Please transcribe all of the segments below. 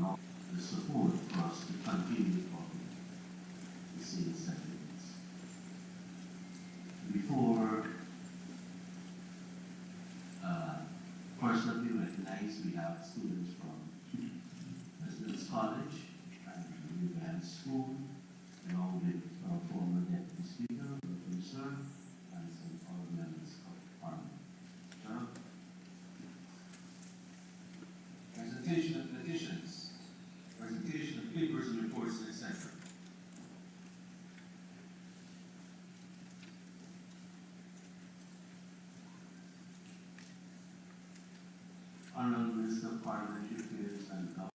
all the support for us to continue on the same sentiments. Before personally recognize, we have students from President's College and we have school, along with our former Deputy Speaker, Dr. Sir, and some other members of Parliament. Presentation of petitions, presentation of papers and reports, etc. Honorable Minister of Parliamentary Affairs and Government.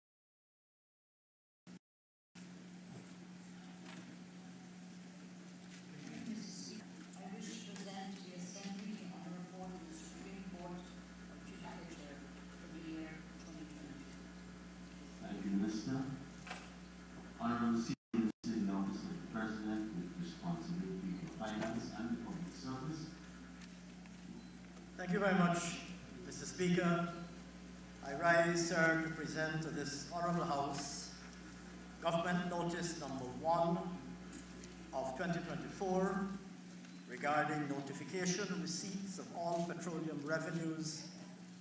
I wish to present to the Assembly on the report of the Supreme Court of Judicature for the year 2020. Thank you, Minister. Honorable Senior City Office of the President with responsibility for finance and public service. Thank you very much, Mr. Speaker. I rise, sir, to present to this Honourable House Government Notice Number 1 of 2024 regarding notification receipts of all petroleum revenues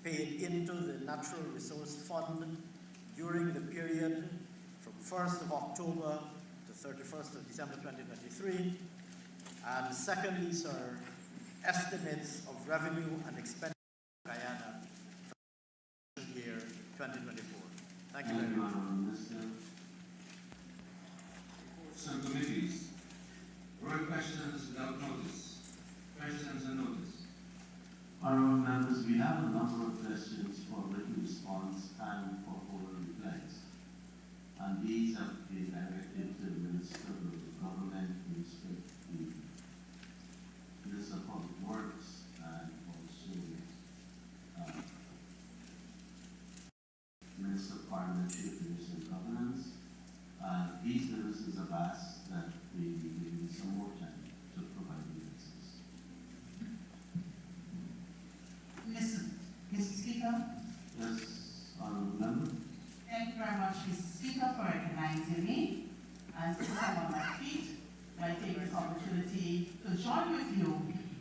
paid into the Natural Resource Fund during the period from 1st of October to 31st of December 2023. And secondly, sir, estimates of revenue and expenditure in Guyana for the year 2024. Thank you very much. Some committees. Oral questions without notice. Questions and notice. Honorable members, we have a number of questions for written response and for oral replies. And these have been directed to the Minister of Government, Minister of Public Works, and also Minister of Parliamentary Affairs and Governance. These ministers have asked that we be given some more time to provide the answers. Mr. Speaker. Yes, Honourable Member. Thank you very much, Mr. Speaker, for recognizing me. And since I'm on my feet, I take this opportunity to join with you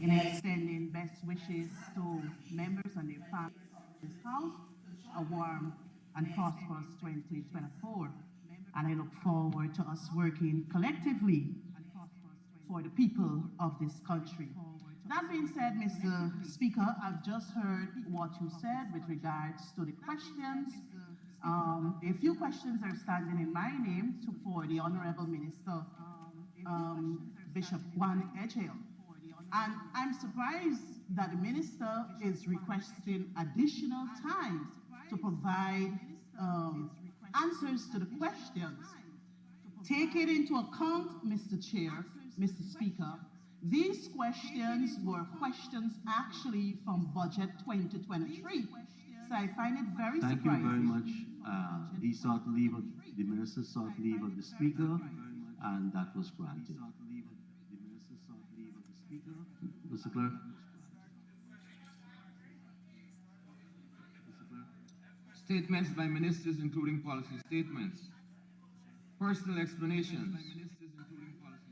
in extending best wishes to members and their families of this House a warm and prosperous 2024. And I look forward to us working collectively for the people of this country. That being said, Mr. Speaker, I've just heard what you said with regards to the questions. A few questions are standing in my name for the Honorable Minister, Bishop Juan Echel. And I'm surprised that the Minister is requesting additional time to provide answers to the questions. Take it into account, Mr. Chair, Mr. Speaker, these questions were questions actually from Budget 2023. So I find it very surprising. Thank you very much. The Minister sought leave of the Speaker, and that was granted. Mr. Clerk. Statements by ministers, including policy statements. Personal explanations.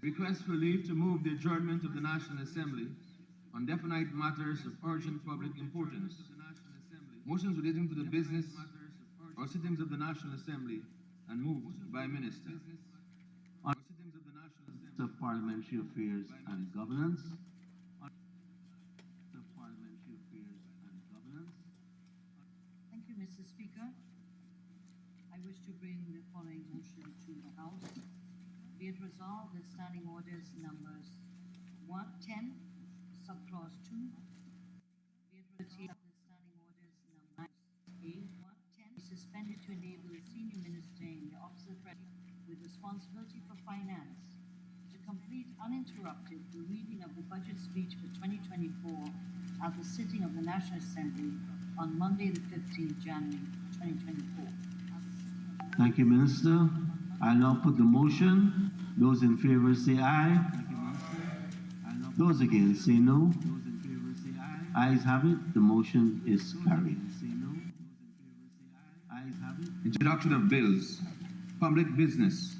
Request for leave to move the adjournment of the National Assembly on definite matters of urgent public importance. Motions relating to the business or sittings of the National Assembly and moved by Minister. On sittings of the National Assembly of Parliamentary Affairs and Governance. Thank you, Mr. Speaker. I wish to bring the following motion to the House. Be it resolved that standing orders numbers 110, subclause 2, be it resolved that standing orders number 8, 110 be suspended to enable the senior minister in the office of President with responsibility for finance to complete uninterrupted the reading of the budget speech for 2024 at the sitting of the National Assembly on Monday, the 15th January 2024. Thank you, Minister. I'll now put the motion. Those in favor say aye. Those against say no. Ayes have it. The motion is carried. Ayes have it. Introduction of bills. Public business.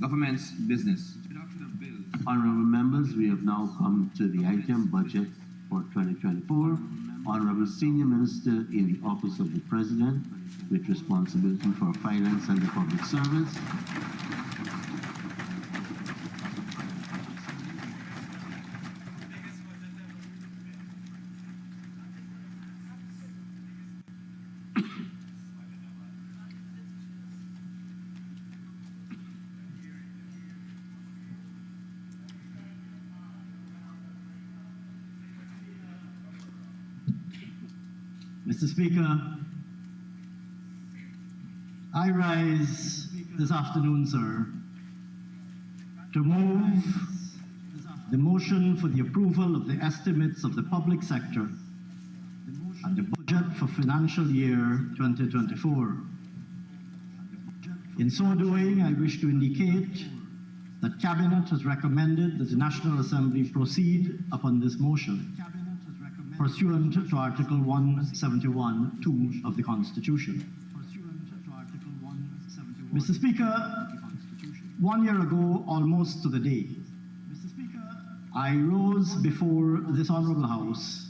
Government's business. Introduction of bills. Honorable members, we have now come to the item budget for 2024. Honorable Senior Minister in the Office of the President with responsibility for finance and the public service. Mr. Speaker, I rise this afternoon, sir, to move the motion for the approval of the estimates of the public sector and the budget for financial year 2024. In so doing, I wish to indicate that Cabinet has recommended that the National Assembly proceed upon this motion, pursuant to Article 171(2) of the Constitution. Mr. Speaker, 1 year ago, almost to the day, I rose before this Honourable House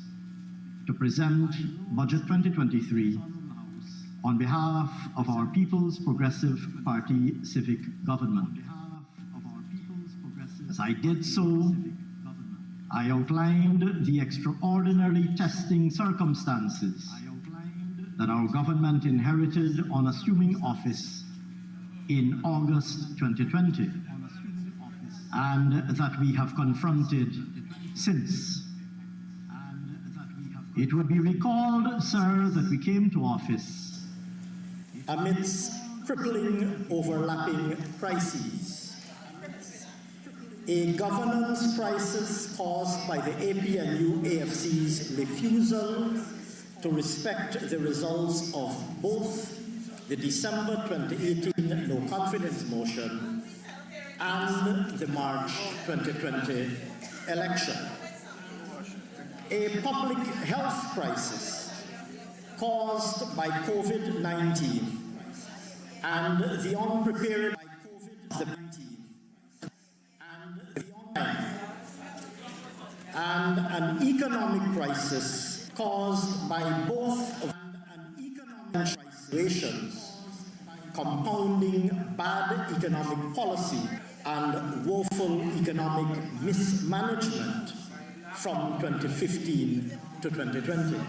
to present Budget 2023 on behalf of our People's Progressive Party civic government. As I did so, I outlined the extraordinary testing circumstances that our government inherited on assuming office in August 2020, and that we have confronted since. It would be recalled, sir, that we came to office amidst crippling, overlapping crises. A governance crisis caused by the APNU-AFC's refusal to respect the results of both the December 2018 no-confidence motion and the March 2020 election. A public health crisis caused by COVID-19 and the unprepared by COVID-19 and an economic crisis caused by both of an economic situations, compounding bad economic policy and woeful economic mismanagement from 2015 to 2020.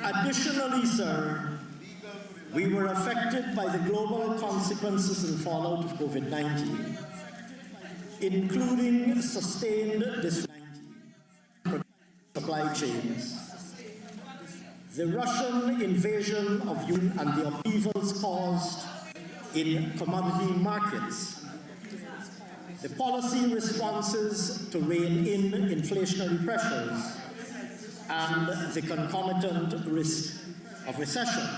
Additionally, sir, we were affected by the global consequences and fallout of COVID-19, including sustained disruption supply chains, the Russian invasion of Ukraine and the upheavals caused in commodity markets, the policy responses to rein in inflationary pressures, and the concomitant risk of recession,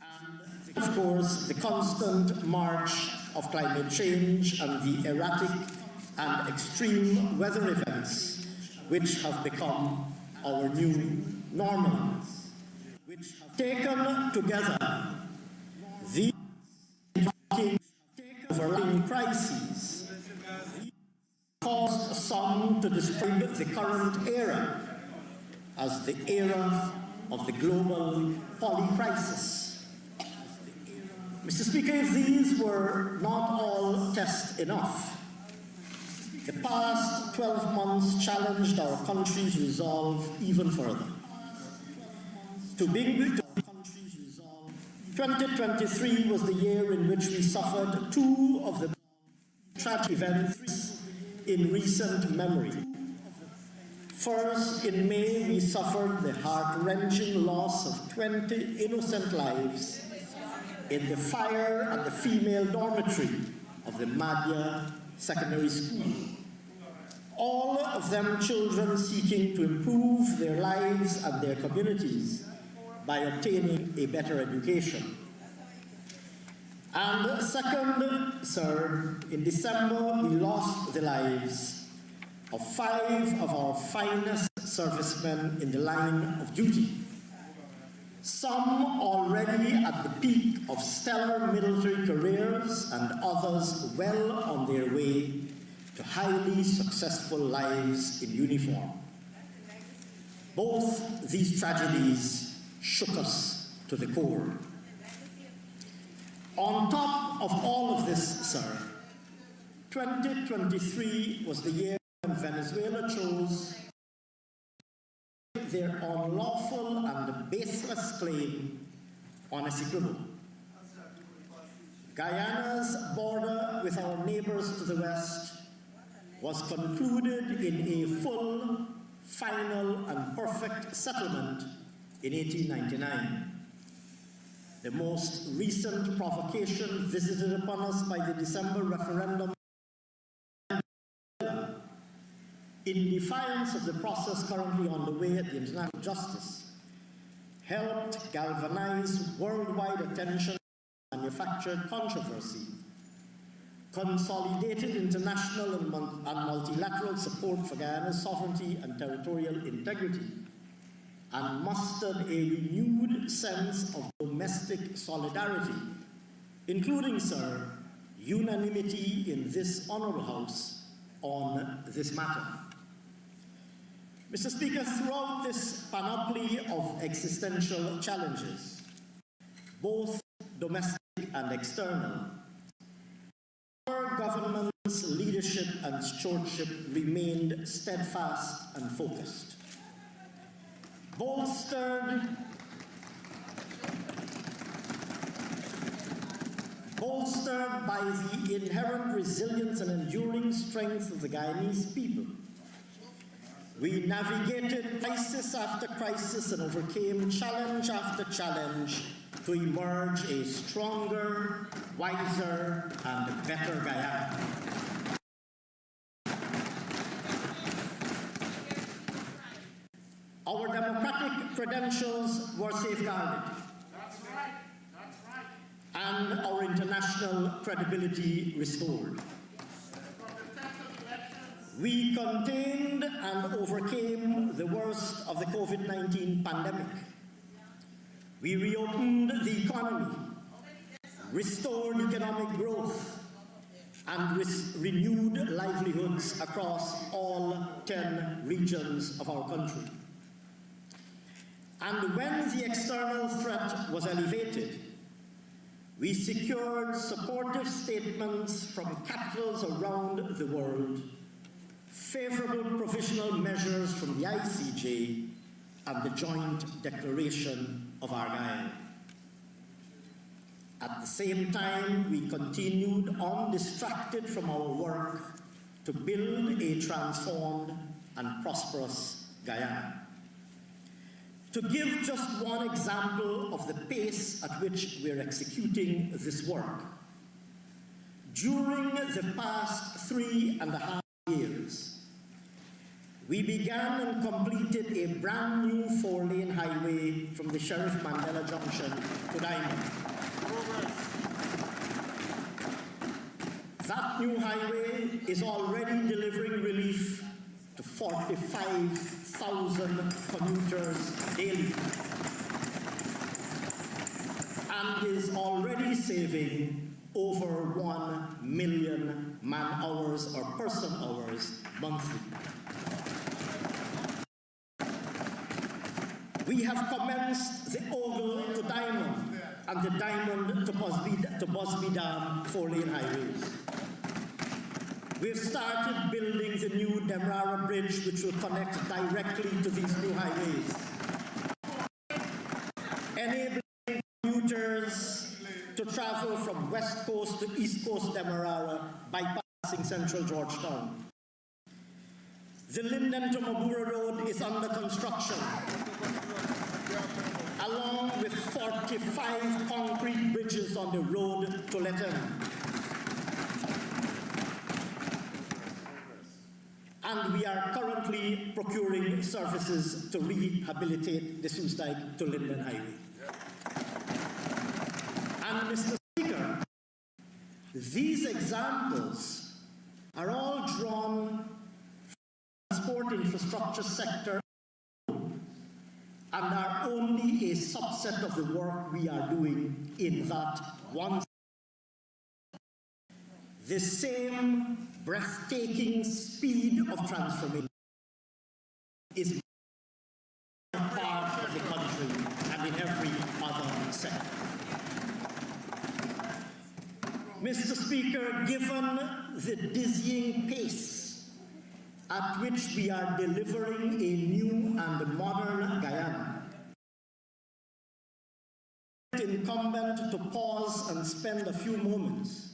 and of course the constant march of climate change and the erratic and extreme weather events which have become our new normal. Which have taken together these overlapping crises caused some to describe the current era as the era of the global polycrisis. Mr. Speaker, if these were not all test enough, the past 12 months challenged our country's resolve even further. To begin with, 2023 was the year in which we suffered two of the tragic events in recent memory. First, in May, we suffered the heart-wrenching loss of 20 innocent lives in the fire at the female dormitory of the Madhya Secondary School. All of them children seeking to improve their lives and their communities by obtaining a better education. And second, sir, in December, we lost the lives of 5 of our finest servicemen in the line of duty. some already at the peak of stellar military careers and others well on their way to highly successful lives in uniform. Both these tragedies shook us to the core. On top of all of this, sir, 2023 was the year when Venezuela chose their unlawful and baseless claim on Essequibo. Guyana's border with our neighbors to the west was concluded in a full, final, and perfect settlement in 1899. The most recent provocation visited upon us by the December referendum, in defiance of the process currently underway at the International Justice, helped galvanize worldwide attention to manufactured controversy, consolidated international and multilateral support for Guyana's sovereignty and territorial integrity, and mustered a renewed sense of domestic solidarity, including, sir, unanimity in this Honourable House on this matter. Mr. Speaker, throughout this panoply of existential challenges, both domestic and external, our government's leadership and stewardship remained steadfast and focused. Bolstered by the inherent resilience and enduring strength of the Guyanese people, we navigated crisis after crisis and overcame challenge after challenge to emerge a stronger, wiser, and better Guyana. Our democratic credentials were safeguarded. That's right. That's right. And our international credibility restored. We contained and overcame the worst of the COVID-19 pandemic. We reopened the economy, restored economic growth, and renewed livelihoods across all 10 regions of our country. And when the external threat was elevated, we secured supportive statements from capitals around the world, favorable provisional measures from the ICJ, and the joint declaration of our Guyana. At the same time, we continued undistracted from our work to build a transformed and prosperous Guyana. To give just one example of the pace at which we're executing this work, during the past 3.5 years, we began and completed a brand new 4-lane highway from the Sheriff Mandela Junction to Diamond. That new highway is already delivering relief to 45,000 commuters daily and is already saving over 1 million man-hours or person-hours monthly. We have commenced the Ogle to Diamond and the Diamond to Busby Dam 4-lane highways. We've started building the new Demerara Bridge, which will connect directly to these new highways, enabling commuters to travel from West Coast to East Coast Demerara, bypassing central Georgetown. The Linden to Mabura Road is under construction, along with 45 concrete bridges on the road to Letton. And we are currently procuring services to rehabilitate the Soestdijk to Linden Highway. And Mr. Speaker, these examples are all drawn from the transport infrastructure sector and are only a subset of the work we are doing in that one. The same breathtaking speed of transformation is part of the country and in every other sector. Mr. Speaker, given the dizzying pace at which we are delivering a new and modern Guyana, it's incumbent to pause and spend a few moments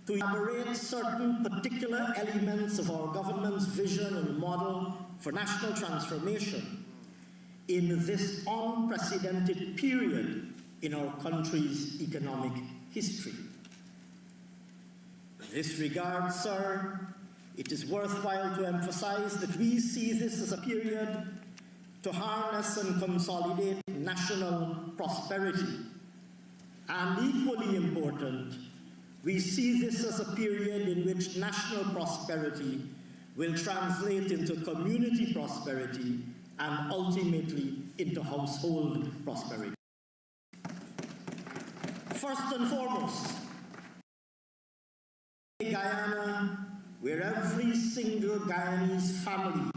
to elaborate certain particular elements of our government's vision and model for national transformation in this unprecedented period in our country's economic history. In this regard, sir, it is worthwhile to emphasize that we see this as a period to harness and consolidate national prosperity. And equally important, we see this as a period in which national prosperity will translate into community prosperity and ultimately into household prosperity. First and foremost, Guyana, where every single Guyanese family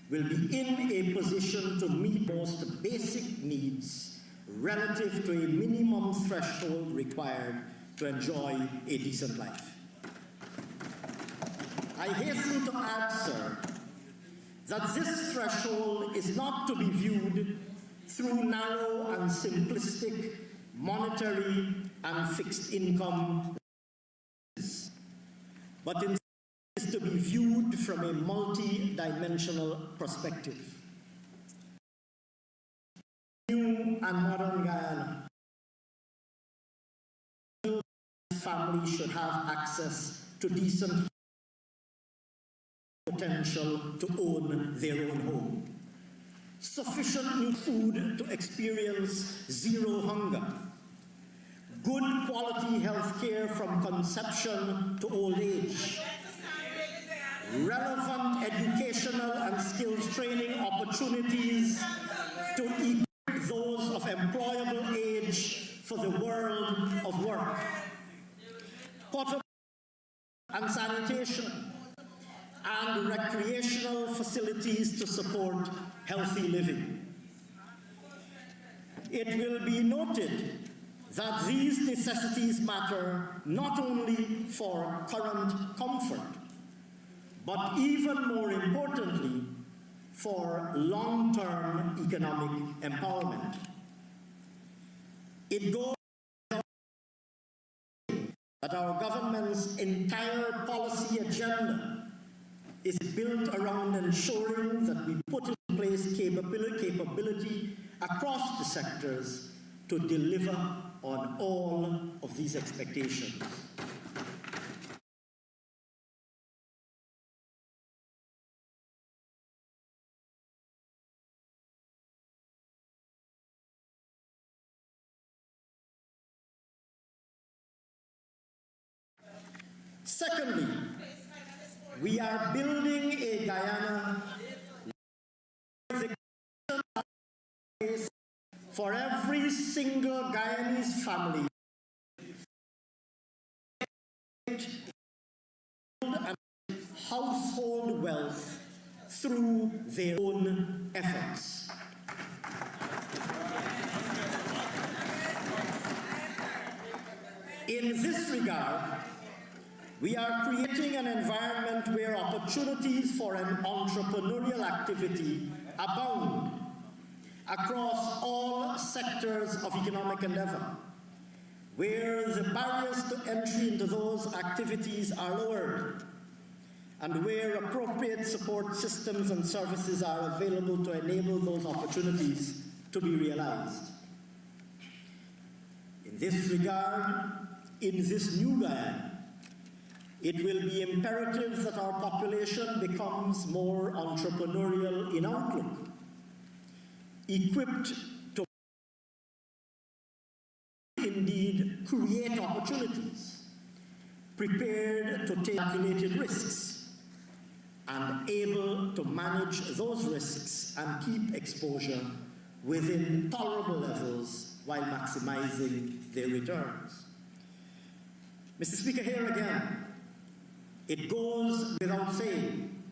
will be in a position to meet most basic needs relative to a minimum threshold required to enjoy a decent life. I hasten to add, sir, that this threshold is not to be viewed through narrow and simplistic monetary and fixed income, but instead is to be viewed from a multi-dimensional perspective. New and modern Guyana, families should have access to decent potential to own their own home, sufficient new food to experience zero hunger, good quality health care from conception to old age, relevant educational and skills training opportunities to equip those of employable age for the world of work, potable and sanitation, and recreational facilities to support healthy living. It will be noted that these necessities matter not only for current comfort, but even more importantly, for long-term economic empowerment. It goes without saying that our government's entire policy agenda is built around ensuring that we put in place capability across the sectors to deliver on all of these expectations. Secondly, we are building a Guyana where the for every single Guyanese family and household wealth through their own efforts. In this regard, we are creating an environment where opportunities for an entrepreneurial activity abound across all sectors of economic endeavor, where the barriers to entry into those activities are lowered, and where appropriate support systems and services are available to enable those opportunities to be realized. In this regard, in this new Guyana, it will be imperative that our population becomes more entrepreneurial in outlook, equipped to indeed create opportunities, prepared to take calculated risks, and able to manage those risks and keep exposure within tolerable levels while maximizing their returns. Mr. Speaker, here again, it goes without saying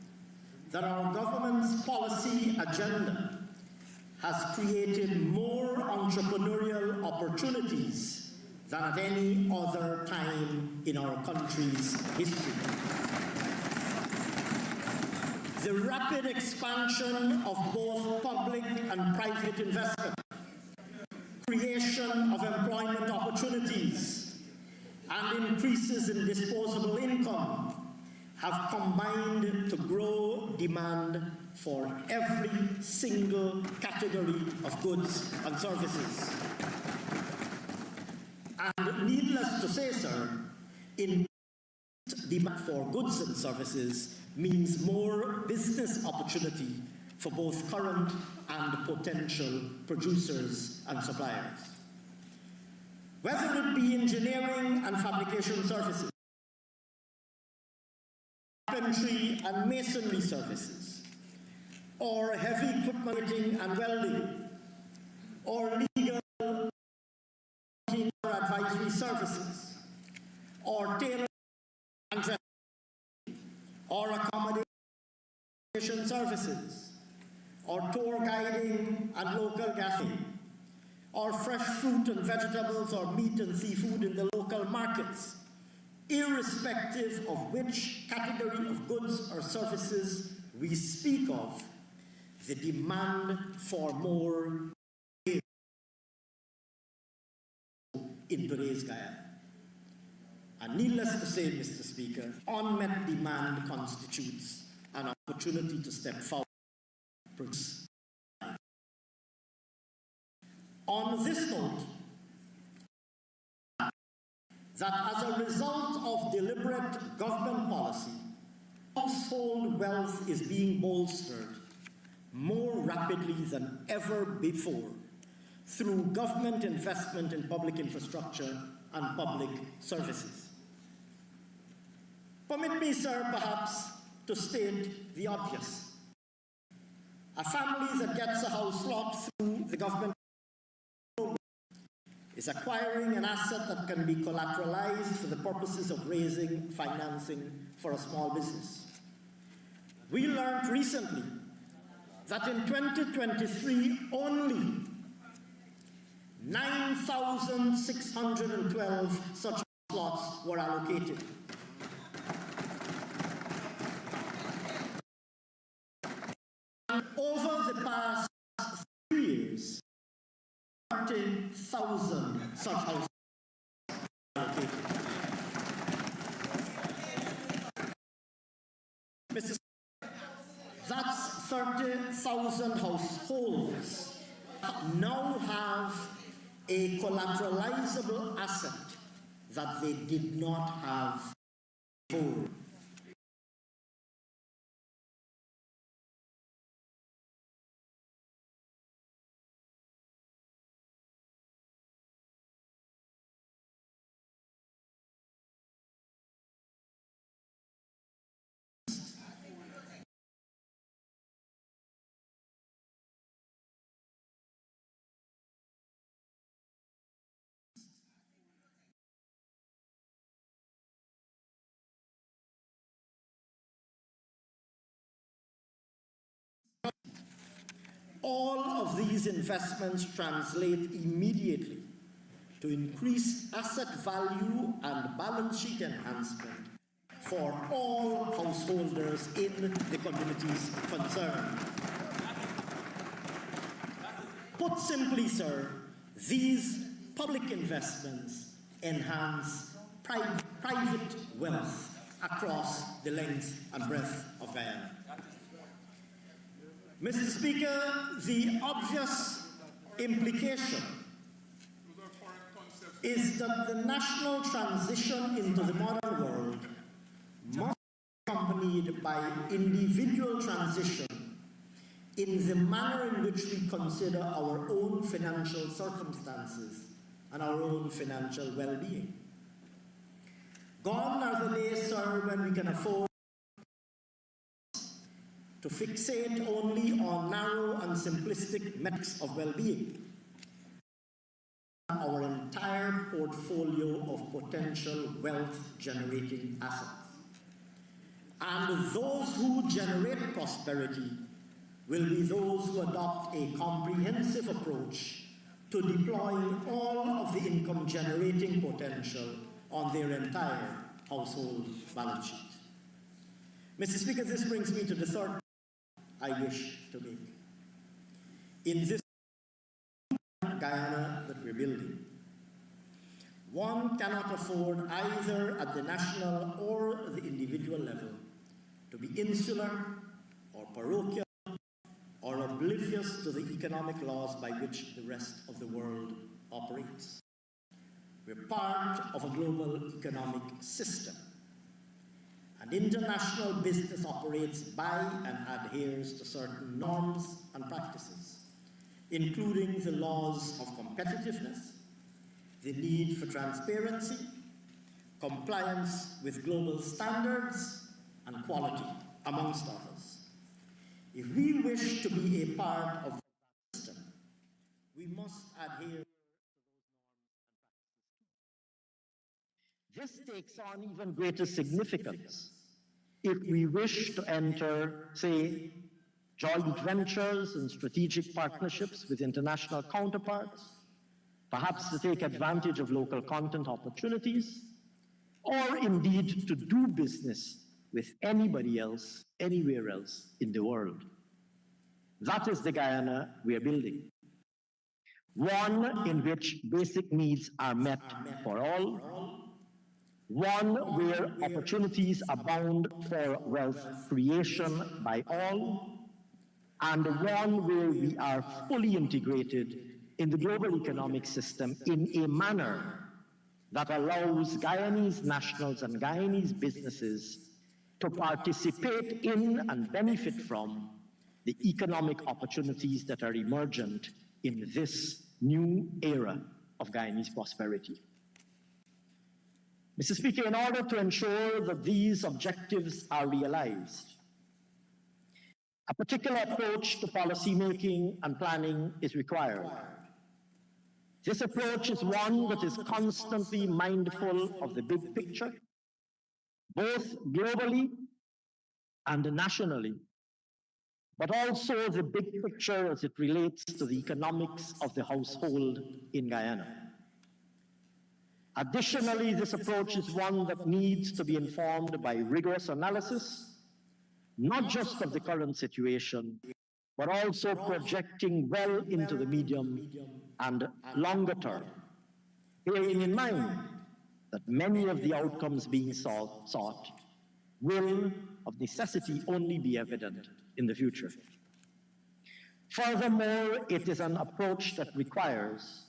that our government's policy agenda has created more entrepreneurial opportunities than at any other time in our country's history. The rapid expansion of both public and private investment, creation of employment opportunities, and increases in disposable income have combined to grow demand for every single category of goods and services. And needless to say, sir, increased demand for goods and services means more business opportunity for both current and potential producers and suppliers. Whether it be engineering and fabrication services, carpentry and masonry services, or heavy equipment and welding, or legal advisory services, or tailoring and dressing, or accommodation services, or tour guiding and local gathering, or fresh fruit and vegetables or meat and seafood in the local markets, irrespective of which category of goods or services we speak of, the demand for more in today's Guyana. And needless to say, Mr. Speaker, unmet demand constitutes an opportunity to step forward. On this note, that as a result of deliberate government policy, household wealth is being bolstered more rapidly than ever before through government investment in public infrastructure and public services. Permit me, sir, perhaps to state the obvious. A family that gets a house lot through the government program is acquiring an asset that can be collateralized for the purposes of raising financing for a small business. We learned recently that in 2023 only 9,612 such lots were allocated. And over the past 3 years, 30,000 such houses were allocated. Mr. That's 30,000 households now have a collateralizable asset that they did not have before. All of these investments translate immediately to increased asset value and balance sheet enhancement for all householders in the communities concerned. Put simply, sir, these public investments enhance private wealth across the length and breadth of Guyana. Mr. Speaker, the obvious implication is that the national transition into the modern world must be accompanied by individual transition in the manner in which we consider our own financial circumstances and our own financial well-being. Gone are the days, sir, when we can afford to fixate only on narrow and simplistic metrics of well-being. Our entire portfolio of potential wealth-generating assets. And those who generate prosperity will be those who adopt a comprehensive approach to deploying all of the income-generating potential on their entire household balance sheet. Mr. Speaker, this brings me to the third point I wish to make. In this Guyana that we're building, one cannot afford either at the national or the individual level to be insular or parochial or oblivious to the economic laws by which the rest of the world operates. We're part of a global economic system, and international business operates by and adheres to certain norms and practices, including the laws of competitiveness, the need for transparency, compliance with global standards, and quality, amongst others. If we wish to be a part of the system, we must adhere to those norms and practices. This takes on even greater significance if we wish to enter, say, joint ventures and strategic partnerships with international counterparts, perhaps to take advantage of local content opportunities, or indeed to do business with anybody else, anywhere else in the world. That is the Guyana we are building. One in which basic needs are met for all, one where opportunities abound for wealth creation by all, and one where we are fully integrated in the global economic system in a manner that allows Guyanese nationals and Guyanese businesses to participate in and benefit from the economic opportunities that are emergent in this new era of Guyanese prosperity. Mr. Speaker, in order to ensure that these objectives are realized, a particular approach to policymaking and planning is required. This approach is one that is constantly mindful of the big picture, both globally and nationally, but also the big picture as it relates to the economics of the household in Guyana. Additionally, this approach is one that needs to be informed by rigorous analysis, not just of the current situation, but also projecting well into the medium and longer term, bearing in mind that many of the outcomes being sought will, of necessity, only be evident in the future. Furthermore, it is an approach that requires,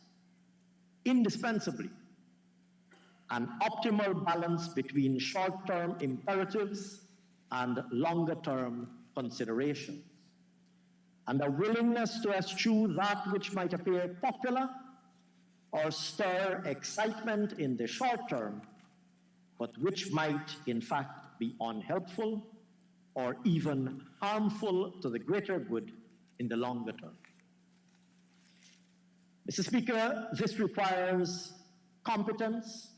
indispensably, an optimal balance between short-term imperatives and longer-term considerations, and a willingness to eschew that which might appear popular or stir excitement in the short term, but which might, in fact, be unhelpful or even harmful to the greater good in the longer term. Mr. Speaker, this requires competence,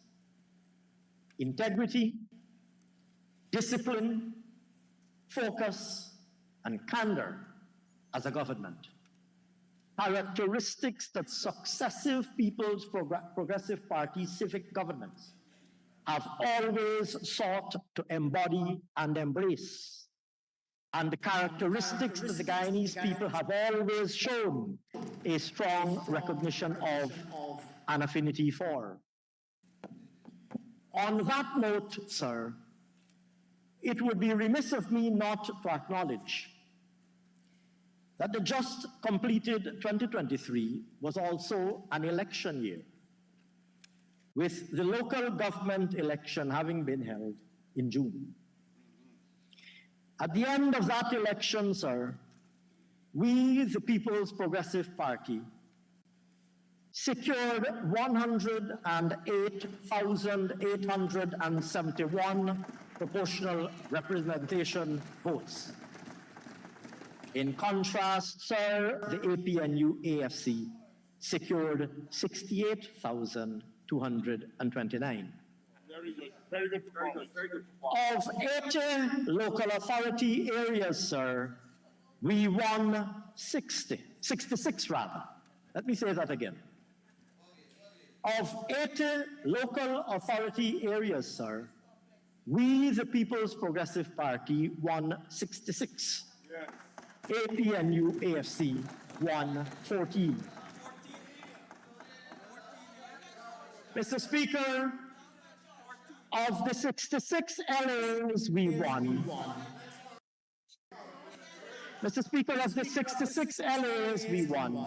integrity, discipline, focus, and candor as a government. Characteristics that successive People's Progressive Party civic governments have always sought to embody and embrace, and the characteristics that the Guyanese people have always shown a strong recognition of and affinity for. On that note, sir, it would be remiss of me not to acknowledge that the just completed 2023 was also an election year, with the local government election having been held in June. At the end of that election, sir, we, the People's Progressive Party, secured 108,871 proportional representation votes. In contrast, sir, the APNU AFC secured 68,229. Very good. Very good. Very good. Very good. Of 80 local authority areas, sir, we won 66 rather. Let me say that again. Of 80 local authority areas, sir, we, the People's Progressive Party, won 66. Yes. APNU AFC won 14. Mr. Speaker, of the 66 LAs we won, Mr. Speaker, of the 66 LAs we won,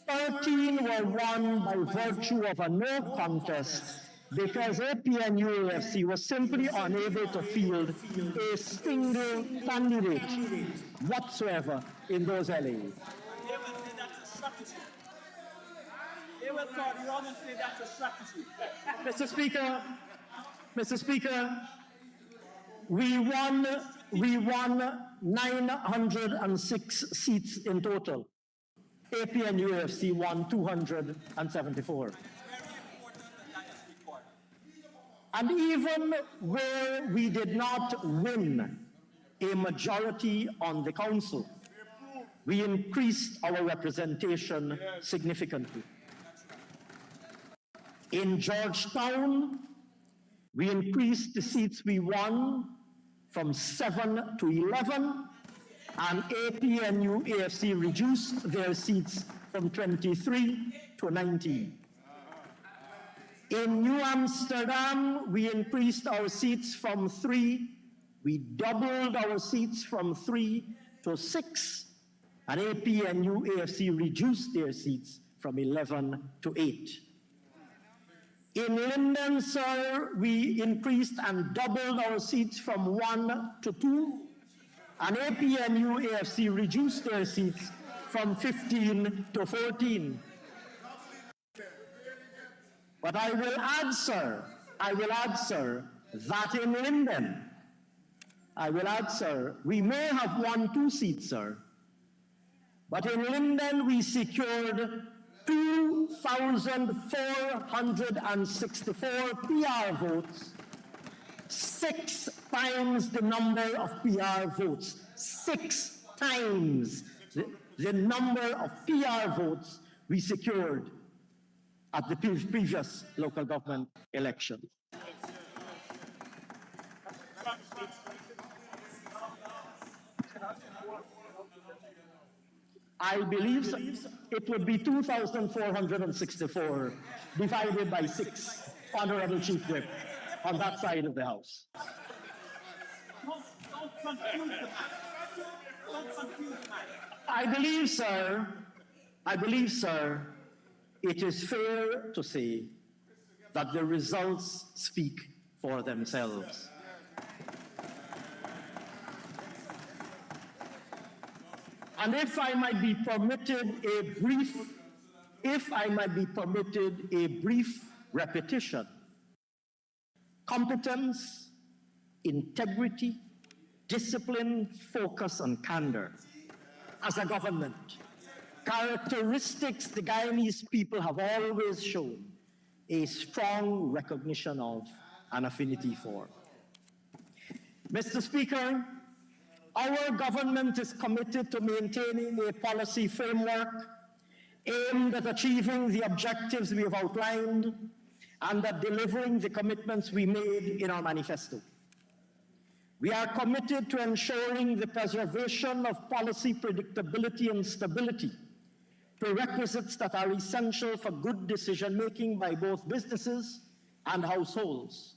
13 were won by virtue of a no contest because APNU AFC was simply unable to field a single candidate whatsoever in those LAs. They will say that's a strategy. They will turn around and say that's a strategy. Mr. Speaker, we won 906 seats in total. APNU AFC won 274. And even where we did not win a majority on the council, we increased our representation significantly. In Georgetown, we increased the seats we won from 7 to 11, and APNU AFC reduced their seats from 23 to 19. In New Amsterdam, we increased our seats from 3, we doubled our seats from 3 to 6, and APNU AFC reduced their seats from 11 to 8. In Linden, sir, we increased and doubled our seats from 1 to 2, and APNU AFC reduced their seats from 15 to 14. But I will add, sir, that in Linden, we may have won 2 seats, sir, but in Linden we secured 2,464 PR votes, 6 times the number of PR votes, 6 times the number of PR votes we secured at the previous local government election. I believe it would be 2,464 divided by 6, Honorable Chief Whip, on that side of the House. Don't confuse the man. Don't confuse the man. I believe, sir, it is fair to say that the results speak for themselves. And if I might be permitted a brief repetition, competence, integrity, discipline, focus, and candor as a government, characteristics the Guyanese people have always shown a strong recognition of and affinity for. Mr. Speaker, our government is committed to maintaining a policy framework aimed at achieving the objectives we have outlined and at delivering the commitments we made in our manifesto. We are committed to ensuring the preservation of policy predictability and stability, prerequisites that are essential for good decision-making by both businesses and households.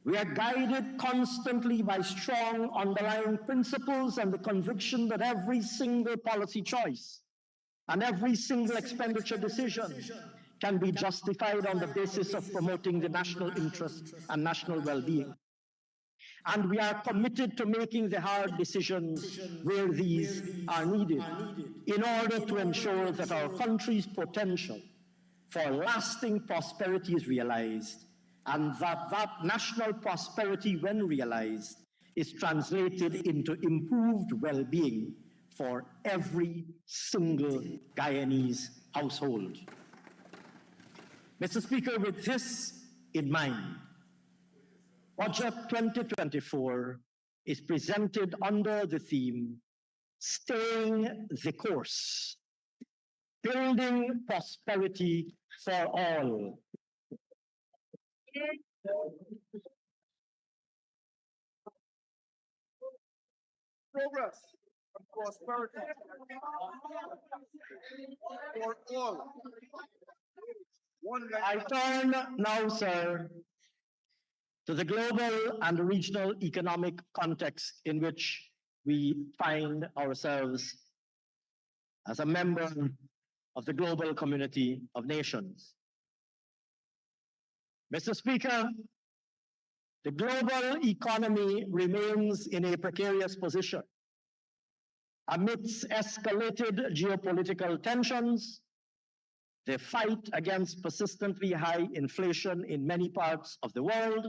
We are guided constantly by strong underlying principles and the conviction that every single policy choice and every single expenditure decision can be justified on the basis of promoting the national interest and national well-being. And we are committed to making the hard decisions where these are needed in order to ensure that our country's potential for lasting prosperity is realized, and that national prosperity, when realized, is translated into improved well-being for every single Guyanese household. Mr. Speaker, with this in mind, Budget 2024 is presented under the theme, Staying the Course, Building Prosperity for All. Progress and prosperity for all. I turn now, sir, to the global and regional economic context in which we find ourselves as a member of the global community of nations. Mr. Speaker, the global economy remains in a precarious position amidst escalated geopolitical tensions, the fight against persistently high inflation in many parts of the world,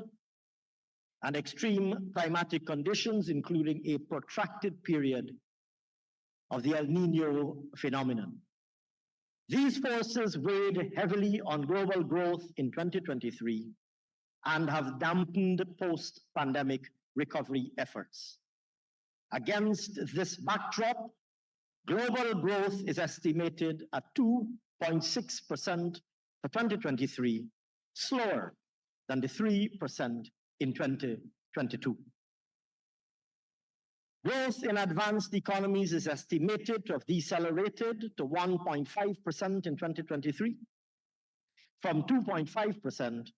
and extreme climatic conditions, including a protracted period of the El Niño phenomenon. These forces weighed heavily on global growth in 2023 and have dampened post-pandemic recovery efforts. Against this backdrop, global growth is estimated at 2.6% for 2023, slower than the 3% in 2022. Growth in advanced economies is estimated to have decelerated to 1.5% in 2023 from 2.5%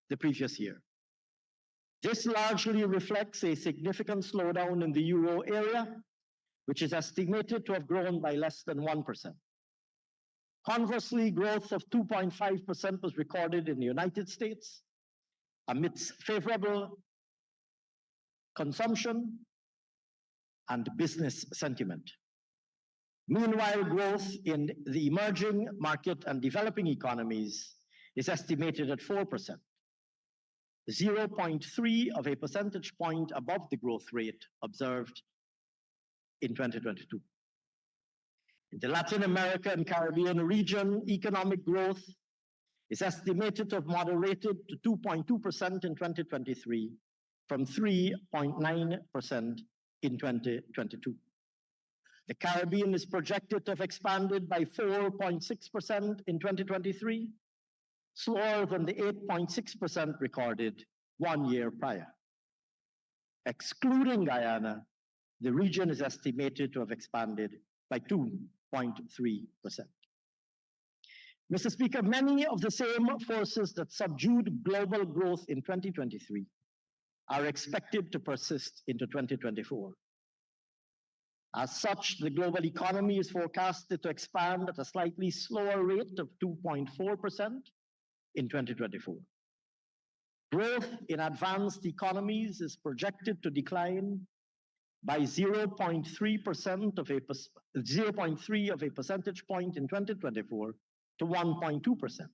the previous year. This largely reflects a significant slowdown in the euro area, which is estimated to have grown by less than 1%. Conversely, growth of 2.5% was recorded in the United States amidst favorable consumption and business sentiment. Meanwhile, growth in the emerging market and developing economies is estimated at 4%, 0.3 of a percentage point above the growth rate observed in 2022. In the Latin America and Caribbean region, economic growth is estimated to have moderated to 2.2% in 2023 from 3.9% in 2022. The Caribbean is projected to have expanded by 4.6% in 2023, slower than the 8.6% recorded 1 year prior. Excluding Guyana, the region is estimated to have expanded by 2.3%. Mr. Speaker, many of the same forces that subdued global growth in 2023 are expected to persist into 2024. As such, the global economy is forecasted to expand at a slightly slower rate of 2.4% in 2024. Growth in advanced economies is projected to decline by 0.3% of a percentage point in 2024 to 1.2%.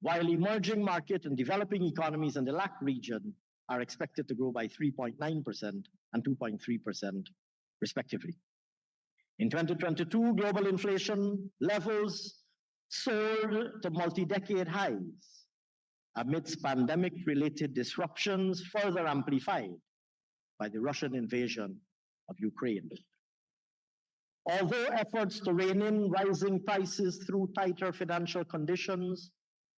While emerging market and developing economies in the LAC region are expected to grow by 3.9% and 2.3% respectively. In 2022, global inflation levels soared to multi-decade highs amidst pandemic-related disruptions further amplified by the Russian invasion of Ukraine. Although efforts to rein in rising prices through tighter financial conditions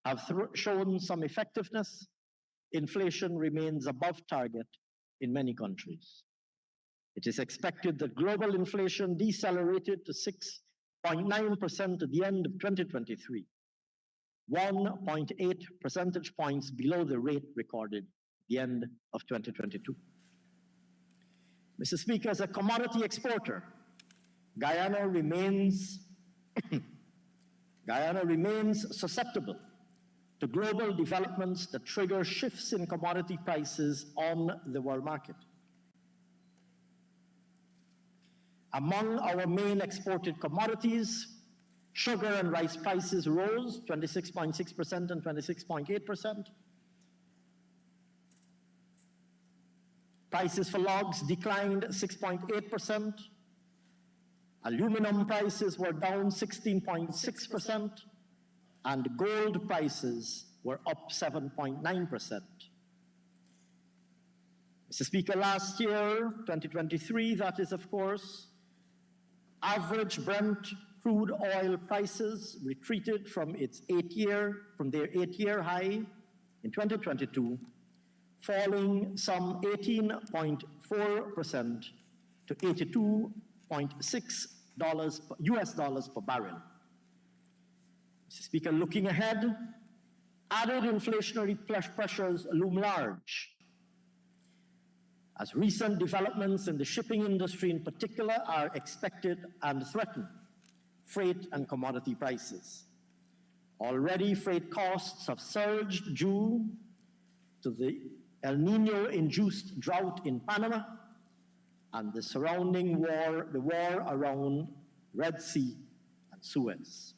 have shown some effectiveness, inflation remains above target in many countries. It is expected that global inflation decelerated to 6.9% at the end of 2023, 1.8 percentage points below the rate recorded at the end of 2022. Mr. Speaker, as a commodity exporter, Guyana remains susceptible to global developments that trigger shifts in commodity prices on the world market. Among our main exported commodities, sugar and rice prices rose 26.6% and 26.8%. Prices for logs declined 6.8%, Aluminum prices were down 16.6%, and gold prices were up 7.9%. Mr. Speaker, last year, 2023, that is, of course, average Brent crude oil prices retreated from their eight-year high in 2022, falling some 18.4% to $82.6 US dollars per barrel. Mr. Speaker, looking ahead, added inflationary pressures loom large, as recent developments in the shipping industry in particular are expected and threaten freight and commodity prices. Already, freight costs have surged due to the El Nino-induced drought in Panama and the surrounding war around Red Sea and Suez.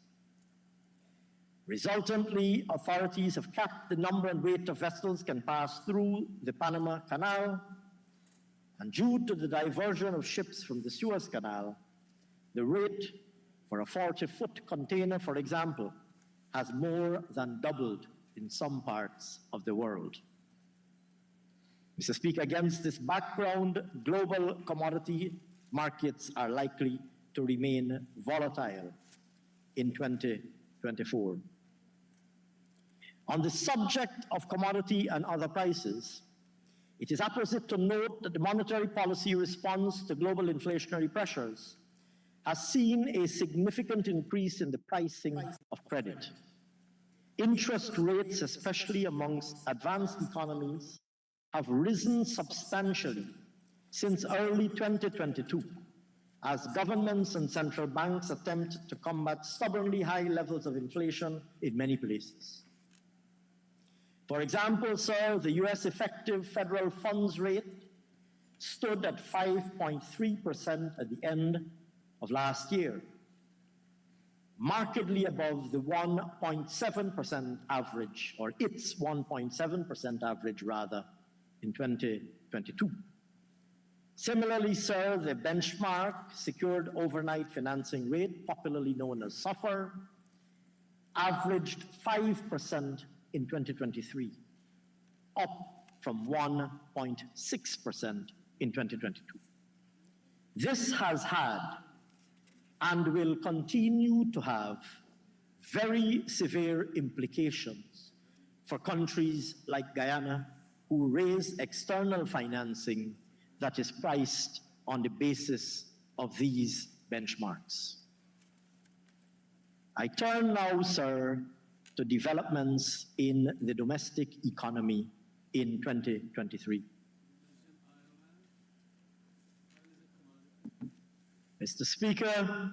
Resultantly, authorities have capped the number and weight of vessels can pass through the Panama Canal, and due to the diversion of ships from the Suez Canal, the rate for a 40-foot container, for example, has more than doubled in some parts of the world. Mr. Speaker, against this background, global commodity markets are likely to remain volatile in 2024. On the subject of commodity and other prices, it is apposite to note that the monetary policy response to global inflationary pressures has seen a significant increase in the pricing of credit. Interest rates, especially amongst advanced economies, have risen substantially since early 2022, as governments and central banks attempt to combat stubbornly high levels of inflation in many places. For example, sir, the US effective federal funds rate stood at 5.3% at the end of last year, markedly above the 1.7% average, or its 1.7% average rather, in 2022. Similarly, sir, the benchmark secured overnight financing rate, popularly known as SOFR, averaged 5% in 2023, up from 1.6% in 2022. This has had and will continue to have very severe implications for countries like Guyana, who raise external financing that is priced on the basis of these benchmarks. I turn now, sir, to developments in the domestic economy in 2023. Mr. Speaker,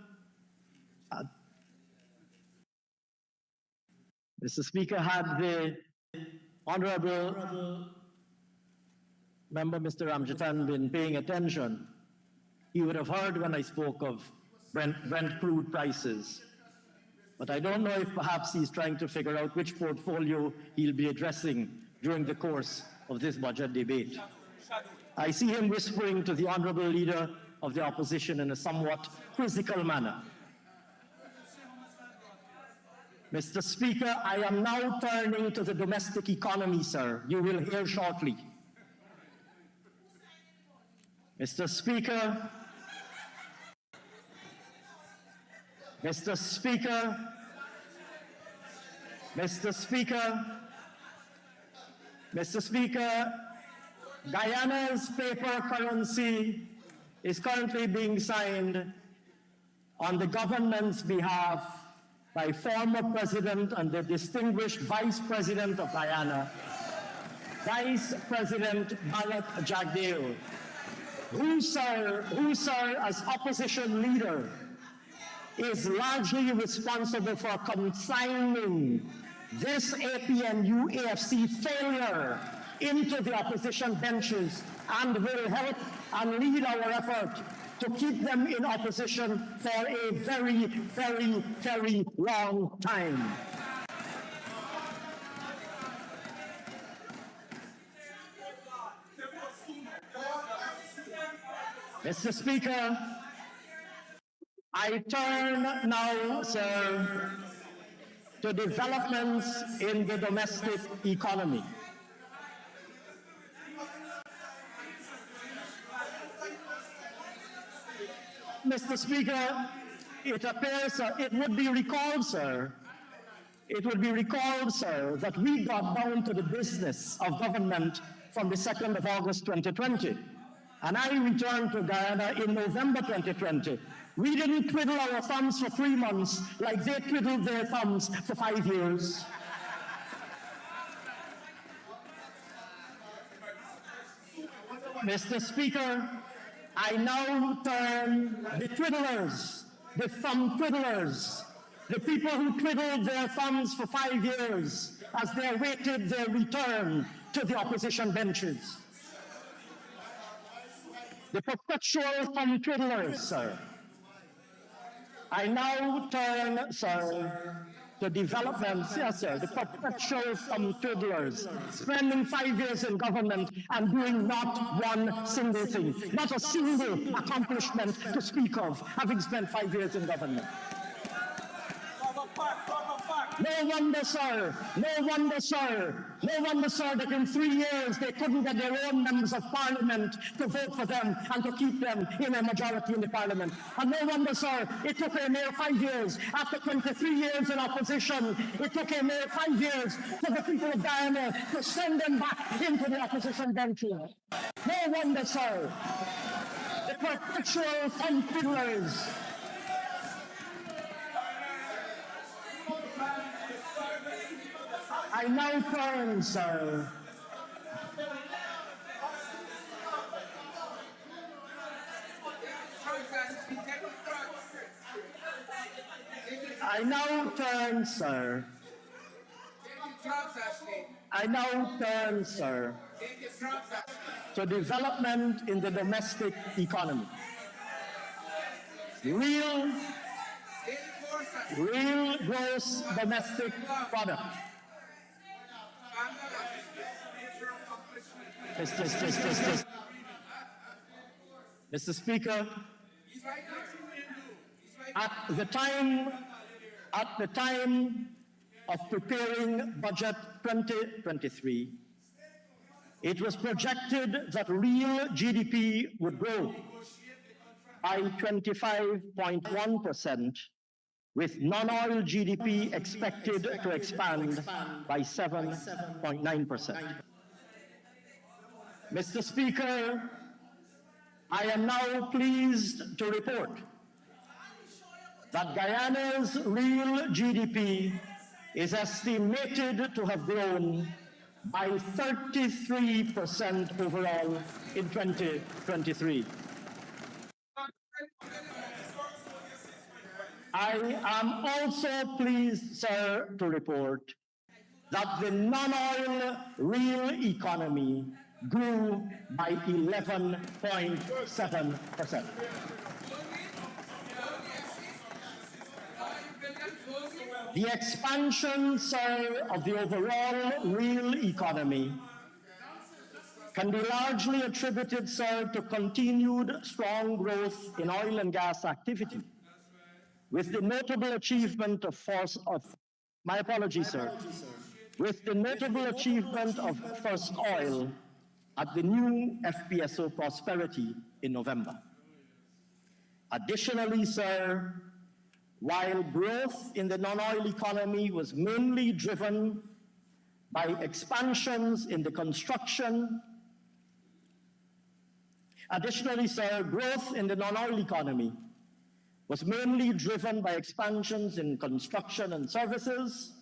had the Honorable Member Mr. Ramjatan been paying attention, he would have heard when I spoke of Brent crude prices. But I don't know if perhaps he's trying to figure out which portfolio he'll be addressing during the course of this budget debate. I see him whispering to the Honorable Leader of the Opposition in a somewhat quizzical manner. Mr. Speaker, I am now turning to the domestic economy, sir. You will hear shortly. Mr. Speaker, Mr. Speaker, Mr. Speaker, Mr. Speaker, Guyana's paper currency is currently being signed on the government's behalf by former President and the distinguished Vice President of Guyana, Vice President Balak Jagdeo, who, sir, as opposition leader, is largely responsible for consigning this APNU-AFC failure into the opposition benches and will help and lead our effort to keep them in opposition for a very, very, very long time. Mr. Speaker, I turn now, sir, to developments in the domestic economy. Mr. Speaker, it appears, it would be recalled, sir, that we got down to the business of government from the 2nd of August 2020. And I returned to Guyana in November 2020. We didn't twiddle our thumbs for 3 months like they twiddled their thumbs for 5 years. Mr. Speaker, I now turn the twiddlers, the thumb twiddlers, the people who twiddled their thumbs for 5 years as they awaited their return to the opposition benches. The perpetual thumb twiddlers, sir. I now turn, sir, to developments, yes, sir, the perpetual thumb twiddlers, spending 5 years in government and doing not one single thing, not a single accomplishment to speak of, having spent 5 years in government. No wonder, sir, that in 3 years they couldn't get their own members of parliament to vote for them and to keep them in a majority in the parliament. And no wonder, sir, it took a mere 5 years, after 23 years in opposition, it took a mere 5 years for the people of Guyana to send them back into the opposition benches. No wonder, sir, the perpetual thumb fiddlers. I now turn, sir, to development in the domestic economy. Real gross domestic product. Mr. Speaker, at the time of preparing budget 2023, it was projected that real GDP would grow by 25.1%, with non-oil GDP expected to expand by 7.9%. Mr. Speaker, I am now pleased to report that Guyana's real GDP is estimated to have grown by 33% overall in 2023. I am also pleased, sir, to report that the non-oil real economy grew by 11.7%. The expansion, sir, of the overall real economy can be largely attributed, sir, to continued strong growth in oil and gas activity, with the notable achievement of first oil at the new FPSO Prosperity in November. Additionally, sir, while growth in the non-oil economy was mainly driven by expansions in the construction, growth in the non-oil economy was mainly driven by expansions in construction and services,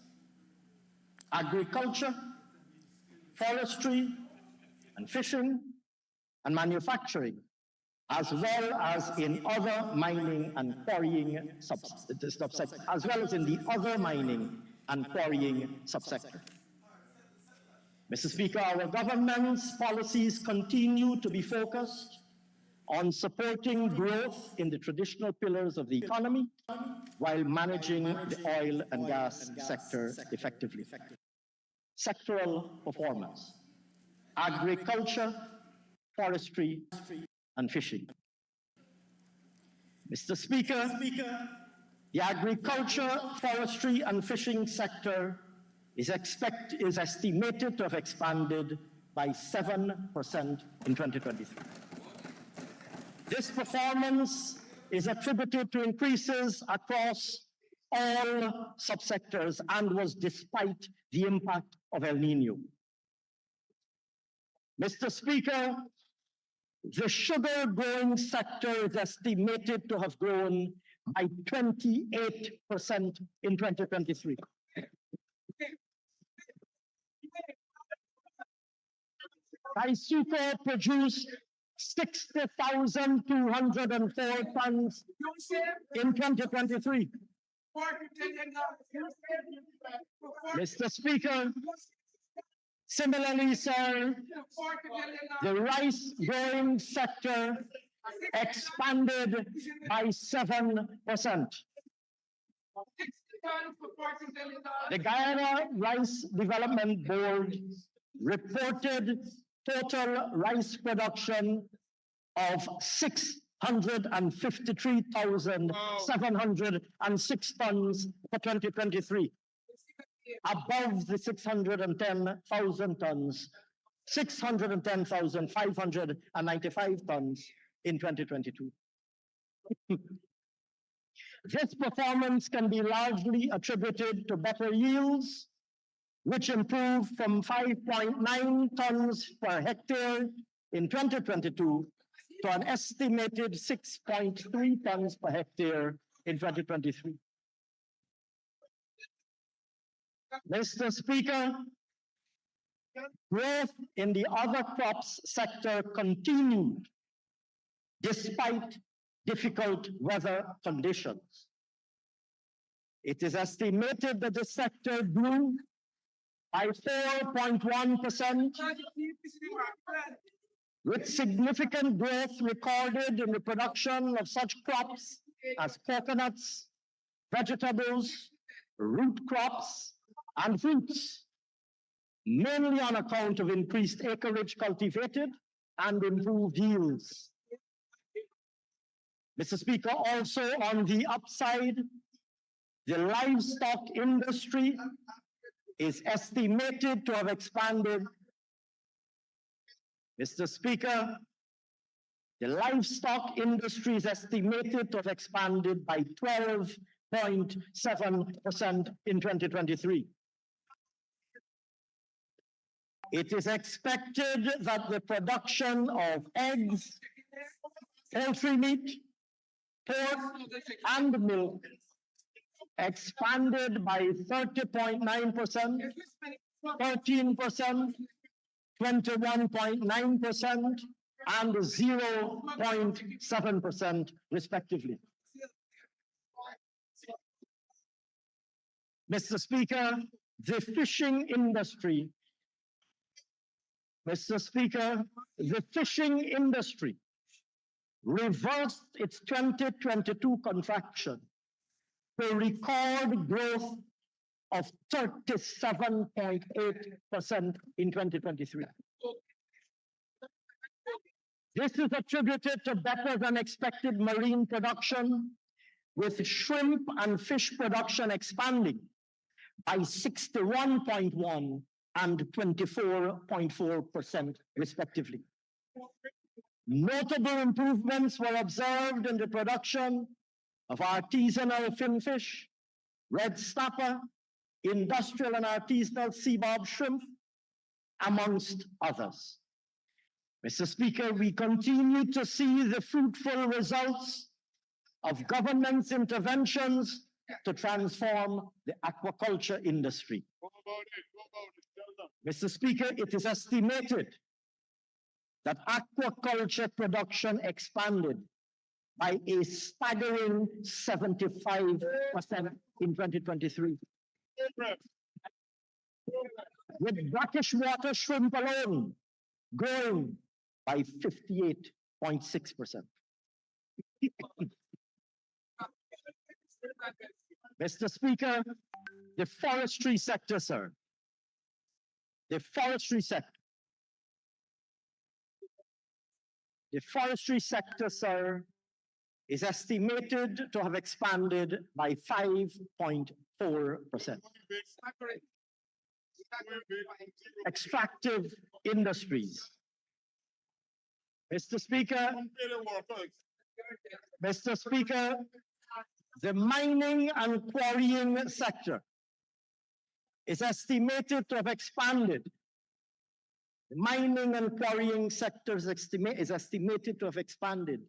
agriculture, forestry, and fishing, and manufacturing, as well as in other mining and quarrying subsector. Mr. Speaker, our government's policies continue to be focused on supporting growth in the traditional pillars of the economy while managing the oil and gas sector effectively. Sectoral performance: agriculture, forestry, and fishing. Mr. Speaker, the agriculture, forestry, and fishing sector is estimated to have expanded by 7% in 2023. This performance is attributed to increases across all subsectors and was despite the impact of El Nino. Mr. Speaker, the sugar growing sector is estimated to have grown by 28% in 2023. Taisuco produced 60,204 tons in 2023. Mr. Speaker, similarly, sir, the rice growing sector expanded by 7%. The Guyana Rice Development Board reported total rice production of 653,706 tons for 2023, above the 610,000 tons, 610,595 tons in 2022. This performance can be largely attributed to better yields, which improved from 5.9 tons per hectare in 2022 to an estimated 6.3 tons per hectare in 2023. Mr. Speaker, growth in the other crops sector continued despite difficult weather conditions. It is estimated that the sector grew by 4.1%, with significant growth recorded in the production of such crops as coconuts, vegetables, root crops, and fruits, mainly on account of increased acreage cultivated and improved yields. Mr. Speaker, also on the upside, the livestock industry is estimated to have expanded. Mr. Speaker, the livestock industry is estimated to have expanded by 12.7% in 2023. It is expected that the production of eggs, poultry meat, pork, and milk expanded by 30.9%, 13%, 21.9%, and 0.7% respectively. Mr. Speaker, the fishing industry, reversed its 2022 contraction to record growth of 37.8% in 2023. This is attributed to better than expected marine production, with shrimp and fish production expanding by 61.1% and 24.4% respectively. Notable improvements were observed in the production of artisanal finfish, red snapper, industrial and artisanal sea barb shrimp, amongst others. Mr. Speaker, we continue to see the fruitful results of government's interventions to transform the aquaculture industry. Mr. Speaker, it is estimated that aquaculture production expanded by a staggering 75% in 2023. With brackish water shrimp alone growing by 58.6%. Mr. Speaker, the forestry sector, sir. The forestry sector, sir, is estimated to have expanded by 5.4%. Extractive industries. Mr. Speaker, the mining and quarrying sector is estimated to have expanded. The mining and quarrying sector is estimated to have expanded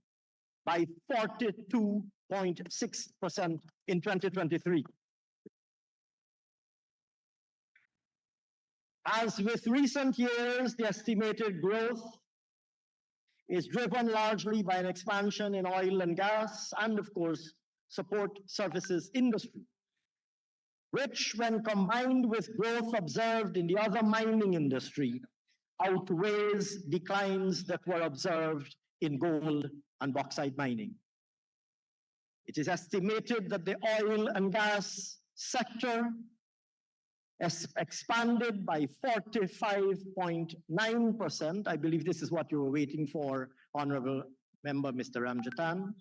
by 42.6% in 2023. As with recent years, the estimated growth is driven largely by an expansion in oil and gas and, of course, support services industry, which, when combined with growth observed in the other mining industry, outweighs declines that were observed in gold and bauxite mining. It is estimated that the oil and gas sector has expanded by 45.9%. I believe this is what you were waiting for, Honorable Member Mr. Ramjatan.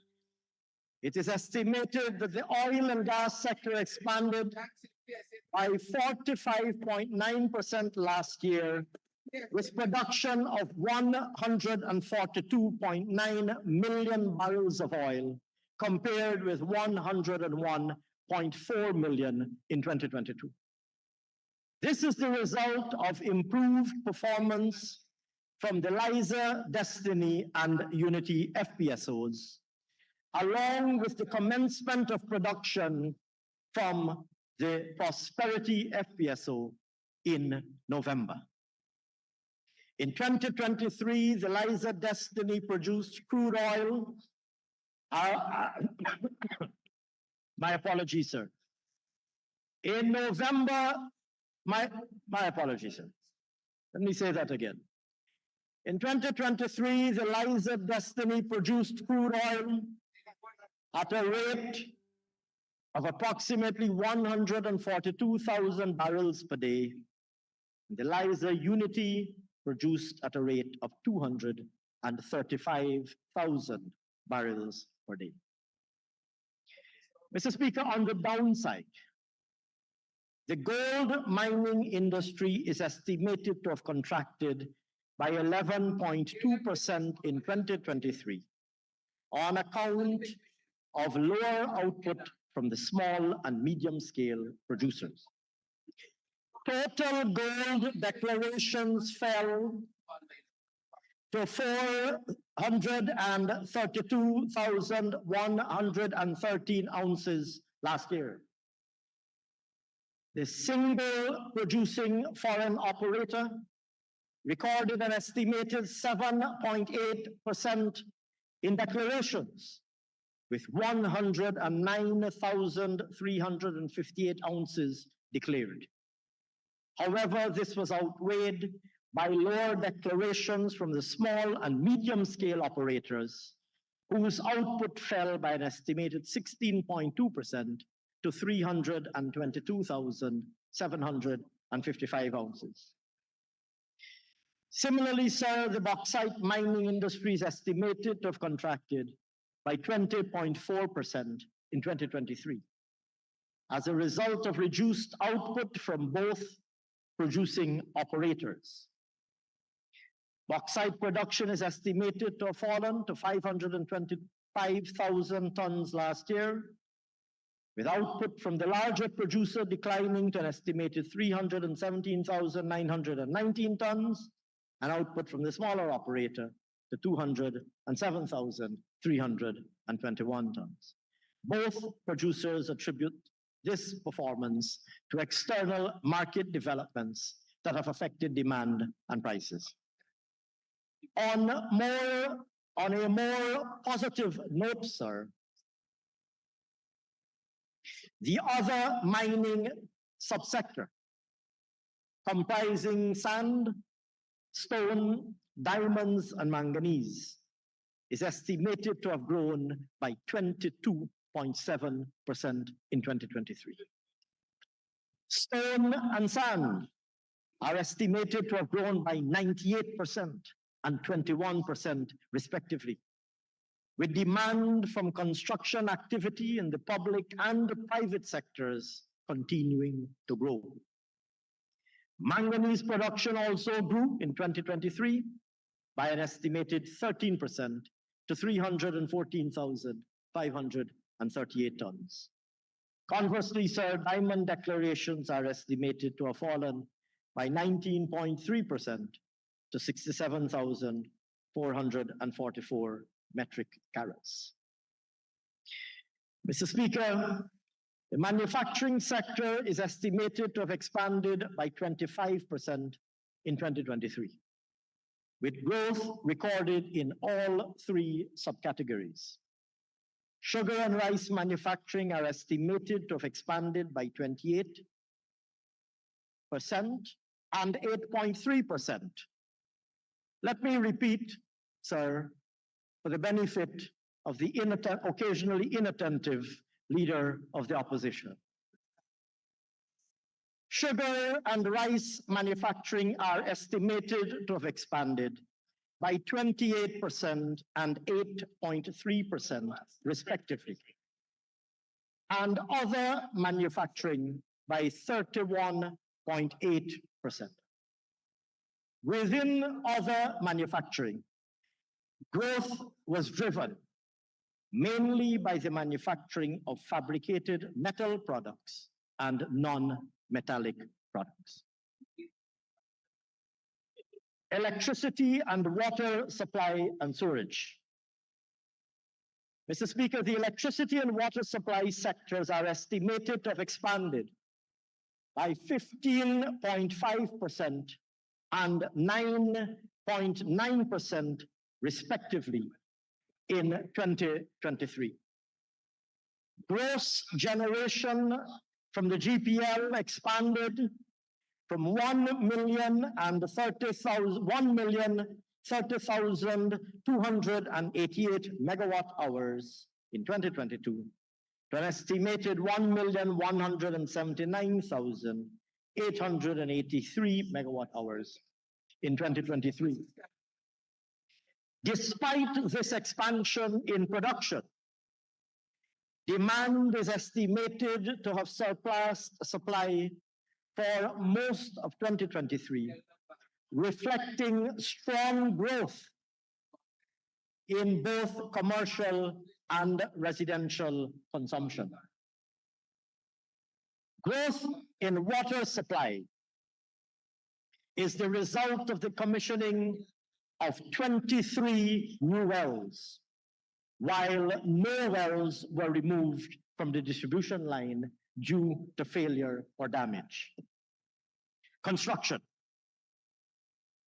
It is estimated that the oil and gas sector expanded by 45.9% last year, with production of 142.9 million barrels of oil, compared with 101.4 million in 2022. This is the result of improved performance from the Liza, Destiny, and Unity FPSOs, along with the commencement of production from the Prosperity FPSO in November. In 2023, the Liza Destiny produced crude oil. My apologies, sir. In November, my apologies, sir. Let me say that again. In 2023, the Liza Destiny produced crude oil at a rate of approximately 142,000 barrels per day. The Liza Unity produced at a rate of 235,000 barrels per day. Mr. Speaker, on the downside, the gold mining industry is estimated to have contracted by 11.2% in 2023 on account of lower output from the small and medium-scale producers. Total gold declarations fell to 432,113 ounces last year. The single producing foreign operator recorded an estimated 7.8% in declarations, with 109,358 ounces declared. However, this was outweighed by lower declarations from the small and medium-scale operators, whose output fell by an estimated 16.2% to 322,755 ounces. Similarly, sir, the bauxite mining industry is estimated to have contracted by 20.4% in 2023 as a result of reduced output from both producing operators. Bauxite production is estimated to have fallen to 525,000 tons last year, with output from the larger producer declining to an estimated 317,919 tons, and output from the smaller operator to 207,321 tons. Both producers attribute this performance to external market developments that have affected demand and prices. On a more positive note, sir, the other mining subsector, comprising sand, stone, diamonds, and manganese, is estimated to have grown by 22.7% in 2023. Stone and sand are estimated to have grown by 98% and 21% respectively. with demand from construction activity in the public and the private sectors continuing to grow. Manganese production also grew in 2023 by an estimated 13% to 314,538 tons. Conversely, sir, diamond declarations are estimated to have fallen by 19.3% to 67,444 metric carats. Mr. Speaker, the manufacturing sector is estimated to have expanded by 25% in 2023, with growth recorded in all three subcategories. Sugar and rice manufacturing are estimated to have expanded by 28% and 8.3%. Let me repeat, sir, for the benefit of the occasionally inattentive leader of the opposition. Sugar and rice manufacturing are estimated to have expanded by 28% and 8.3% respectively, and other manufacturing by 31.8%. Within other manufacturing, growth was driven mainly by the manufacturing of fabricated metal products and non-metallic products. Electricity and water supply and sewerage. Mr. Speaker, the electricity and water supply sectors are estimated to have expanded by 15.5% and 9.9% respectively in 2023. Gross generation from the GPL expanded from 1,030,288 megawatt hours in 2022 to an estimated 1,179,883 megawatt hours in 2023. Despite this expansion in production, demand is estimated to have surpassed supply for most of 2023, reflecting strong growth in both commercial and residential consumption. Growth in water supply is the result of the commissioning of 23 new wells, while no wells were removed from the distribution line due to failure or damage. Construction.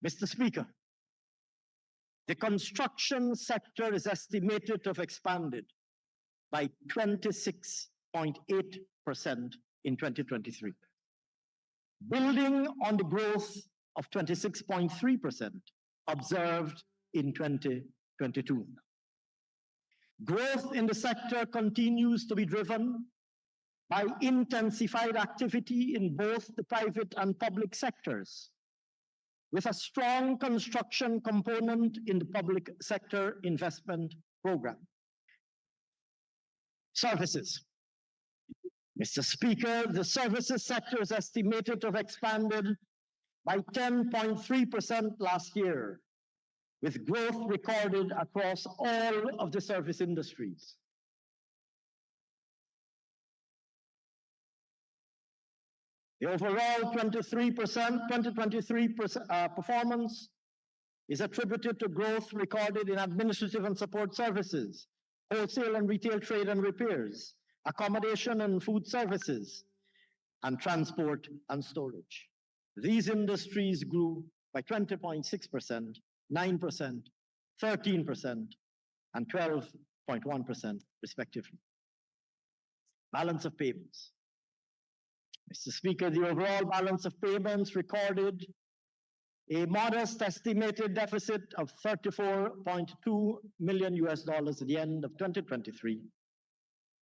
Mr. Speaker, the construction sector is estimated to have expanded by 26.8% in 2023, building on the growth of 26.3% observed in 2022. Growth in the sector continues to be driven by intensified activity in both the private and public sectors, with a strong construction component in the public sector investment program. Services. Mr. Speaker, the services sector is estimated to have expanded by 10.3% last year, with growth recorded across all of the service industries. The overall 2023 performance is attributed to growth recorded in administrative and support services, wholesale and retail trade and repairs, accommodation and food services, and transport and storage. These industries grew by 20.6%, 9%, 13%, and 12.1% respectively. Balance of payments. Mr. Speaker, the overall balance of payments recorded a modest estimated deficit of $34.2 million at the end of 2023,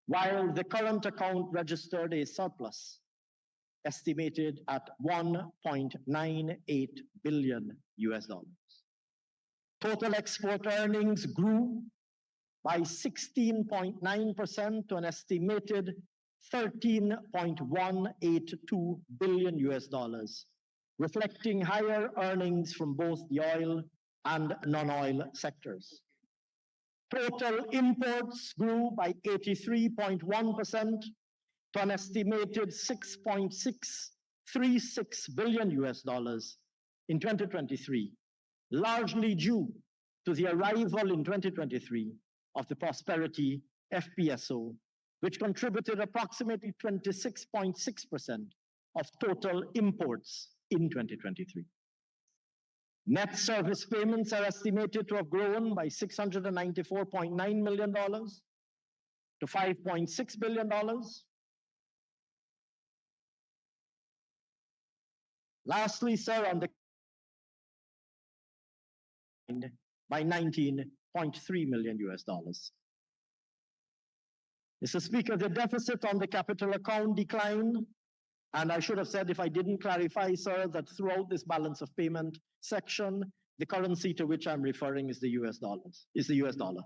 while the current account registered a surplus estimated at $1.98 billion. Total export earnings grew by 16.9% to an estimated $13.182 billion US dollars, reflecting higher earnings from both the oil and non-oil sectors. Total imports grew by 83.1% to an estimated $6.636 billion US dollars in 2023, largely due to the arrival in 2023 of the Prosperity FPSO, which contributed approximately 26.6% of total imports in 2023. Net service payments are estimated to have grown by $694.9 million to $5.6 billion. Lastly, sir, on the by 19.3 million US dollars. Mr. Speaker, the deficit on the capital account declined, and I should have said, if I didn't clarify, sir, that throughout this balance of payment section, the currency to which I'm referring is the US dollars, is the US dollar.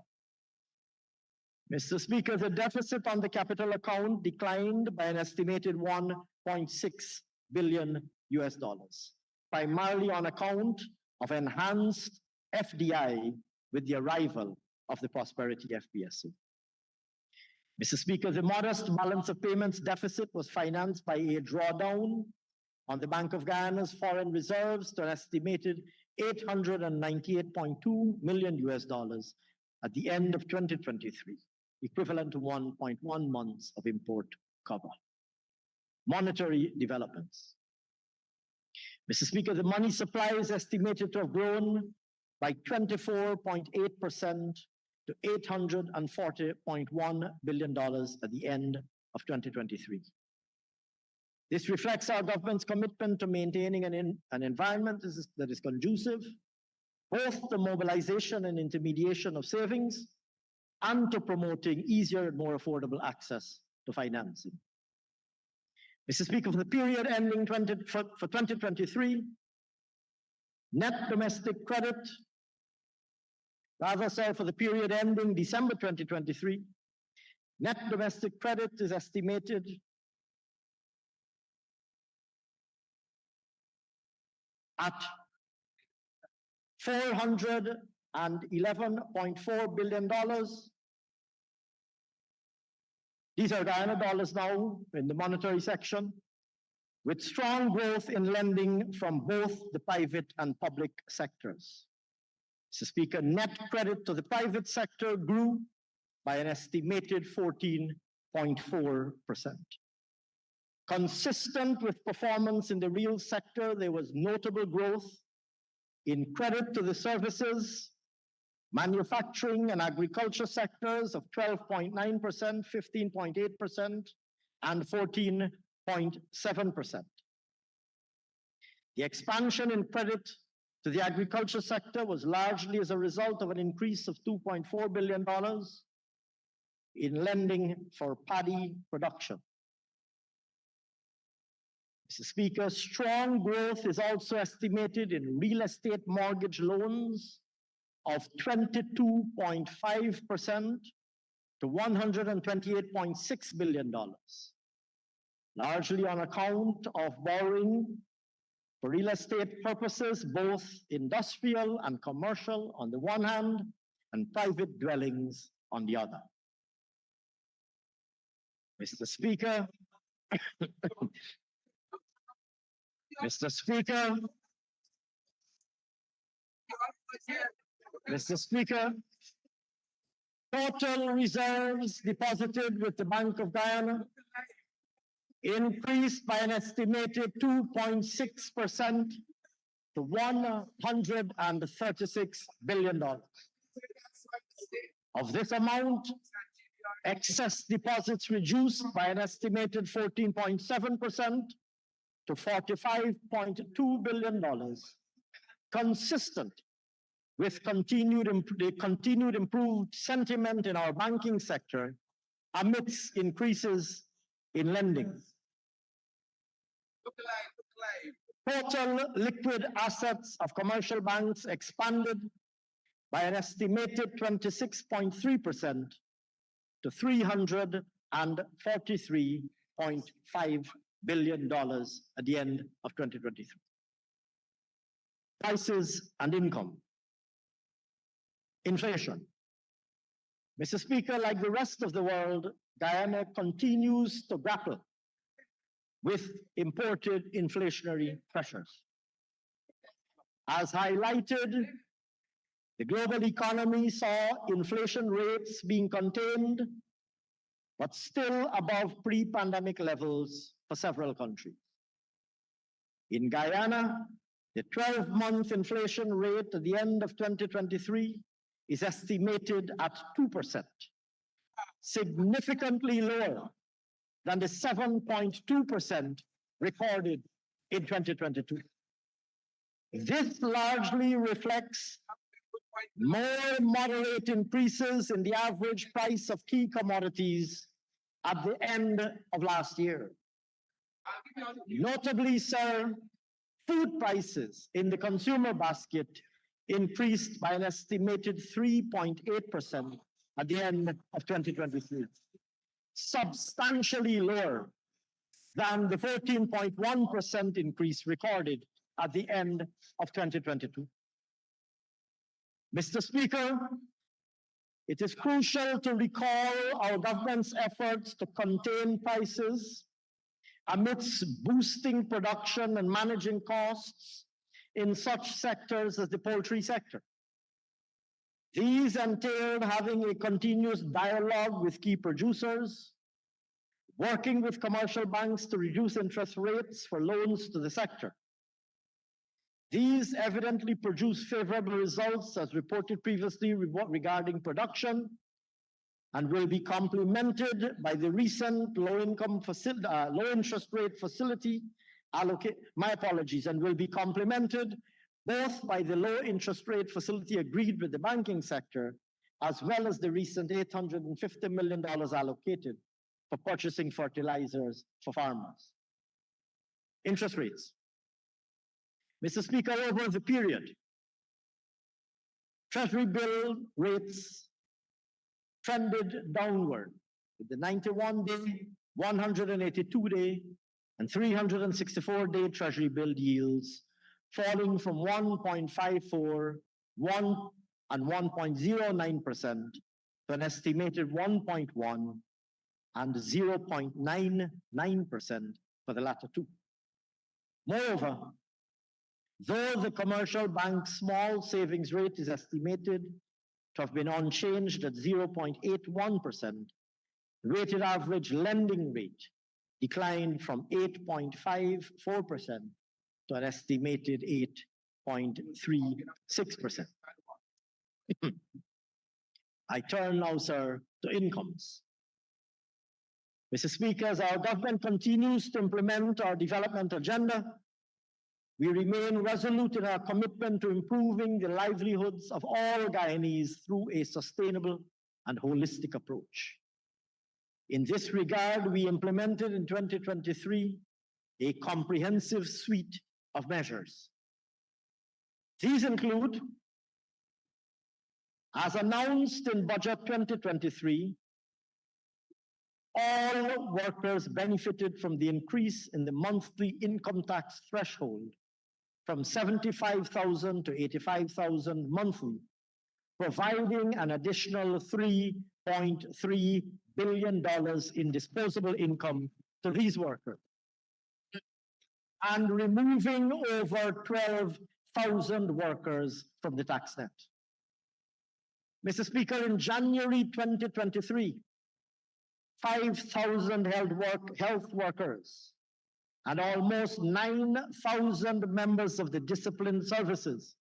Mr. Speaker, the deficit on the capital account declined by an estimated 1.6 billion US dollars, primarily on account of enhanced FDI with the arrival of the Prosperity FPSO. Mr. Speaker, the modest balance of payments deficit was financed by a drawdown on the Bank of Guyana's foreign reserves to an estimated $898.2 million US dollars at the end of 2023, equivalent to 1.1 months of import cover. Monetary developments. Mr. Speaker, the money supply is estimated to have grown by 24.8% to $840.1 billion at the end of 2023. This reflects our government's commitment to maintaining an environment that is conducive, both to mobilization and intermediation of savings, and to promoting easier and more affordable access to financing. Mr. Speaker, for the period ending for 2023, net domestic credit, for the period ending December 2023, net domestic credit is estimated at $411.4 billion. These are Guyana dollars now in the monetary section, with strong growth in lending from both the private and public sectors. Mr. Speaker, net credit to the private sector grew by an estimated 14.4%. Consistent with performance in the real sector, there was notable growth in credit to the services, manufacturing and agriculture sectors of 12.9%, 15.8%, and 14.7%. The expansion in credit to the agriculture sector was largely as a result of an increase of $2.4 billion in lending for paddy production. Mr. Speaker, strong growth is also estimated in real estate mortgage loans of 22.5% to $128.6 billion, largely on account of borrowing for real estate purposes, both industrial and commercial on the one hand, and private dwellings on the other. Mr. Speaker, Mr. Speaker, Mr. Speaker, total reserves deposited with the Bank of Guyana increased by an estimated 2.6% to $136 billion. Of this amount, excess deposits reduced by an estimated 14.7% to $45.2 billion, consistent with continued improved sentiment in our banking sector amidst increases in lending. Total liquid assets of commercial banks expanded by an estimated 26.3% to $343.5 billion at the end of 2023. Prices and income. Inflation. Mr. Speaker, like the rest of the world, Guyana continues to grapple with imported inflationary pressures. As highlighted, the global economy saw inflation rates being contained, but still above pre-pandemic levels for several countries. In Guyana, the 12-month inflation rate at the end of 2023 is estimated at 2%, significantly lower than the 7.2% recorded in 2022. This largely reflects more moderate increases in the average price of key commodities at the end of last year. Notably, sir, food prices in the consumer basket increased by an estimated 3.8% at the end of 2023, substantially lower than the 14.1% increase recorded at the end of 2022. Mr. Speaker, it is crucial to recall our government's efforts to contain prices amidst boosting production and managing costs in such sectors as the poultry sector. These entailed having a continuous dialogue with key producers, working with commercial banks to reduce interest rates for loans to the sector. These evidently produced favorable results, as reported previously, regarding production, and will be complemented by the recent low interest rate facility and will be complemented both by the low interest rate facility agreed with the banking sector, as well as the recent $850 million allocated for purchasing fertilizers for farmers. Interest rates. Mr. Speaker, over the period, Treasury bill rates trended downward with the 91-day, 182-day, and 364-day Treasury bill yields falling from 1.54%, 1% and 1.09% to an estimated 1.1% and 0.99% for the latter two. Moreover, though the commercial bank's small savings rate is estimated to have been unchanged at 0.81%, the weighted average lending rate declined from 8.54% to an estimated 8.36%. I turn now, sir, to incomes. Mr. Speaker, as our government continues to implement our development agenda, we remain resolute in our commitment to improving the livelihoods of all Guyanese through a sustainable and holistic approach. In this regard, we implemented in 2023 a comprehensive suite of measures. These include, as announced in Budget 2023, all workers benefited from the increase in the monthly income tax threshold from $75,000 to $85,000 monthly, providing an additional $3.3 billion in disposable income to these workers, and removing over 12,000 workers from the tax net. Mr. Speaker, in January 2023, 5,000 health workers and almost 9,000 members of the disciplined services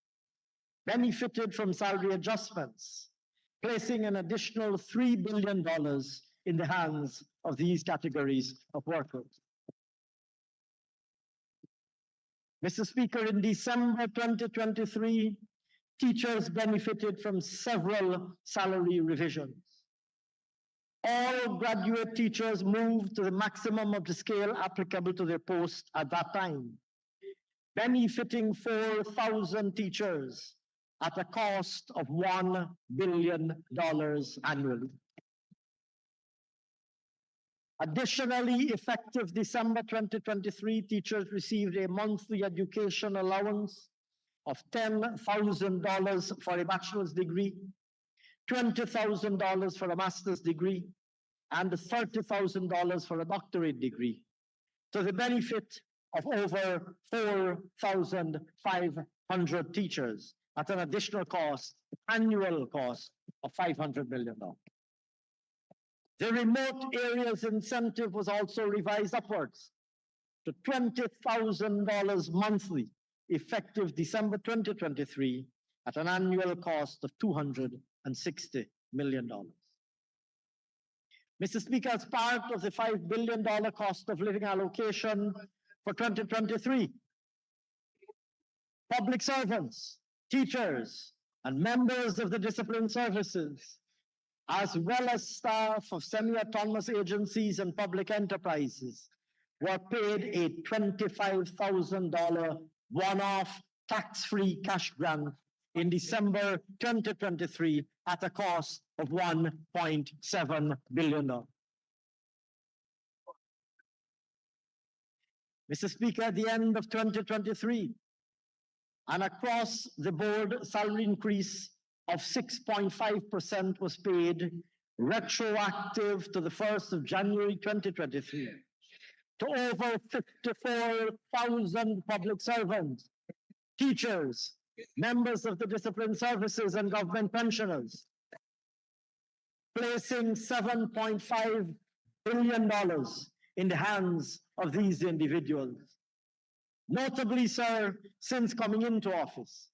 benefited from salary adjustments, placing an additional $3 billion in the hands of these categories of workers. Mr. Speaker, in December 2023, teachers benefited from several salary revisions. All graduate teachers moved to the maximum of the scale applicable to their post at that time, benefiting 4,000 teachers at a cost of $1 billion annually. Additionally, effective December 2023, teachers received a monthly education allowance of $10,000 for a bachelor's degree, $20,000 for a master's degree, and $30,000 for a doctorate degree, to the benefit of over 4,500 teachers at an additional cost, annual cost of $500 million. The remote areas incentive was also revised upwards to $20,000 monthly, effective December 2023, at an annual cost of $260 million. Mr. Speaker, as part of the $5 billion cost of living allocation for 2023, public servants, teachers, and members of the discipline services, as well as staff of semi-autonomous agencies and public enterprises, were paid a $25,000 one-off tax-free cash grant in December 2023 at a cost of $1.7 billion. Mr. Speaker, at the end of 2023, an across-the-board salary increase of 6.5% was paid, retroactive to the 1st of January 2023, to over 54,000 public servants, teachers, members of the discipline services, and government pensioners, placing $7.5 billion in the hands of these individuals. Notably, sir, since coming into office,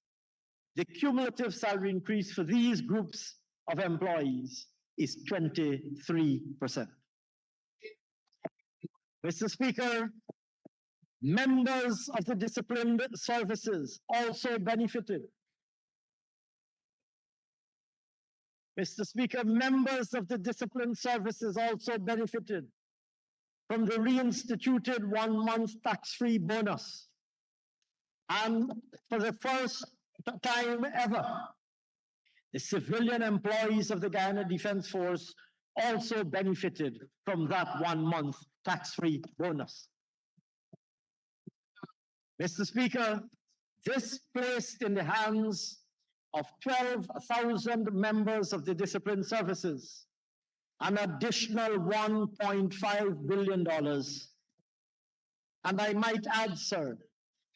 the cumulative salary increase for these groups of employees is 23%. Mr. Speaker, members of the disciplined services also benefited. Mr. Speaker, members of the disciplined services also benefited from the reinstituted one-month tax-free bonus. And for the first time ever, the civilian employees of the Guyana Defense Force also benefited from that one-month tax-free bonus. Mr. Speaker, this placed in the hands of 12,000 members of the disciplined services an additional $1.5 billion. And I might add, sir,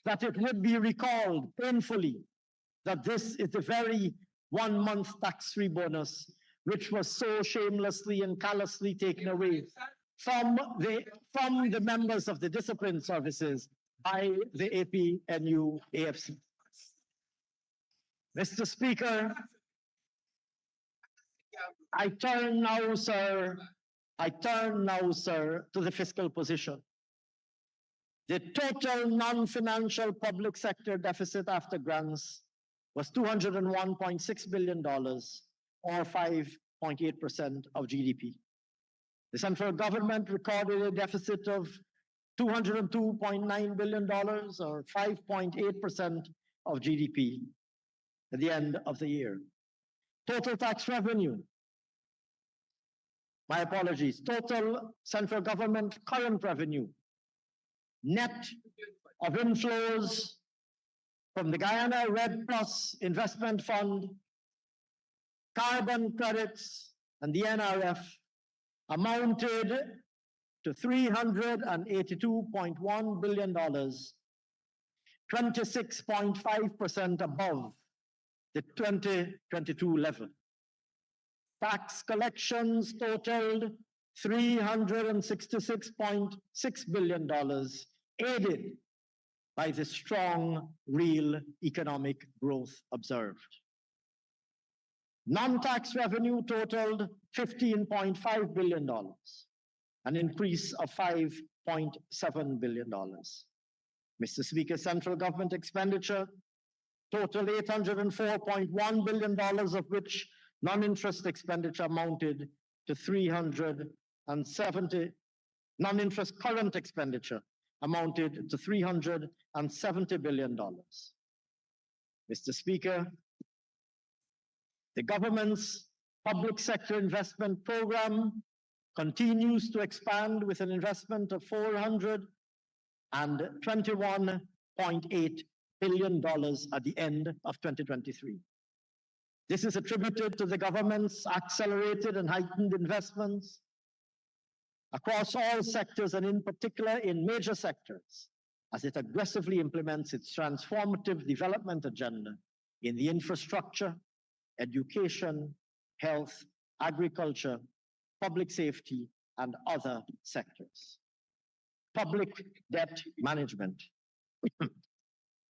that it would be recalled painfully that this is the very one-month tax-free bonus which was so shamelessly and callously taken away from the members of the disciplined services by the APNU-AFC. Mr. Speaker, I turn now, sir, to the fiscal position. The total non-financial public sector deficit after grants was $201.6 billion, or 5.8% of GDP. The central government recorded a deficit of $202.9 billion, or 5.8% of GDP at the end of the year. Total tax revenue, my apologies, total central government current revenue, net of inflows from the Guyana Red Plus Investment Fund, carbon credits, and the NRF amounted to $382.1 billion, 26.5% above the 2022 level. Tax collections totaled $366.6 billion, aided by the strong real economic growth observed. Non-tax revenue totaled $15.5 billion, an increase of $5.7 billion. Mr. Speaker, central government expenditure totaled $804.1 billion, of which non-interest expenditure amounted to non-interest current expenditure amounted to $370 billion. Mr. Speaker, The government's public sector investment program continues to expand with an investment of $421.8 billion at the end of 2023. This is attributed to the government's accelerated and heightened investments across all sectors, and in particular in major sectors, as it aggressively implements its transformative development agenda in the infrastructure, education, health, agriculture, public safety, and other sectors. Public debt management.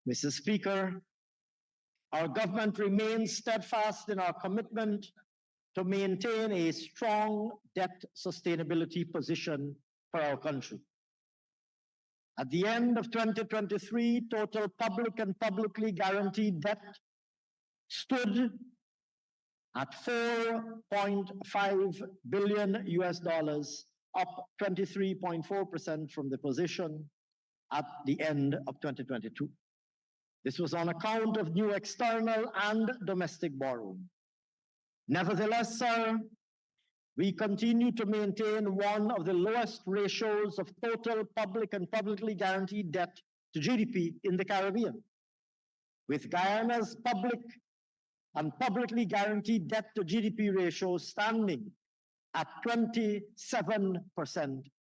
Mr. Speaker, our government remains steadfast in our commitment to maintain a strong debt sustainability position for our country. At the end of 2023, total public and publicly guaranteed debt stood at $4.5 billion, up 23.4% from the position at the end of 2022. This was on account of new external and domestic borrowing. Nevertheless, sir, we continue to maintain one of the lowest ratios of total public and publicly guaranteed debt to GDP in the Caribbean, with Guyana's public and publicly guaranteed debt to GDP ratio standing at 27%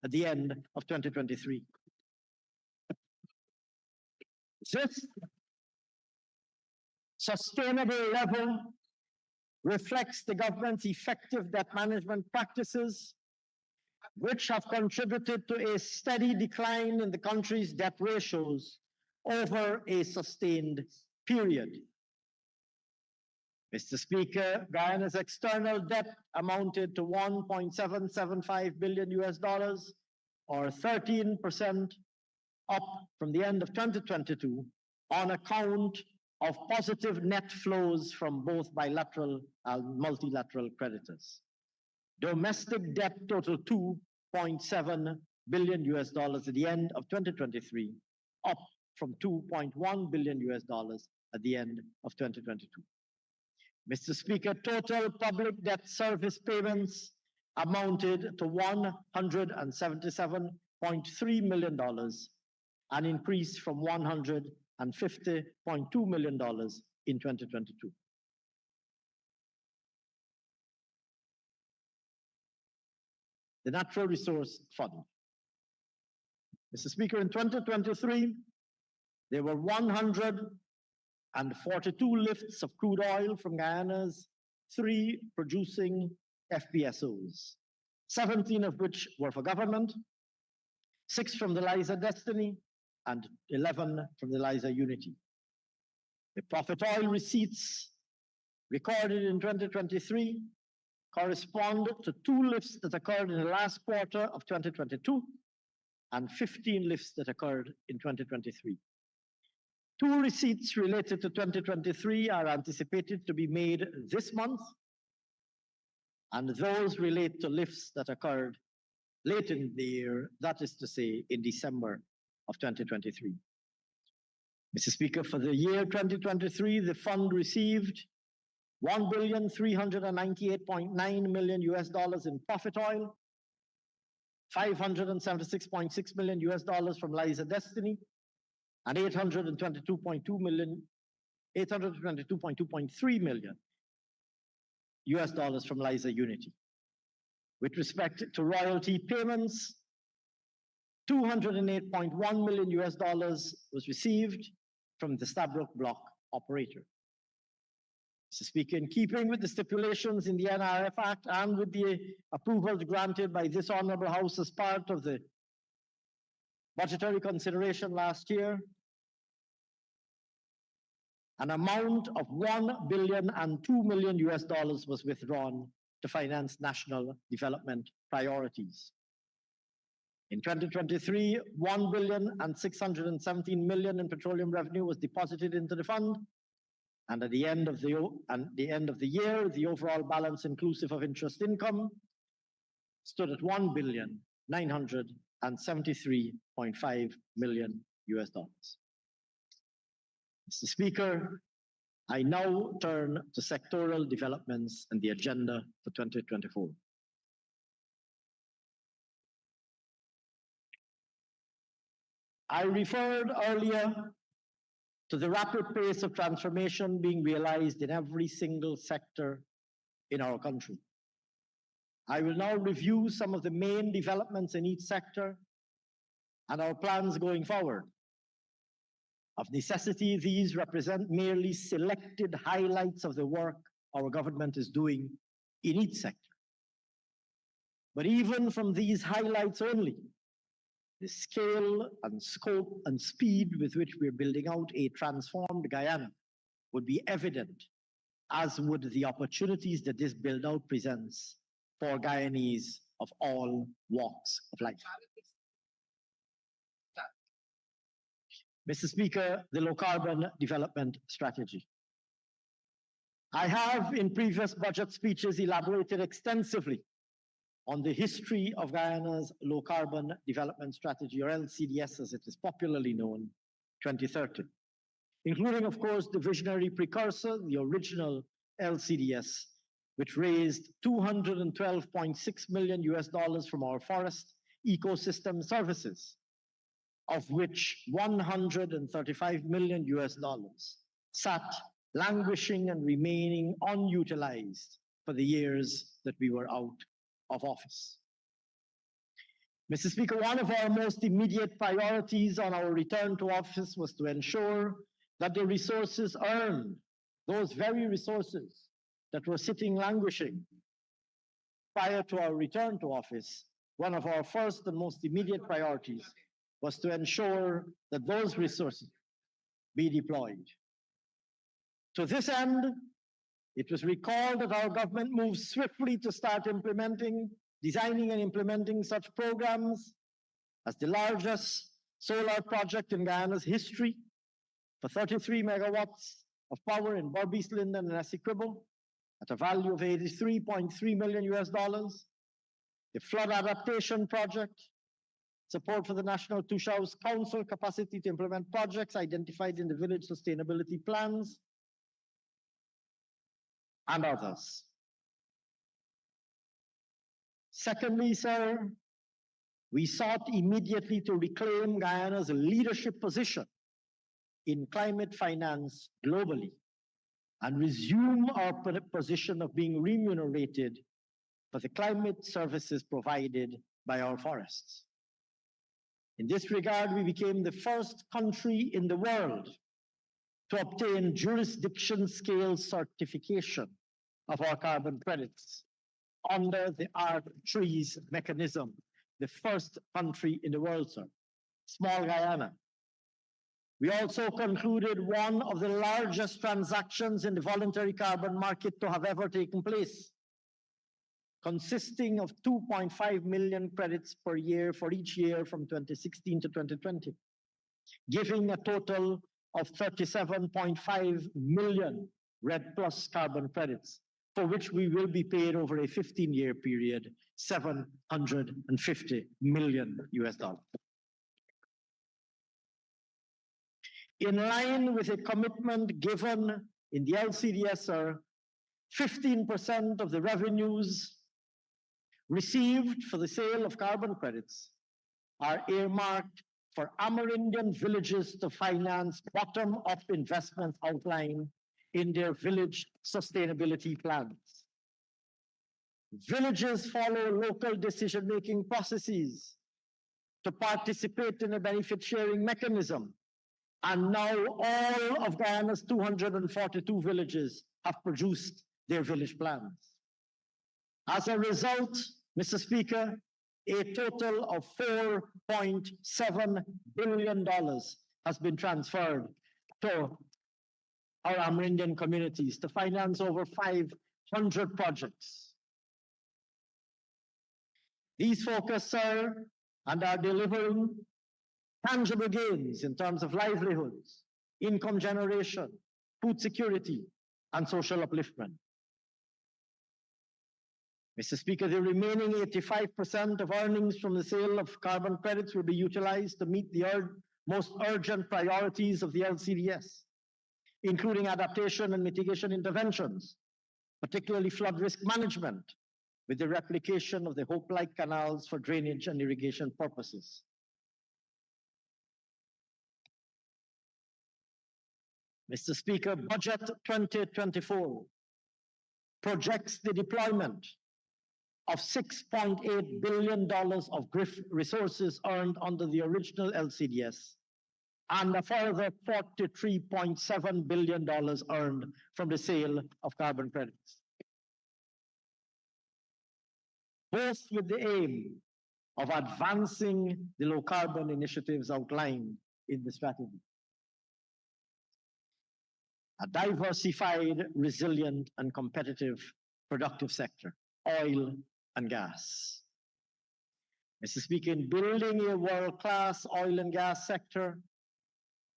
at the end of 2023. This sustainable level reflects the government's effective debt management practices, which have contributed to a steady decline in the country's debt ratios over a sustained period. Mr. Speaker, Guyana's external debt amounted to $1.775 billion, or 13% up from the end of 2022, on account of positive net flows from both bilateral and multilateral creditors. Domestic debt totaled $2.7 billion at the end of 2023, up from $2.1 billion at the end of 2022. Mr. Speaker, total public debt service payments amounted to $177.3 million, an increase from $150.2 million in 2022. The Natural Resource Fund. Mr. Speaker, in 2023, there were 142 lifts of crude oil from Guyana's 3 producing FPSOs, 17 of which were for government, 6 from the Liza Destiny, and 11 from the Liza Unity. The profit oil receipts recorded in 2023 correspond to 2 lifts that occurred in the last quarter of 2022 and 15 lifts that occurred in 2023. 2 receipts related to 2023 are anticipated to be made this month, and those relate to lifts that occurred late in the year, that is to say, in December of 2023. Mr. Speaker, for the year 2023, the fund received $1,398.9 million in profit oil, $576.6 million from Liza Destiny, and $822.3 million from Liza Unity. With respect to royalty payments, $208.1 million was received from the Stabroek Block operator. Mr. Speaker, in keeping with the stipulations in the NRF Act and with the approvals granted by this Honorable House as part of the budgetary consideration last year, an amount of $1,002 million was withdrawn to finance national development priorities. In 2023, $1,617 million in petroleum revenue was deposited into the fund, and at the end of the year, the overall balance inclusive of interest income stood at $1,973.5 million. Mr. Speaker, I now turn to sectoral developments and the agenda for 2024. I referred earlier to the rapid pace of transformation being realized in every single sector in our country. I will now review some of the main developments in each sector and our plans going forward. Of necessity, these represent merely selected highlights of the work our government is doing in each sector. But even from these highlights only, the scale and scope and speed with which we're building out a transformed Guyana would be evident, as would the opportunities that this build-out presents for Guyanese of all walks of life. Mr. Speaker, the low carbon development strategy. I have in previous budget speeches elaborated extensively on the history of Guyana's low carbon development strategy, or LCDS as it is popularly known, 2030, including of course the visionary precursor, the original LCDS, which raised $212.6 million from our forest ecosystem services, of which $135 million sat languishing and remaining unutilized for the years that we were out of office. Mr. Speaker, one of our most immediate priorities on our return to office was to ensure that the resources earned, those very resources that were sitting languishing prior to our return to office, one of our first and most immediate priorities was to ensure that those resources be deployed. To this end, it was recalled that our government moved swiftly to start designing and implementing such programs as the largest solar project in Guyana's history for 33 megawatts of power in Berbice, Linden, and Essequibo at a value of $83.3 million, the flood adaptation project, support for the National Tushaus Council capacity to implement projects identified in the village sustainability plans, and others. Secondly, sir, we sought immediately to reclaim Guyana's leadership position in climate finance globally and resume our position of being remunerated for the climate services provided by our forests. In this regard, we became the first country in the world to obtain jurisdiction scale certification of our carbon credits under the ARC-Trees mechanism, the first country in the world, sir, small Guyana. We also concluded one of the largest transactions in the voluntary carbon market to have ever taken place, consisting of 2.5 million credits per year for each year from 2016 to 2020, giving a total of 37.5 million REDD+ carbon credits, for which we will be paid over a 15-year period, $750 million. In line with a commitment given in the LCDS, 15% of the revenues received for the sale of carbon credits are earmarked for Amerindian villages to finance bottom-up investments outlined in their village sustainability plans. Villages follow local decision-making processes to participate in a benefit-sharing mechanism, and now all of Guyana's 242 villages have produced their village plans. As a result, Mr. Speaker, a total of $4.7 billion has been transferred to our Amerindian communities to finance over 500 projects. These focus, sir, and are delivering tangible gains in terms of livelihoods, income generation, food security, and social upliftment. Mr. Speaker, the remaining 85% of earnings from the sale of carbon credits will be utilized to meet the most urgent priorities of the LCDS, including adaptation and mitigation interventions, particularly flood risk management, with the replication of the Hope-like canals for drainage and irrigation purposes. Mr. Speaker, Budget 2024 projects the deployment of $6.8 billion of GRIF resources earned under the original LCDS and a further $43.7 billion earned from the sale of carbon credits, both with the aim of advancing the low carbon initiatives outlined in the strategy. A diversified, resilient, and competitive productive sector, oil and gas. Mr. Speaker, in building a world-class oil and gas sector,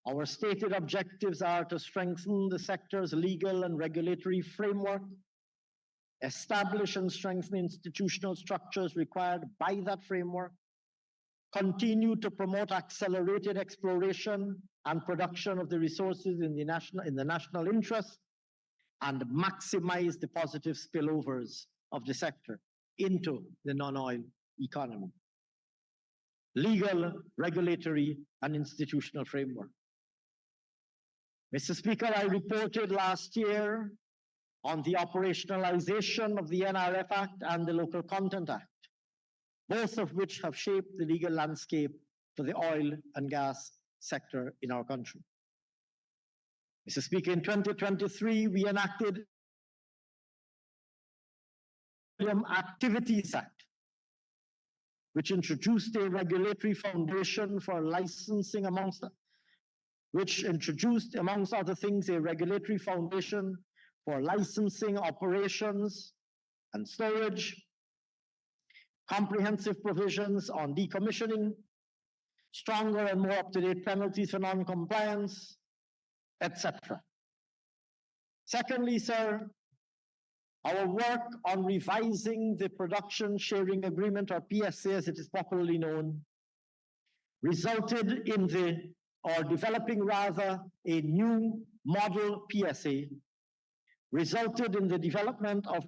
our stated objectives are to strengthen the sector's legal and regulatory framework, establish and strengthen institutional structures required by that framework, continue to promote accelerated exploration and production of the resources in the national interest, and maximize the positive spillovers of the sector into the non-oil economy. Legal, regulatory, and institutional framework. Mr. Speaker, I reported last year on the operationalization of the NRF Act and the Local Content Act, both of which have shaped the legal landscape for the oil and gas sector in our country. Mr. Speaker, in 2023, we enacted the Activities Act, which introduced a regulatory foundation for licensing amongst other things, a regulatory foundation for licensing, operations, and storage, comprehensive provisions on decommissioning, stronger and more up-to-date penalties for non-compliance, etc. Secondly, sir, our work on revising the Production Sharing Agreement, or PSA as it is popularly known, resulted in developing rather a new model PSA, resulted in the development of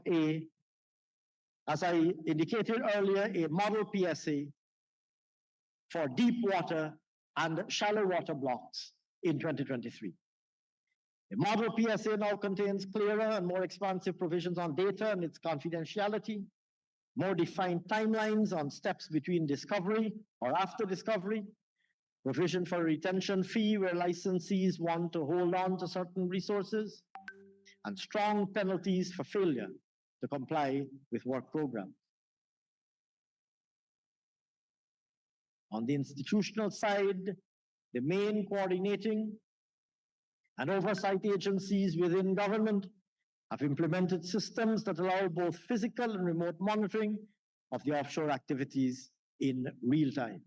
as I indicated earlier, a model PSA for deep water and shallow water blocks in 2023. The model PSA now contains clearer and more expansive provisions on data and its confidentiality, more defined timelines on steps between discovery or after discovery, provision for a retention fee where licensees want to hold on to certain resources, and strong penalties for failure to comply with work programs. On the institutional side, the main coordinating and oversight agencies within government have implemented systems that allow both physical and remote monitoring of the offshore activities in real time.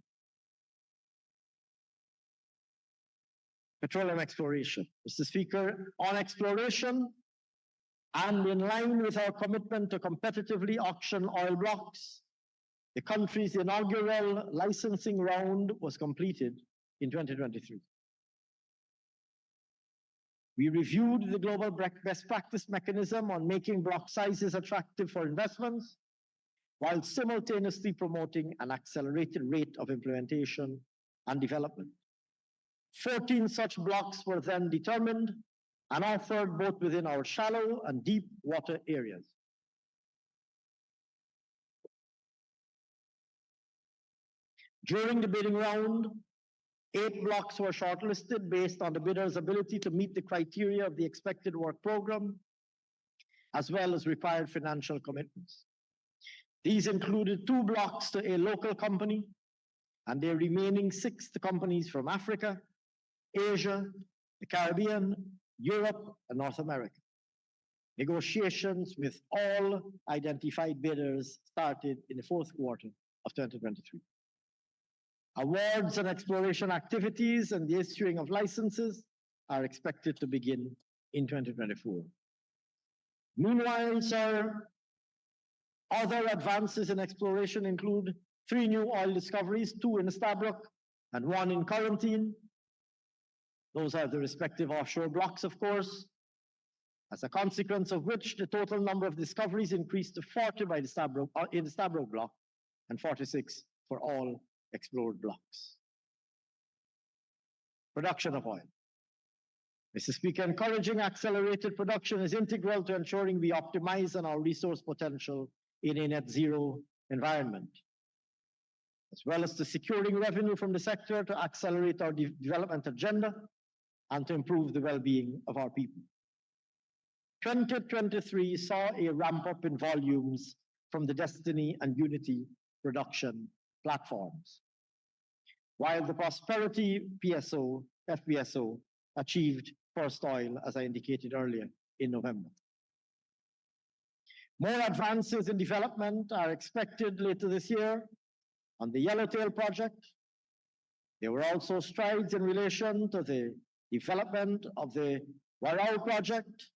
Petroleum exploration. Mr. Speaker, on exploration, and in line with our commitment to competitively auction oil blocks, the country's inaugural licensing round was completed in 2023. We reviewed the global best practice mechanism on making block sizes attractive for investments, while simultaneously promoting an accelerated rate of implementation and development. 14 such blocks were then determined and offered both within our shallow and deep water areas. During the bidding round, 8 blocks were shortlisted based on the bidder's ability to meet the criteria of the expected work program, as well as required financial commitments. These included 2 blocks to a local company and the remaining 6 to companies from Africa, Asia, the Caribbean, Europe, and North America. Negotiations with all identified bidders started in the 4th quarter of 2023. Awards and exploration activities and the issuing of licenses are expected to begin in 2024. Meanwhile, sir, other advances in exploration include 3 new oil discoveries, 2 in Stabroek and 1 in Corentyne, Those are the respective offshore blocks, of course, as a consequence of which the total number of discoveries increased to 40 by the in the Stabroek block and 46 for all explored blocks. Production of oil. Mr. Speaker, encouraging accelerated production is integral to ensuring we optimize on our resource potential in a net zero environment, as well as to securing revenue from the sector to accelerate our development agenda and to improve the well-being of our people. 2023 saw a ramp-up in volumes from the Destiny and Unity production platforms, while the Prosperity FPSO achieved first oil, as I indicated earlier, in November. More advances in development are expected later this year on the Yellowtail project. There were also strides in relation to the development of the Warao project,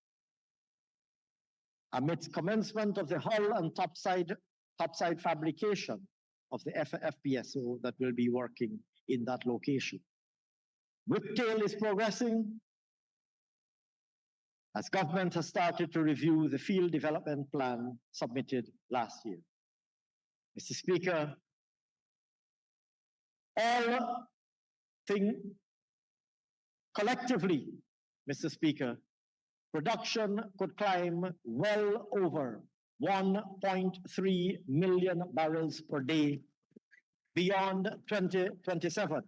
amidst commencement of the hull and topside fabrication of the FPSO that will be working in that location. Whiptail is progressing as government has started to review the field development plan submitted last year. Mr. Speaker, all collectively, Mr. Speaker, production could climb well over 1.3 million barrels per day beyond 2027,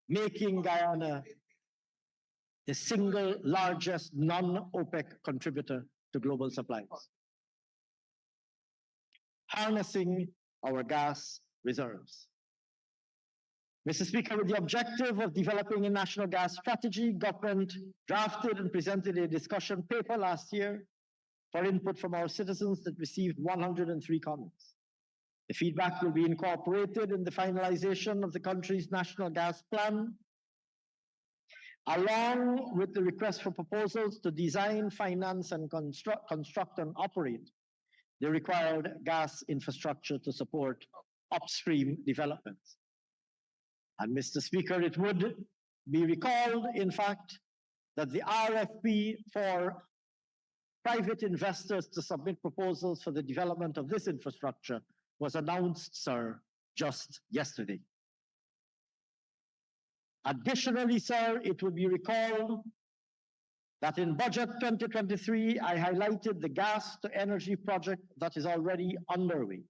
making Guyana the single largest non-OPEC contributor to global supplies. Harnessing our gas reserves. Mr. Speaker, with the objective of developing a national gas strategy, government drafted and presented a discussion paper last year for input from our citizens that received 103 comments. The feedback will be incorporated in the finalization of the country's national gas plan, along with the request for proposals to design, finance, and construct and operate the required gas infrastructure to support upstream developments. And Mr. Speaker, it would be recalled, in fact, that the RFP for private investors to submit proposals for the development of this infrastructure was announced, sir, just yesterday. Additionally, sir, it would be recalled that in Budget 2023, I highlighted the gas to energy project that is already underway.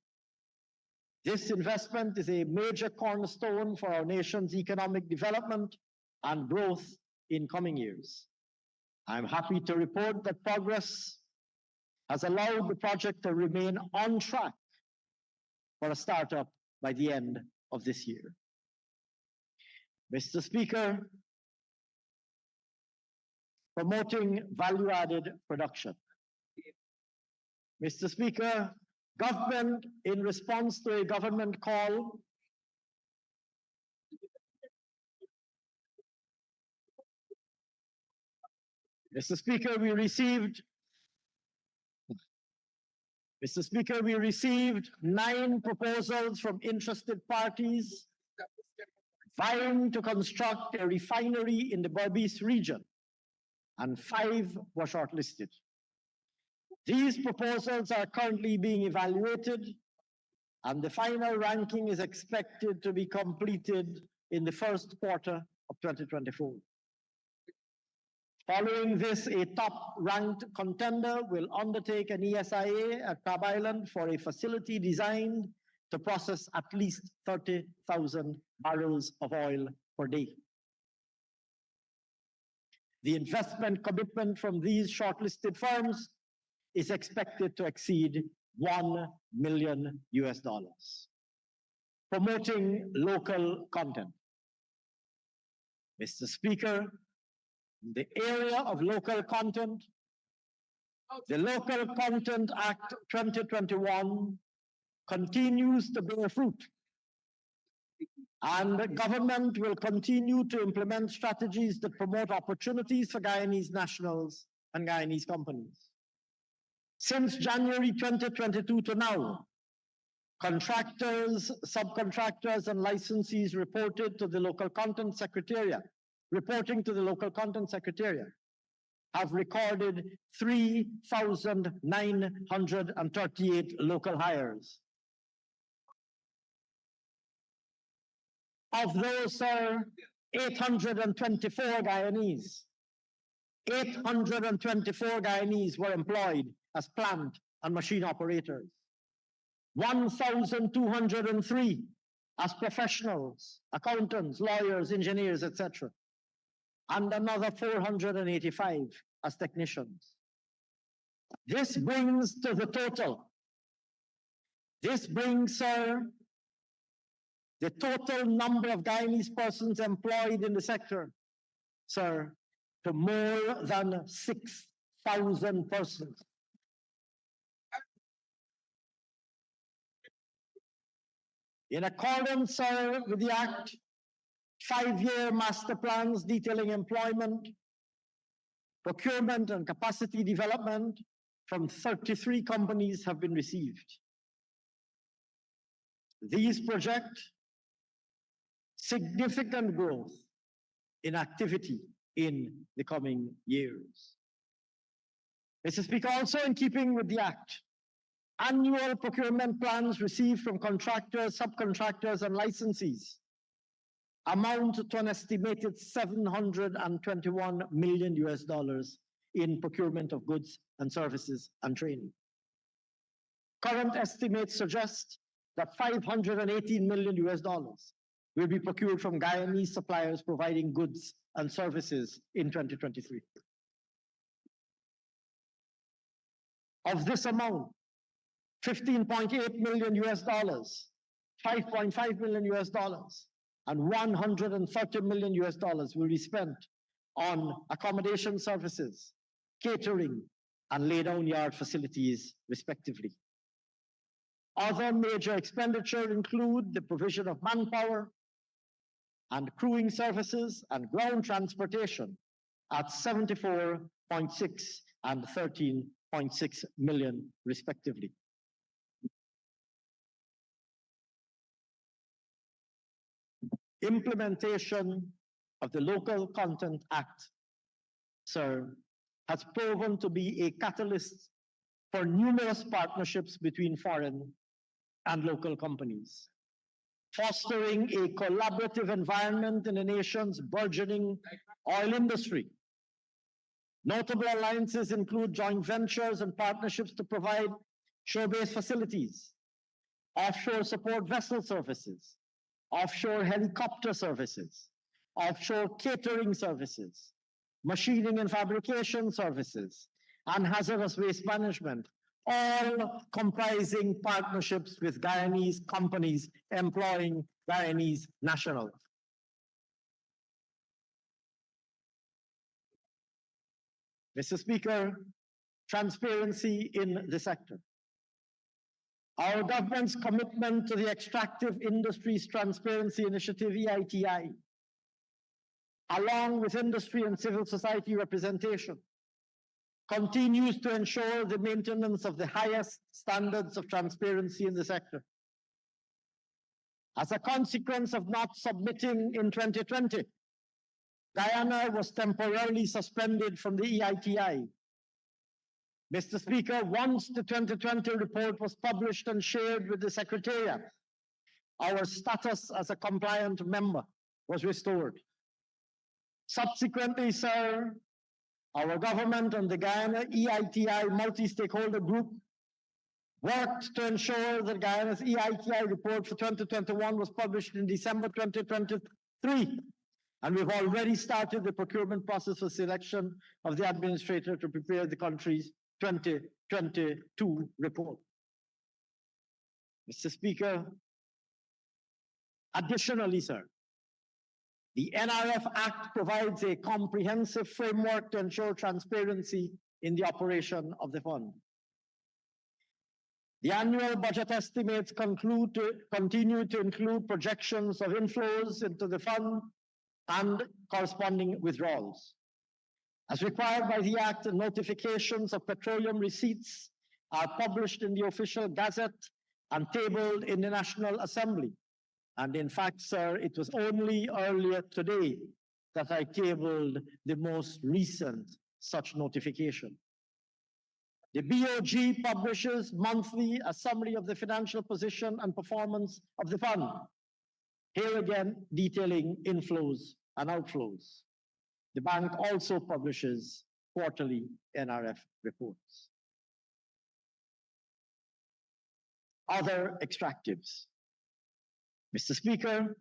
This investment is a major cornerstone for our nation's economic development and growth in coming years. I'm happy to report that progress has allowed the project to remain on track for a startup by the end of this year. Mr. Speaker, promoting value-added production. Mr. Speaker, government, in response to a government call Mr. Speaker, we received 9 proposals from interested parties vying to construct a refinery in the Berbice region, and 5 were shortlisted. These proposals are currently being evaluated, and the final ranking is expected to be completed in the first quarter of 2024. Following this, a top-ranked contender will undertake an ESIA at Crab Island for a facility designed to process at least 30,000 barrels of oil per day. The investment commitment from these shortlisted firms is expected to exceed $1 million. Promoting local content. Mr. Speaker, in the area of local content, the Local Content Act 2021 continues to bear fruit, and the government will continue to implement strategies that promote opportunities for Guyanese nationals and Guyanese companies. Since January 2022 to now, contractors, subcontractors, and licensees reported to the Local Content Secretariat reporting to the local content secretariat, have recorded 3,938 local hires. Of those, sir, 824 Guyanese. 824 Guyanese were employed as plant and machine operators. 1,203 as professionals, accountants, lawyers, engineers, etc. And another 485 as technicians. This brings to the total. This brings, sir, the total number of Guyanese persons employed in the sector, sir, to more than 6,000 persons. In accordance, sir, with the Act, 5-year master plans detailing employment, procurement, and capacity development from 33 companies have been received. These project significant growth in activity in the coming years. Mr. Speaker, also in keeping with the Act, annual procurement plans received from contractors, subcontractors, and licensees amount to an estimated $721 million in procurement of goods and services and training. Current estimates suggest that $518 million will be procured from Guyanese suppliers providing goods and services in 2023. Of this amount, $15.8 million, $5.5 million, and $130 million will be spent on accommodation services, catering, and lay-down yard facilities, respectively. Other major expenditure include the provision of manpower and crewing services and ground transportation at 74.6 and 13.6 million, respectively. Implementation of the Local Content Act, sir, has proven to be a catalyst for numerous partnerships between foreign and local companies, fostering a collaborative environment in the nation's burgeoning oil industry. Notable alliances include joint ventures and partnerships to provide shore-based facilities, offshore support vessel services, offshore helicopter services, offshore catering services, machining and fabrication services, and hazardous waste management, all comprising partnerships with Guyanese companies employing Guyanese nationals. Mr. Speaker, transparency in the sector. Our government's commitment to the Extractive Industries Transparency Initiative, EITI, along with industry and civil society representation, continues to ensure the maintenance of the highest standards of transparency in the sector. As a consequence of not submitting in 2020, Guyana was temporarily suspended from the EITI. Mr. Speaker, once the 2020 report was published and shared with the Secretariat, our status as a compliant member was restored. Subsequently, sir, our government and the Guyana EITI multi-stakeholder group worked to ensure that Guyana's EITI report for 2021 was published in December 2023. And we've already started the procurement process for selection of the administrator to prepare the country's 2022 report. Mr. Speaker, additionally, sir, the NRF Act provides a comprehensive framework to ensure transparency in the operation of the fund. The annual budget estimates continue to include projections of inflows into the fund and corresponding withdrawals. As required by the Act, notifications of petroleum receipts are published in the official gazette and tabled in the National Assembly. And in fact, sir, it was only earlier today that I tabled the most recent such notification. The BOG publishes monthly a summary of the financial position and performance of the fund. Here again, detailing inflows and outflows. The bank also publishes quarterly NRF reports. Other extractives. Mr. Speaker,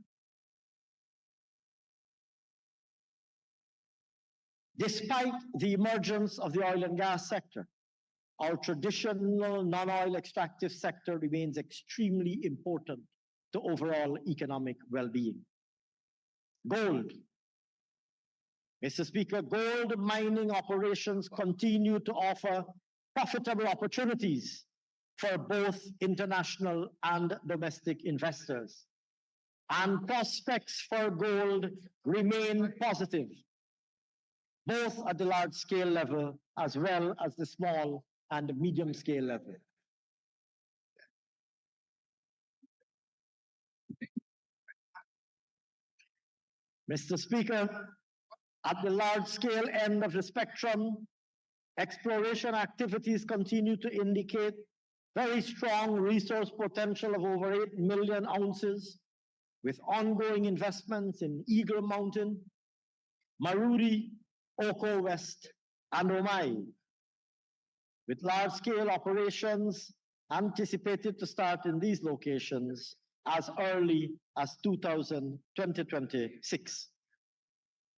despite the emergence of the oil and gas sector, our traditional non-oil extractive sector remains extremely important to overall economic well-being. Gold. Mr. Speaker, gold mining operations continue to offer profitable opportunities for both international and domestic investors. And prospects for gold remain positive, both at the large scale level as well as the small and medium scale level. Mr. Speaker, at the large scale end of the spectrum, exploration activities continue to indicate very strong resource potential of over 8 million ounces, with ongoing investments in Eagle Mountain, Marudi, Oko West, and Omai, with large-scale operations anticipated to start in these locations as early as 2026.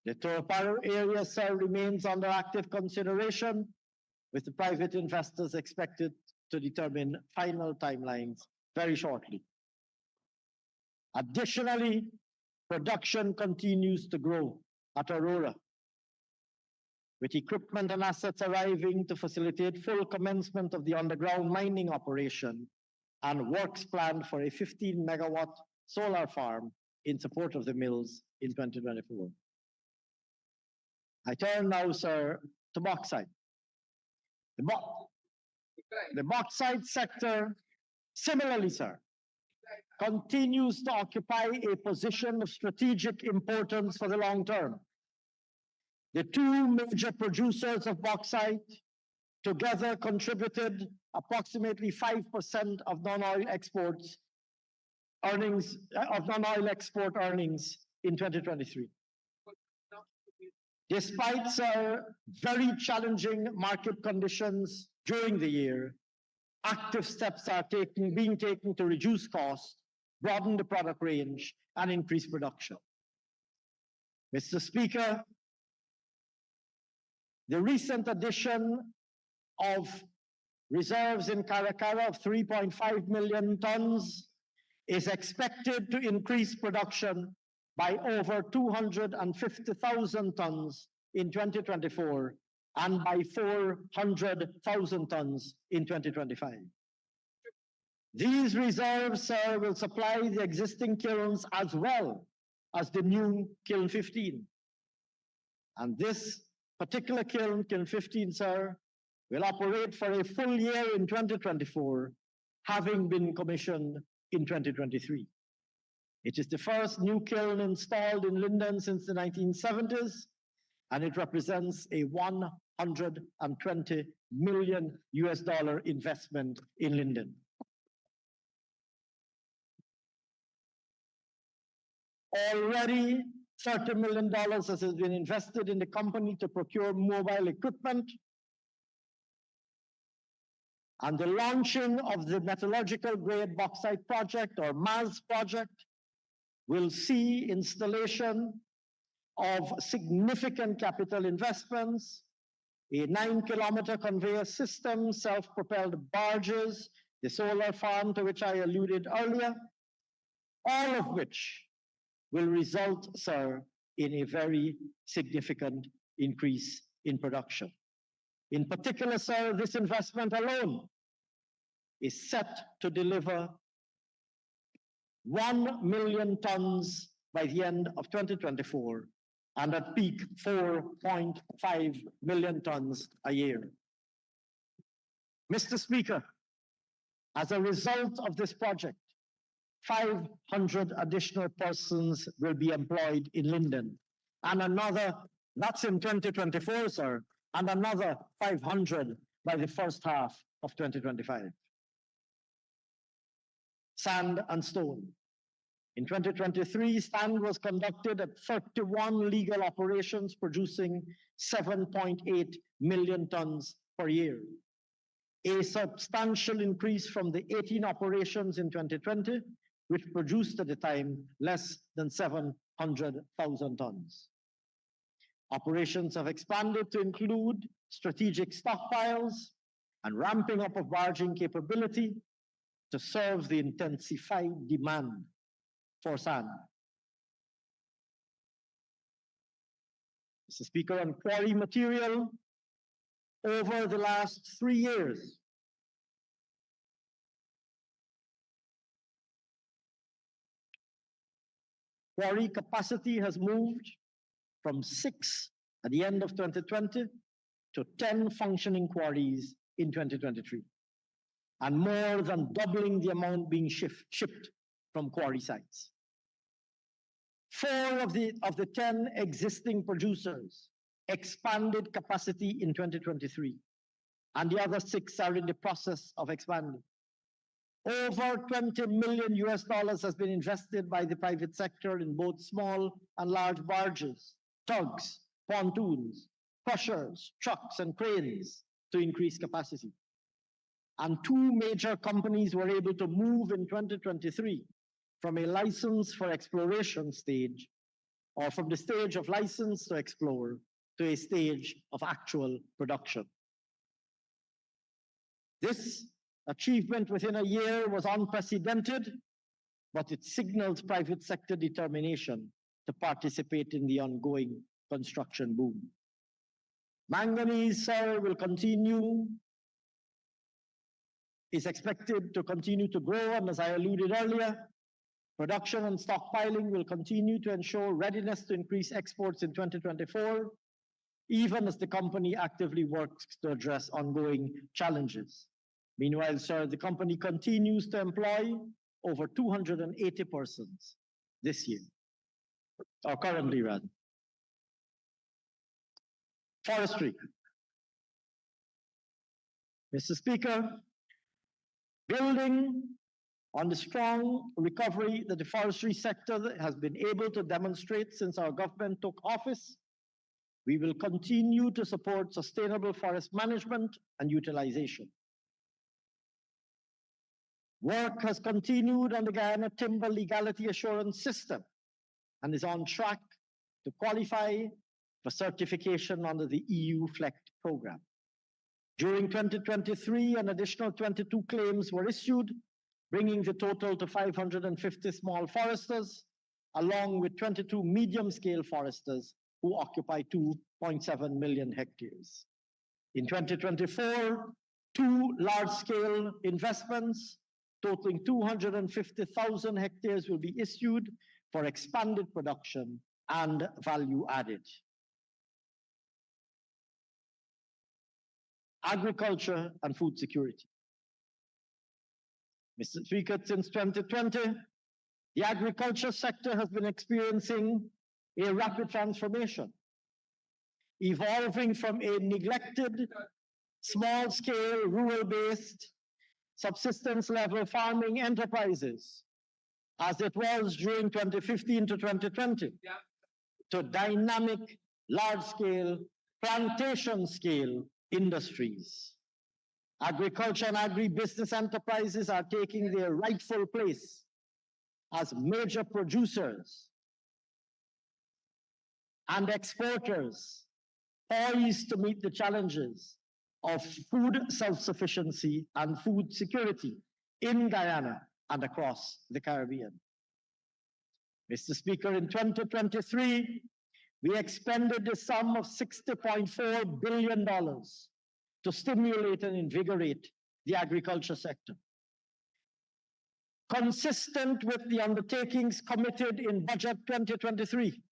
The Torparo area, sir, remains under active consideration, with the private investors expected to determine final timelines very shortly. Additionally, production continues to grow at Aurora, with equipment and assets arriving to facilitate full commencement of the underground mining operation and works planned for a 15-megawatt solar farm in support of the mills in 2024. I turn now, sir, to bauxite. The bauxite sector, similarly, sir, continues to occupy a position of strategic importance for the long term. The two major producers of bauxite together contributed approximately 5% of non-oil exports earnings, export earnings in 2023. Despite, sir, very challenging market conditions during the year, active steps are being taken to reduce costs, broaden the product range, and increase production. Mr. Speaker, the recent addition of reserves in Caracara of 3.5 million tons is expected to increase production by over 250,000 tons in 2024 and by 400,000 tons in 2025. These reserves, sir, will supply the existing kilns as well as the new Kiln 15. And this particular kiln, Kiln 15, sir, will operate for a full year in 2024, having been commissioned in 2023. It is the first new kiln installed in Linden since the 1970s, and it represents a $120 million investment in Linden. Already, $30 million has been invested in the company to procure mobile equipment, and the launching of the metallurgical grade bauxite project, or MAZ project, will see installation of significant capital investments, a 9-kilometer conveyor system, self-propelled barges, the solar farm to which I alluded earlier, all of which will result, sir, in a very significant increase in production. In particular, sir, this investment alone is set to deliver 1 million tons by the end of 2024, and at peak 4.5 million tons a year. Mr. Speaker, as a result of this project, 500 additional persons will be employed in Linden, and another, that's in 2024, sir, and another 500 by the first half of 2025. Sand and stone. In 2023, sand was conducted at 31 legal operations, producing 7.8 million tons per year, a substantial increase from the 18 operations in 2020, which produced at the time less than 700,000 tons. Operations have expanded to include strategic stockpiles and ramping up of barging capability to serve the intensified demand for sand. Mr. Speaker, on quarry material, over the last 3 years, quarry capacity has moved from 6 at the end of 2020 to 10 functioning quarries in 2023, and more than doubling the amount being shipped from quarry sites. 4 of the 10 existing producers expanded capacity in 2023, and the other 6 are in the process of expanding. Over $20 million has been invested by the private sector in both small and large barges, tugs, pontoons, crushers, trucks, and cranes to increase capacity. And 2 major companies were able to move in 2023 from a license for exploration stage, or from the stage of license to explore, to a stage of actual production. This achievement within a year was unprecedented, but it signals private sector determination to participate in the ongoing construction boom. Manganese, sir, is expected to continue to grow, and as I alluded earlier, production and stockpiling will continue to ensure readiness to increase exports in 2024, even as the company actively works to address ongoing challenges. Meanwhile, sir, the company continues to employ over 280 persons this year, or currently rather. Forestry. Mr. Speaker, building on the strong recovery that the forestry sector has been able to demonstrate since our government took office, we will continue to support sustainable forest management and utilization. Work has continued on the Guyana Timber Legality Assurance System and is on track to qualify for certification under the EU FLECT program. During 2023, an additional 22 claims were issued, bringing the total to 550 small foresters, along with 22 medium-scale foresters who occupy 2.7 million hectares. In 2024, 2 large-scale investments totaling 250,000 hectares will be issued for expanded production and value added. Agriculture and food security. Mr. Speaker, since 2020, the agriculture sector has been experiencing a rapid transformation, evolving from a neglected, small-scale, rural-based, subsistence-level farming enterprises, as it was during 2015 to 2020, to dynamic, large-scale, plantation-scale industries. Agriculture and agribusiness enterprises are taking their rightful place as major producers and exporters, poised to meet the challenges of food self-sufficiency and food security in Guyana and across the Caribbean. Mr. Speaker, in 2023, we expended the sum of $60.4 billion to stimulate and invigorate the agriculture sector. Consistent with the undertakings committed in Budget 2023,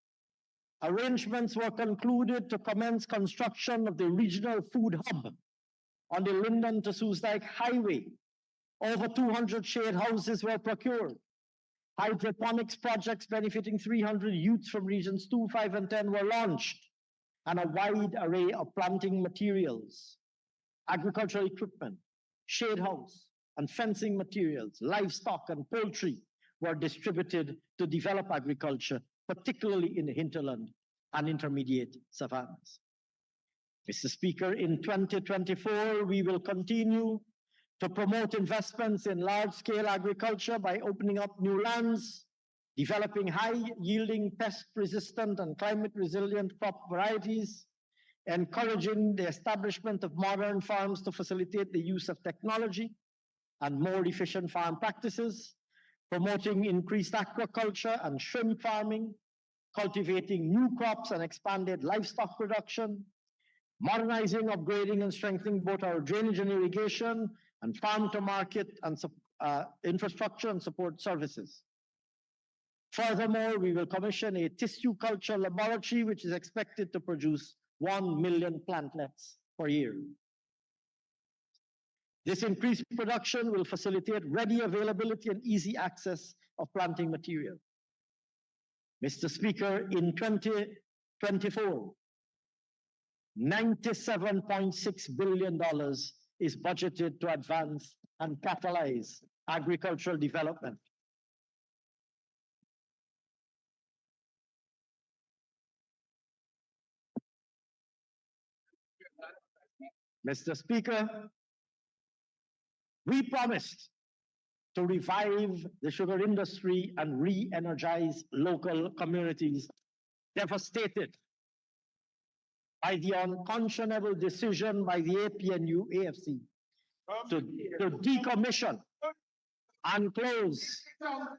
arrangements were concluded to commence construction of the regional food hub on the Linden to Soesdijk Highway. Over 200 shade houses were procured. Hydroponics projects benefiting 300 youths from regions 2, 5, and 10 were launched, and a wide array of planting materials, agricultural equipment, shade house, and fencing materials, livestock and poultry were distributed to develop agriculture, particularly in the hinterland and intermediate savannas. Mr. Speaker, in 2024, we will continue to promote investments in large-scale agriculture by opening up new lands, developing high-yielding, pest-resistant and climate-resilient crop varieties, encouraging the establishment of modern farms to facilitate the use of technology and more efficient farm practices, promoting increased aquaculture and shrimp farming, cultivating new crops and expanded livestock production, modernizing, upgrading, and strengthening both our drainage and irrigation and farm-to-market and infrastructure and support services. Furthermore, we will commission a tissue culture laboratory which is expected to produce 1 million plantlets per year. This increased production will facilitate ready availability and easy access of planting material. Mr. Speaker, in 2024, $97.6 billion is budgeted to advance and catalyze agricultural development. Mr. Speaker, we promised to revive the sugar industry and re-energize local communities devastated by the unconscionable decision by the APNU AFC to decommission and close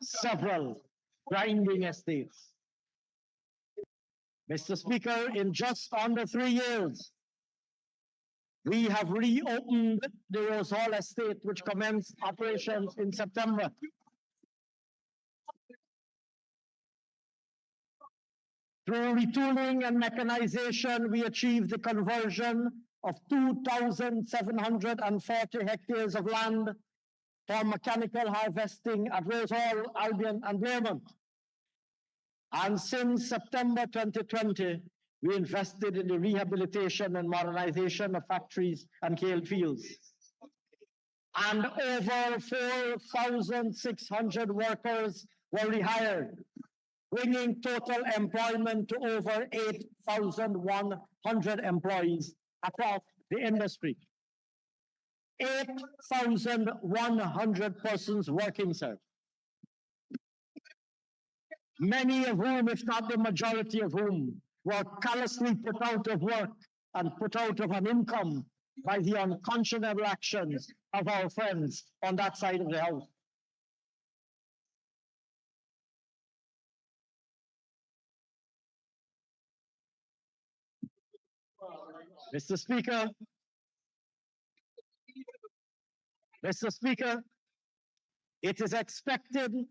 several grinding estates. Mr. Speaker, in just under 3 years, we have reopened the Rosehall estate, which commenced operations in September. Through retooling and mechanization, we achieved the conversion of 2,740 hectares of land for mechanical harvesting at Rosehall, Albion, and Blairmont. And since September 2020, we invested in the rehabilitation and modernization of factories and cane fields. And over 4,600 workers were rehired, bringing total employment to over 8,100 employees across the industry. 8,100 persons working, sir. Many of whom, if not the majority of whom, were callously put out of work and put out of an income by the unconscionable actions of our friends on that side of the house. Mr. Speaker, it is expected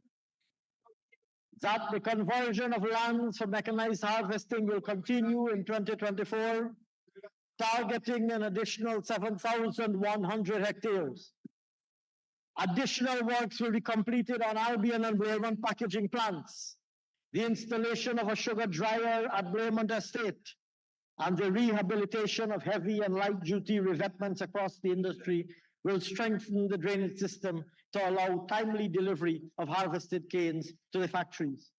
that the conversion of lands for mechanized harvesting will continue in 2024, targeting an additional 7,100 hectares. Additional works will be completed on Albion and Blairmont packaging plants, the installation of a sugar dryer at Blairmont Estate, and the rehabilitation of heavy and light-duty revetments across the industry will strengthen the drainage system to allow timely delivery of harvested canes to the factories.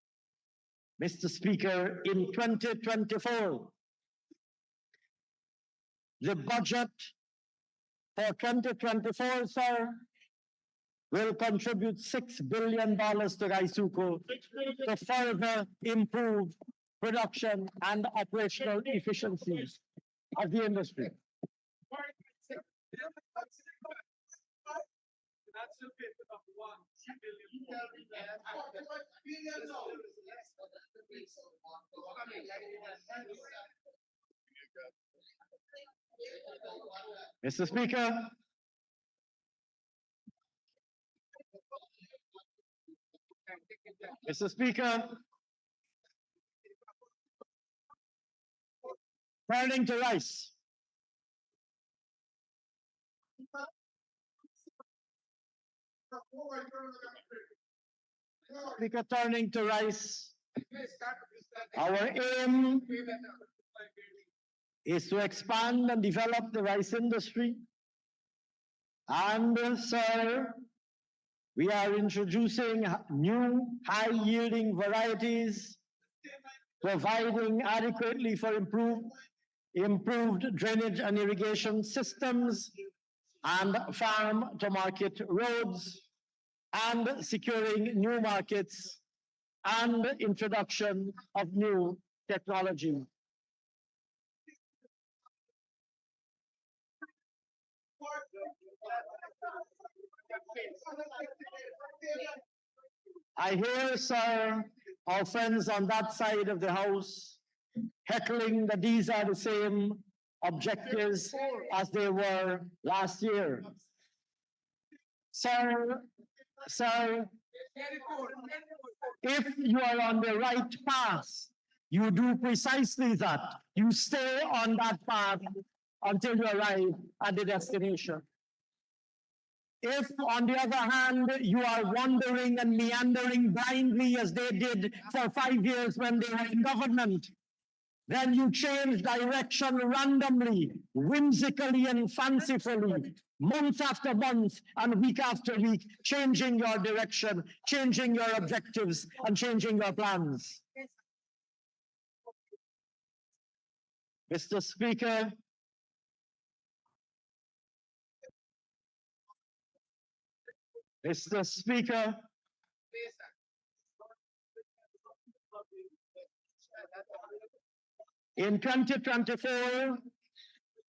Mr. Speaker, in 2024, the budget for 2024, sir, will contribute $6 billion to Gaisuco to further improve production and operational efficiencies of the industry. That's a bit of $1 billion. Mr. Speaker, Mr. Speaker, turning to rice. Speaker, turning to rice, our aim is to expand and develop the rice industry. And, sir, we are introducing new high-yielding varieties, providing adequately for improved drainage and irrigation systems, and farm-to-market roads, and securing new markets and introduction of new technology. I hear, sir, our friends on that side of the house heckling that these are the same objectives as they were last year. Sir, if you are on the right path, you do precisely that. You stay on that path until you arrive at the destination. If, on the other hand, you are wandering and meandering blindly as they did for 5 years when they were in government, then you change direction randomly, whimsically and fancifully, month after month and week after week, changing your direction, changing your objectives, and changing your plans. Mr. Speaker, in 2024,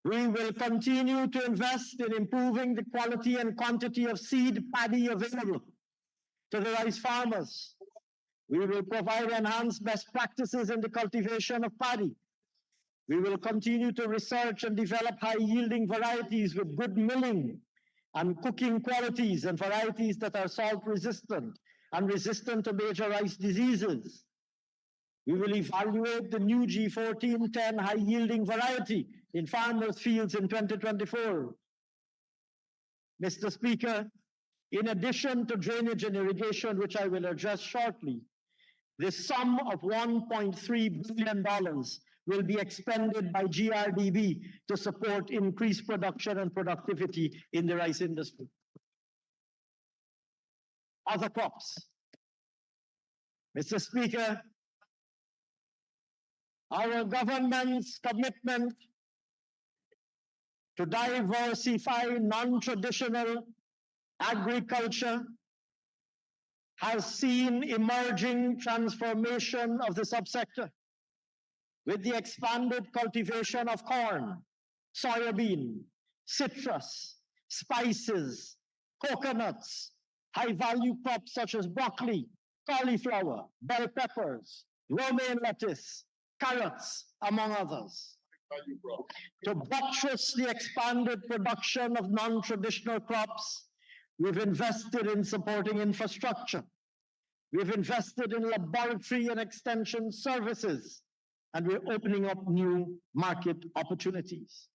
we will continue to invest in improving the quality and quantity of seed paddy available to the rice farmers. We will provide enhanced best practices in the cultivation of paddy. We will continue to research and develop high-yielding varieties with good milling and cooking qualities, and varieties that are salt-resistant and resistant to major rice diseases. We will evaluate the new G1410 high-yielding variety in farmers' fields in 2024. Mr. Speaker, in addition to drainage and irrigation, which I will address shortly, the sum of $1.3 billion will be expended by GRDB to support increased production and productivity in the rice industry. Other crops. Mr. Speaker, our government's commitment to diversify non-traditional agriculture has seen emerging transformation of the subsector with the expanded cultivation of corn, soybean, citrus, spices, coconuts, high-value crops such as broccoli, cauliflower, bell peppers, romaine lettuce, carrots, among others. To buttress the expanded production of non-traditional crops, we've invested in supporting infrastructure. We've invested in laboratory and extension services, and we're opening up new market opportunities.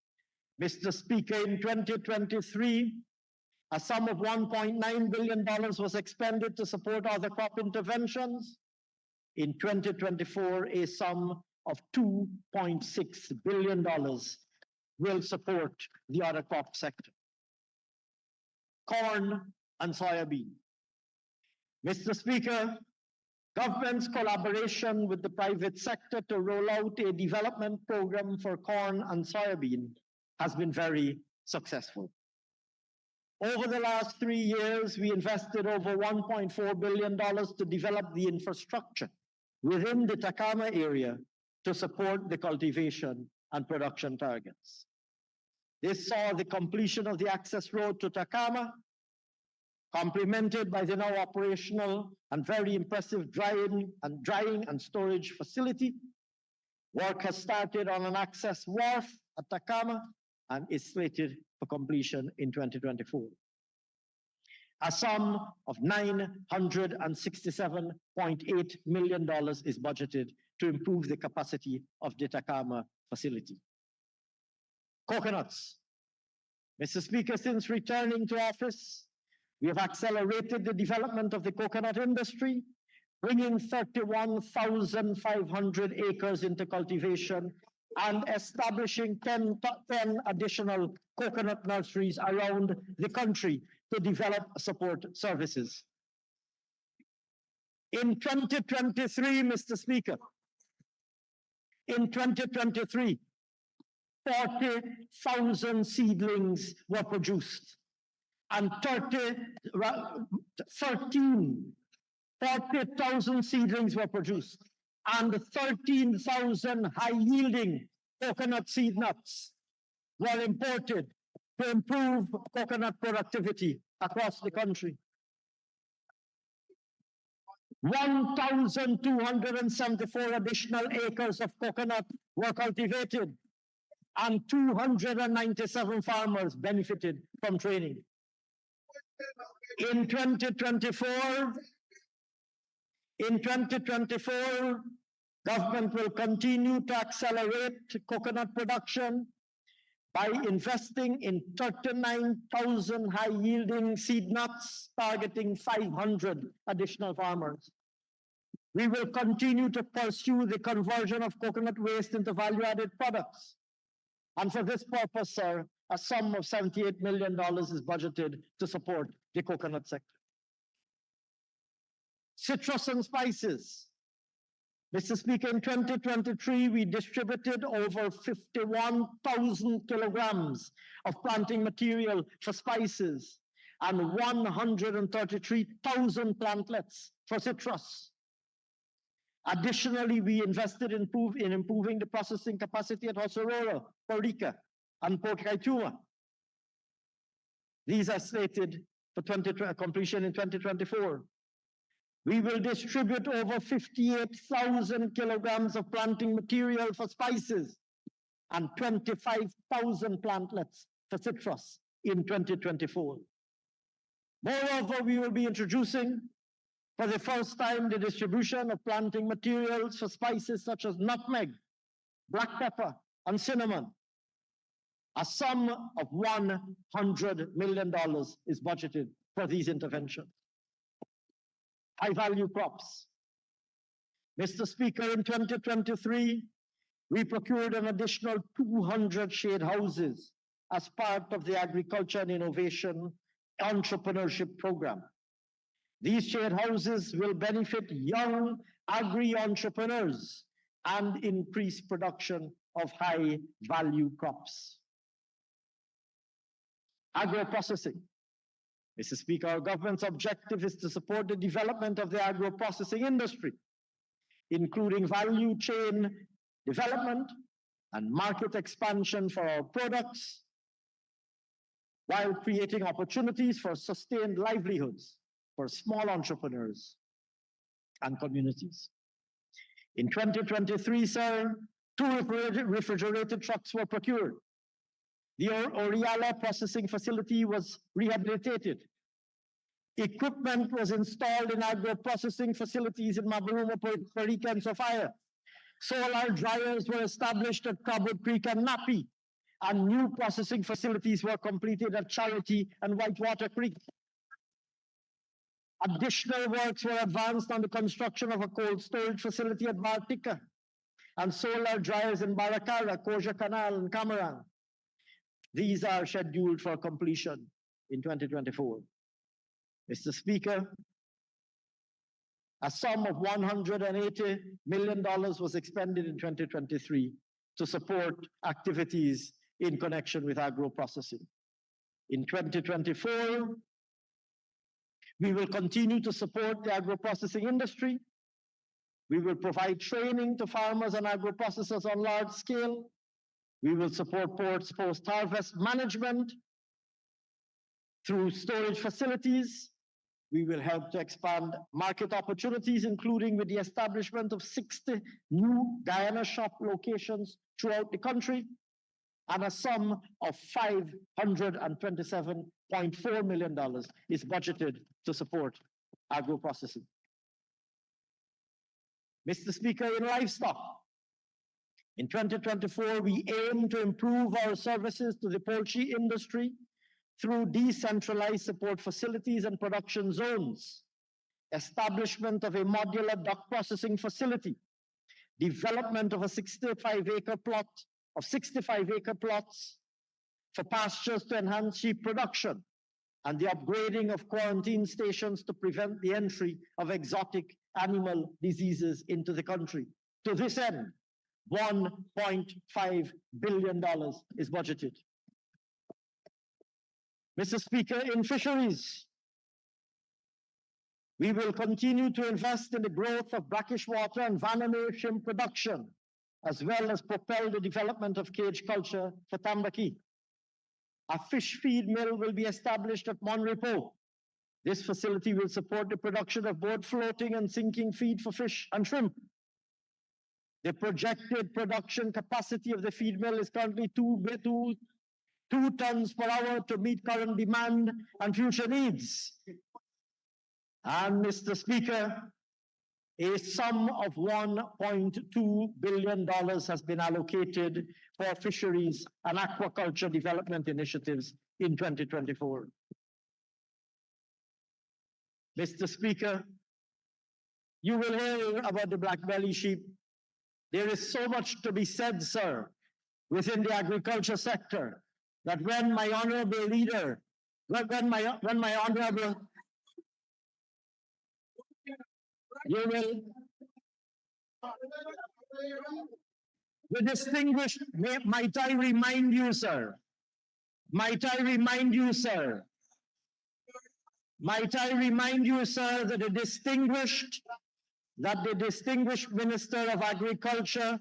Mr. Speaker, in 2023, a sum of $1.9 billion was expended to support other crop interventions. In 2024, a sum of $2.6 billion will support the other crop sector. Corn and soybean. Mr. Speaker, government's collaboration with the private sector to roll out a development program for corn and soybean has been very successful. Over the last 3 years, we invested over $1.4 billion to develop the infrastructure within the Takama area to support the cultivation and production targets. This saw the completion of the access road to Takama, complemented by the now operational and very impressive drying and storage facility. Work has started on an access wharf at Takama and is slated for completion in 2024. A sum of $967.8 million is budgeted to improve the capacity of the Takama facility. Coconuts. Mr. Speaker, since returning to office, we have accelerated the development of the coconut industry bringing 31,500 acres into cultivation and establishing 10 additional coconut nurseries around the country to develop support services. In 2023, Mr. Speaker, in 2023, 40,000 seedlings were produced and 40,000 seedlings were produced and 13,000 high-yielding coconut seed nuts were imported to improve coconut productivity across the country. 1,274 additional acres of coconut were cultivated and 297 farmers benefited from training. In 2024, government will continue to accelerate coconut production by investing in 39,000 high-yielding seed nuts, targeting 500 additional farmers. We will continue to pursue the conversion of coconut waste into value-added products. And for this purpose, sir, a sum of $78 million is budgeted to support the coconut sector. Citrus and spices. Mr. Speaker, in 2023, we distributed over 51,000 kilograms of planting material for spices and 133,000 plantlets for citrus. Additionally, we invested in improving the processing capacity at Hosororo, Puerto Rico, and Port Kaituma. These are slated for completion in 2024. We will distribute over 58,000 kilograms of planting material for spices and 25,000 plantlets for citrus in 2024. Moreover, we will be introducing for the first time the distribution of planting materials for spices such as nutmeg, black pepper, and cinnamon. A sum of $100 million is budgeted for these interventions. High-value crops. Mr. Speaker, in 2023, we procured an additional 200 shade houses as part of the Agriculture and Innovation Entrepreneurship Program. These shade houses will benefit young agri-entrepreneurs and increase production of high-value crops. Agro-processing. Mr. Speaker, our government's objective is to support the development of the agro-processing industry, including value chain development and market expansion for our products, while creating opportunities for sustained livelihoods for small entrepreneurs and communities. In 2023, sir, 2 refrigerated trucks were procured. The Oriala processing facility was rehabilitated. Equipment was installed in agro-processing facilities in Mabaruma, Puerto Rico, and Sofia. Solar dryers were established at Cobwood Creek and Napi, and new processing facilities were completed at Charity and Whitewater Creek. Additional works were advanced on the construction of a cold storage facility at Bartica, and solar dryers in Baracara, Koja Canal, and Camarang. These are scheduled for completion in 2024. Mr. Speaker, a sum of $180 million was expended in 2023 to support activities in connection with agro-processing. In 2024, we will continue to support the agro-processing industry. We will provide training to farmers and agro-processors on large scale. We will support ports post-harvest management through storage facilities. We will help to expand market opportunities, including with the establishment of 60 new Guyana shop locations throughout the country, and a sum of $527.4 million is budgeted to support agro-processing. Mr. Speaker, in livestock, in 2024, we aim to improve our services to the poultry industry through decentralized support facilities and production zones. establishment of a modular duck processing facility, development of a 65-acre plot of 65-acre plots for pastures to enhance sheep production, and the upgrading of quarantine stations to prevent the entry of exotic animal diseases into the country. To this end, $1.5 billion is budgeted. Mr. Speaker, in fisheries, we will continue to invest in the growth of brackish water and Vaname shrimp production, as well as propel the development of cage culture for tambaqui. A fish feed mill will be established at Monrepo. This facility will support the production of both floating and sinking feed for fish and shrimp. The projected production capacity of the feed mill is currently 2 tons per hour to meet current demand and future needs. And Mr. Speaker, a sum of $1.2 billion has been allocated for fisheries and aquaculture development initiatives in 2024. Mr. Speaker, you will hear about the black belly sheep. There is so much to be said, sir, within the agriculture sector, that when my honorable leader, when my honorable, you will, the distinguished, might I remind you, sir, might I remind you, sir, might I remind you, sir, that the distinguished Minister of Agriculture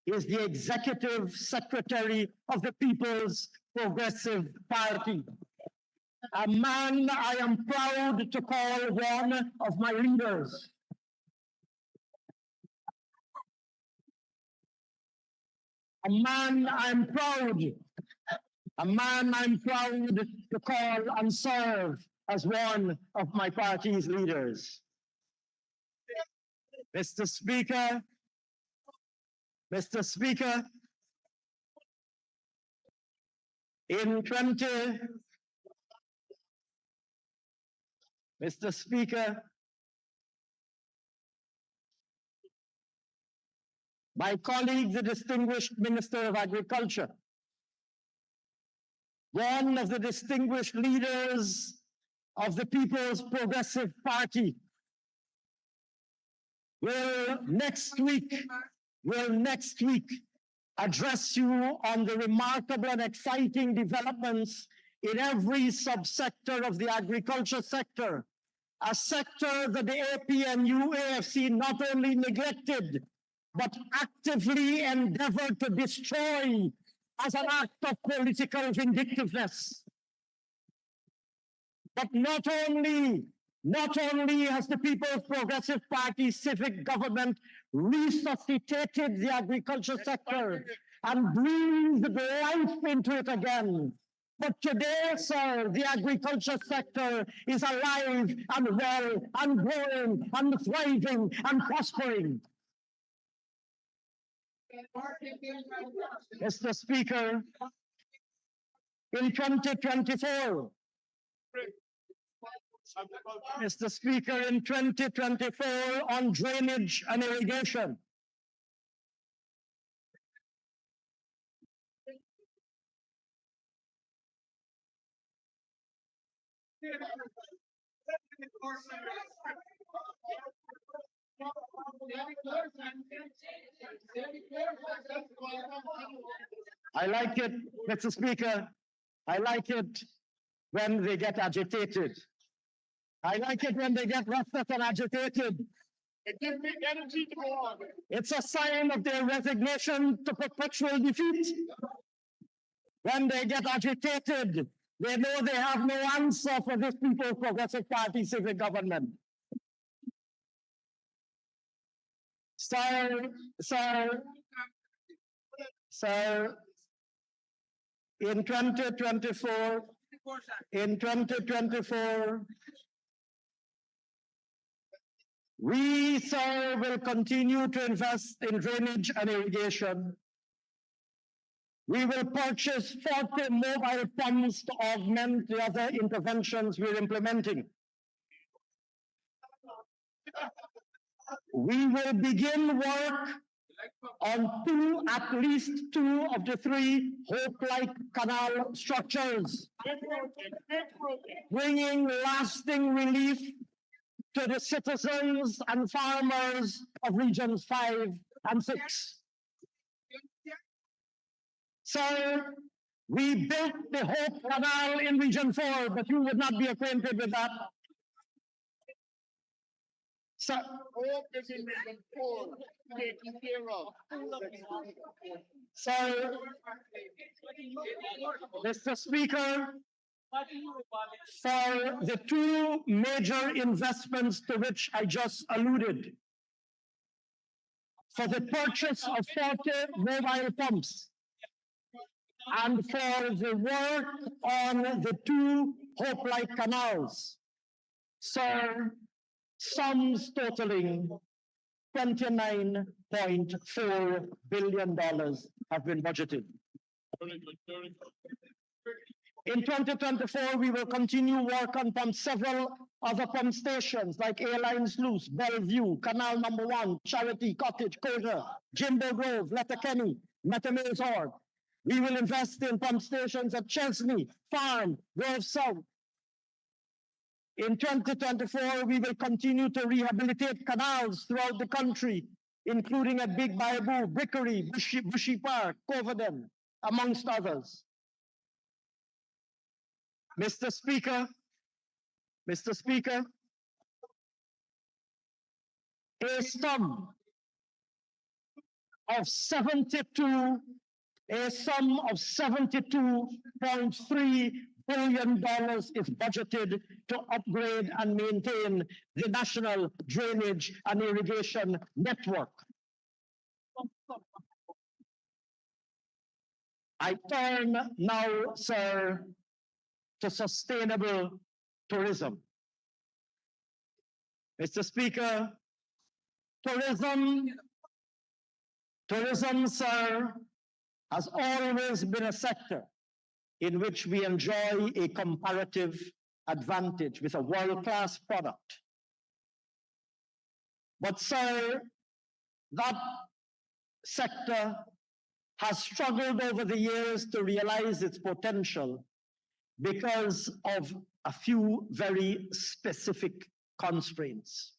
is the Executive Secretary of the People's Progressive Party. A man I am proud to call one of my leaders. A man I'm proud to call and serve as one of my party's leaders. Mr. Speaker, Mr. Speaker, my colleague, the distinguished Minister of Agriculture, one of the distinguished leaders of the People's Progressive Party, will next week address you on the remarkable and exciting developments in every subsector of the agriculture sector, a sector that the APNU AFC not only neglected, but actively endeavored to destroy as an act of political vindictiveness. But not only has the People's Progressive Party civic government resuscitated the agriculture sector and breathed life into it again, but today, sir, the agriculture sector is alive and well and growing and thriving and prospering. Mr. Speaker, in 2024, Mr. Speaker, in 2024 on drainage and irrigation, I like it, Mr. Speaker, I like it when they get agitated. I like it when they get restless and agitated. It gives me energy to go on. It's a sign of their resignation to perpetual defeat. When they get agitated, they know they have no answer for this People's Progressive Party civic government. Sir, in 2024, we, sir, will continue to invest in drainage and irrigation. We will purchase 40 mobile pumps to augment the other interventions we're implementing. We will begin work on at least two of the three Hope-like canal structures, bringing lasting relief to the citizens and farmers of regions 5 and 6. Sir, we built the Hope Canal in Region 4, but you would not be acquainted with that. Sir, Hope is in Region 4, taken care of. Sir, Mr. Speaker, for the two major investments to which I just alluded, for the purchase of 40 mobile pumps, and for the work on the two Hope-like canals, sir, sums totaling $29.4 billion have been budgeted. In 2024, we will continue work on several other pump stations like Airline Sluice, Bellevue, Canal Number 1, Charity, Cottage, Kosher, Jimbo Grove, Letterkenny, Metamazor. We will invest in pump stations at Chesney, Farm, Grove South. In 2024, we will continue to rehabilitate canals throughout the country, including at Big Baibu, Brickery, Bushy Park, Coverdale, amongst others. Mr. Speaker, a sum of $72.3 billion is budgeted to upgrade and maintain the national drainage and irrigation network. I turn now, sir, to sustainable tourism. Mr. Speaker, tourism, sir, has always been a sector in which we enjoy a comparative advantage with a world-class product. But, sir, that sector has struggled over the years to realize its potential because of a few very specific constraints.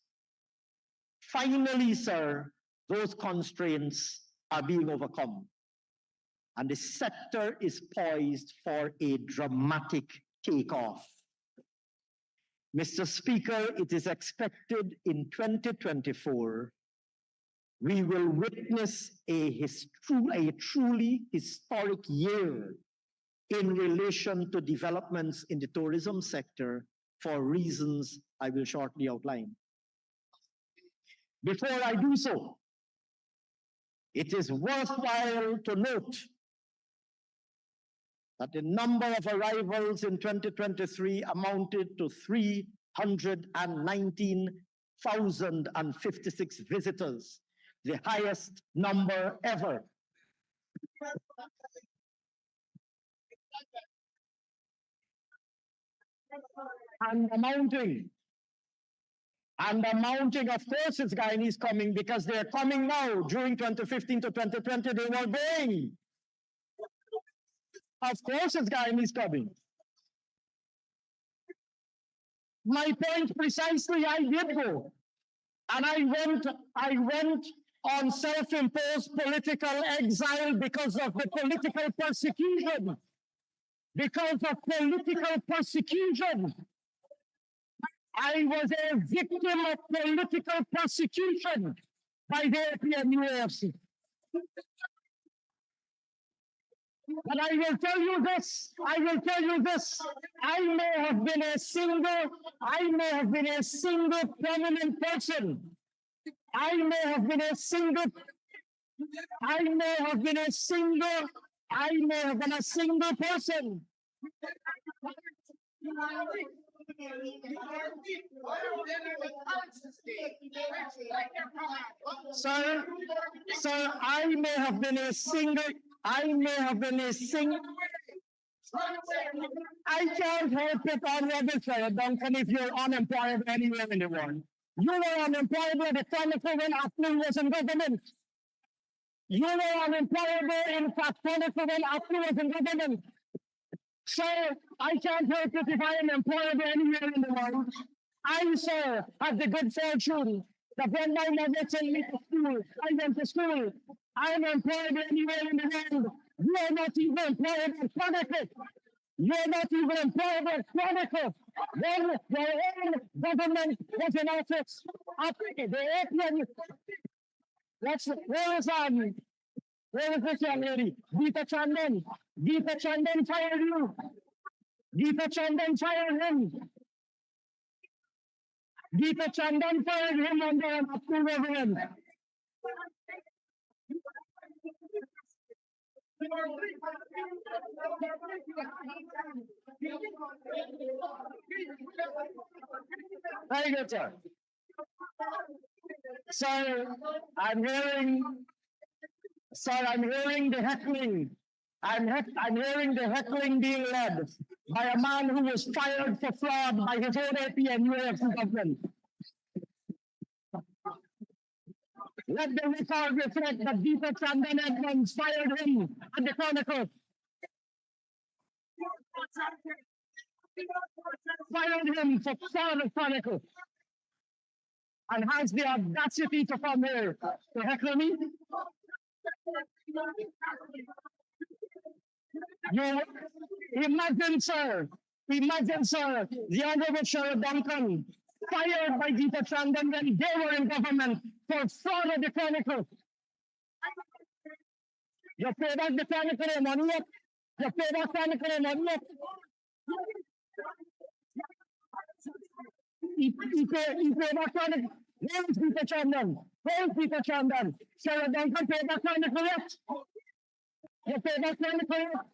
Finally, sir, those constraints are being overcome, and the sector is poised for a dramatic takeoff. Mr. Speaker, it is expected in 2024 we will witness a truly historic year in relation to developments in the tourism sector for reasons I will shortly outline. Before I do so, it is worthwhile to note that the number of arrivals in 2023 amounted to 319,056 visitors, the highest number ever. And amounting, of course, it's Guyanese coming because they're coming now. During 2015 to 2020, they were going. Of course, it's Guyanese coming. My point precisely, I did go. And I went on self-imposed political exile because of the political persecution. Because of political persecution. I was a victim of political persecution by the APNUAFC. But I will tell you this, I may have been a single prominent person. I may have been a single person. Sir, I may have been a single. I can't help it, Honorable Sir Duncan, if you're unemployed anywhere in the world. You were unemployable at the Chronicle when Apple was in government. You were unemployable in Chronicle when Apple was in government. So I can't help it if I am employable anywhere in the world. I, sir, have the good fortune that when my mother sent me to school, I went to school. I am employable anywhere in the world. You are not even employable at Chronicle. You are not even employable at Chronicle. When your own government was in office, the APN, where is this young lady? Geeta Chandan. Geeta Chandan fired you. Geeta Chandan fired him. Geeta Chandan fired him under an Apple government. Very good, sir. Sir, I'm hearing the heckling. I'm hearing the heckling being led by a man who was fired for fraud by his own APN UAFC government. Let the record reflect that Deepak Chandan Edmonds fired him at the Chronicle. Fired him for fraud at Chronicle. And has the audacity to come here to heckle me. You imagine, sir, the Honorable Sheriff Duncan fired by Deepak Chandan when they were in government for fraud at the Chronicle. You pay back the Chronicle and money yet? You pay back Chronicle and money yet? He paid back Chronicle. Where is Deepak Chandan? Where is Deepak Chandan? Sheriff Duncan paid back Chronicle yet? You pay back Chronicle yet?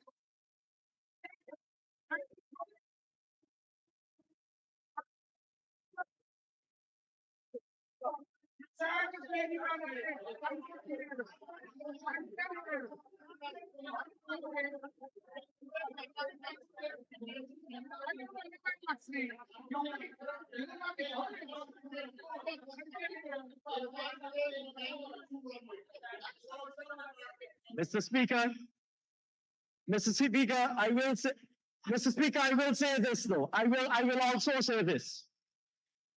Mr. Speaker, I will say, Mr. Speaker, I will say this though. I will also say this,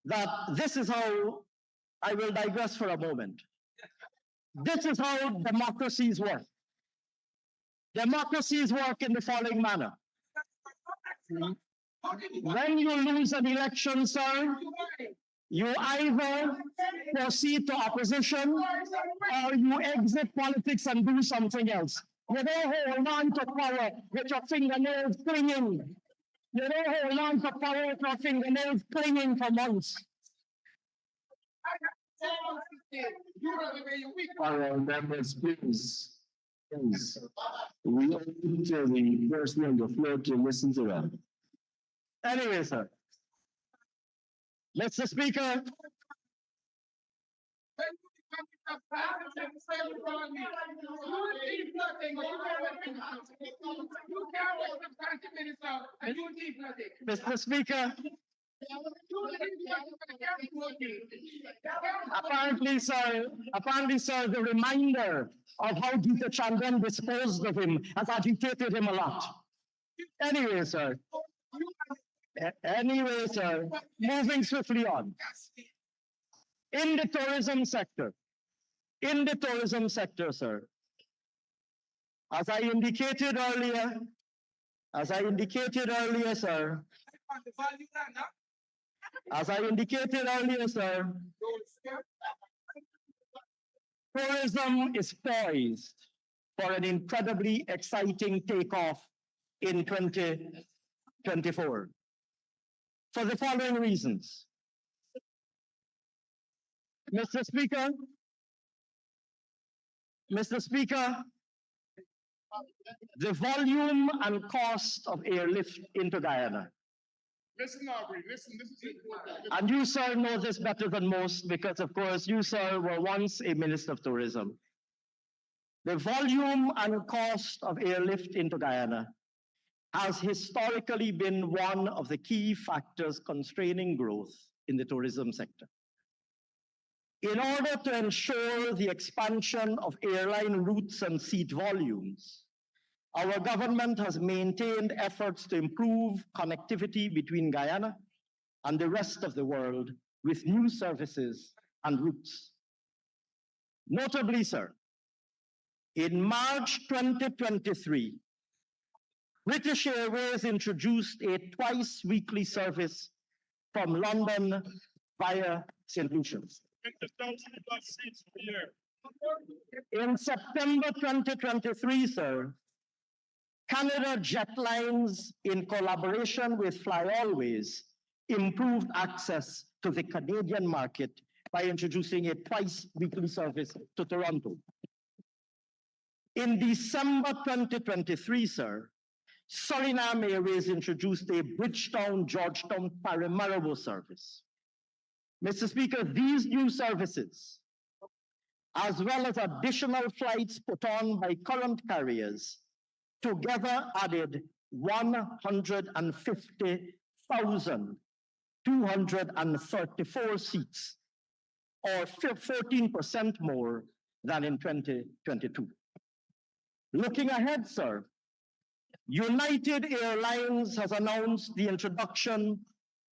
that this is how I will digress for a moment. This is how democracies work. Democracies work in the following manner. When you lose an election, sir, you either proceed to opposition or you exit politics and do something else. You don't hold on to power with your fingernails clinging. You don't hold on to power with your fingernails clinging for months. All right, members, please. We owe it to the person on the floor to listen to them. Anyway, sir. Mr. Speaker. Mr. Speaker. Apparently, sir, the reminder of how Deepak Chandan disposed of him has agitated him a lot. Anyway, sir, moving swiftly on. In the tourism sector, sir, as I indicated earlier, sir, tourism is poised for an incredibly exciting takeoff in 2024 for the following reasons. Mr. Speaker, the volume and cost of airlift into Guyana. Listen, Aubrey, listen, this is important. And you, sir, know this better than most because, of course, you, sir, were once a Minister of Tourism. The volume and cost of airlift into Guyana has historically been one of the key factors constraining growth in the tourism sector. In order to ensure the expansion of airline routes and seat volumes, our government has maintained efforts to improve connectivity between Guyana and the rest of the world with new services and routes. Notably, sir, in March 2023, British Airways introduced a twice-weekly service from London via St. Lucia's. In September 2023, sir, Canada Jetlines, in collaboration with FlyAlways, improved access to the Canadian market by introducing a twice-weekly service to Toronto. In December 2023, sir, Suriname Airways introduced a Bridgetown-Georgetown Paramaribo service. Mr. Speaker, these new services, as well as additional flights put on by current carriers, together added 150,234 seats, or 14% more than in 2022. Looking ahead, sir, United Airlines has announced the introduction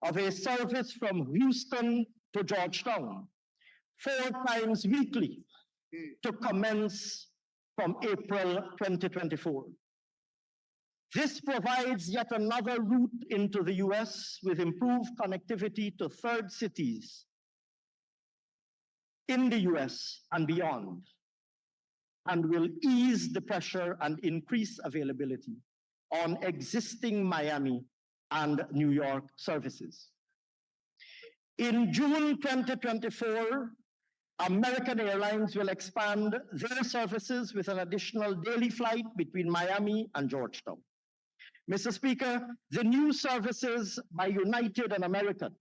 of a service from Houston to Georgetown 4 times weekly to commence from April 2024. This provides yet another route into the US with improved connectivity to third cities in the US and beyond, and will ease the pressure and increase availability on existing Miami and New York services. In June 2024, American Airlines will expand their services with an additional daily flight between Miami and Georgetown. Mr. Speaker, the new services by United and American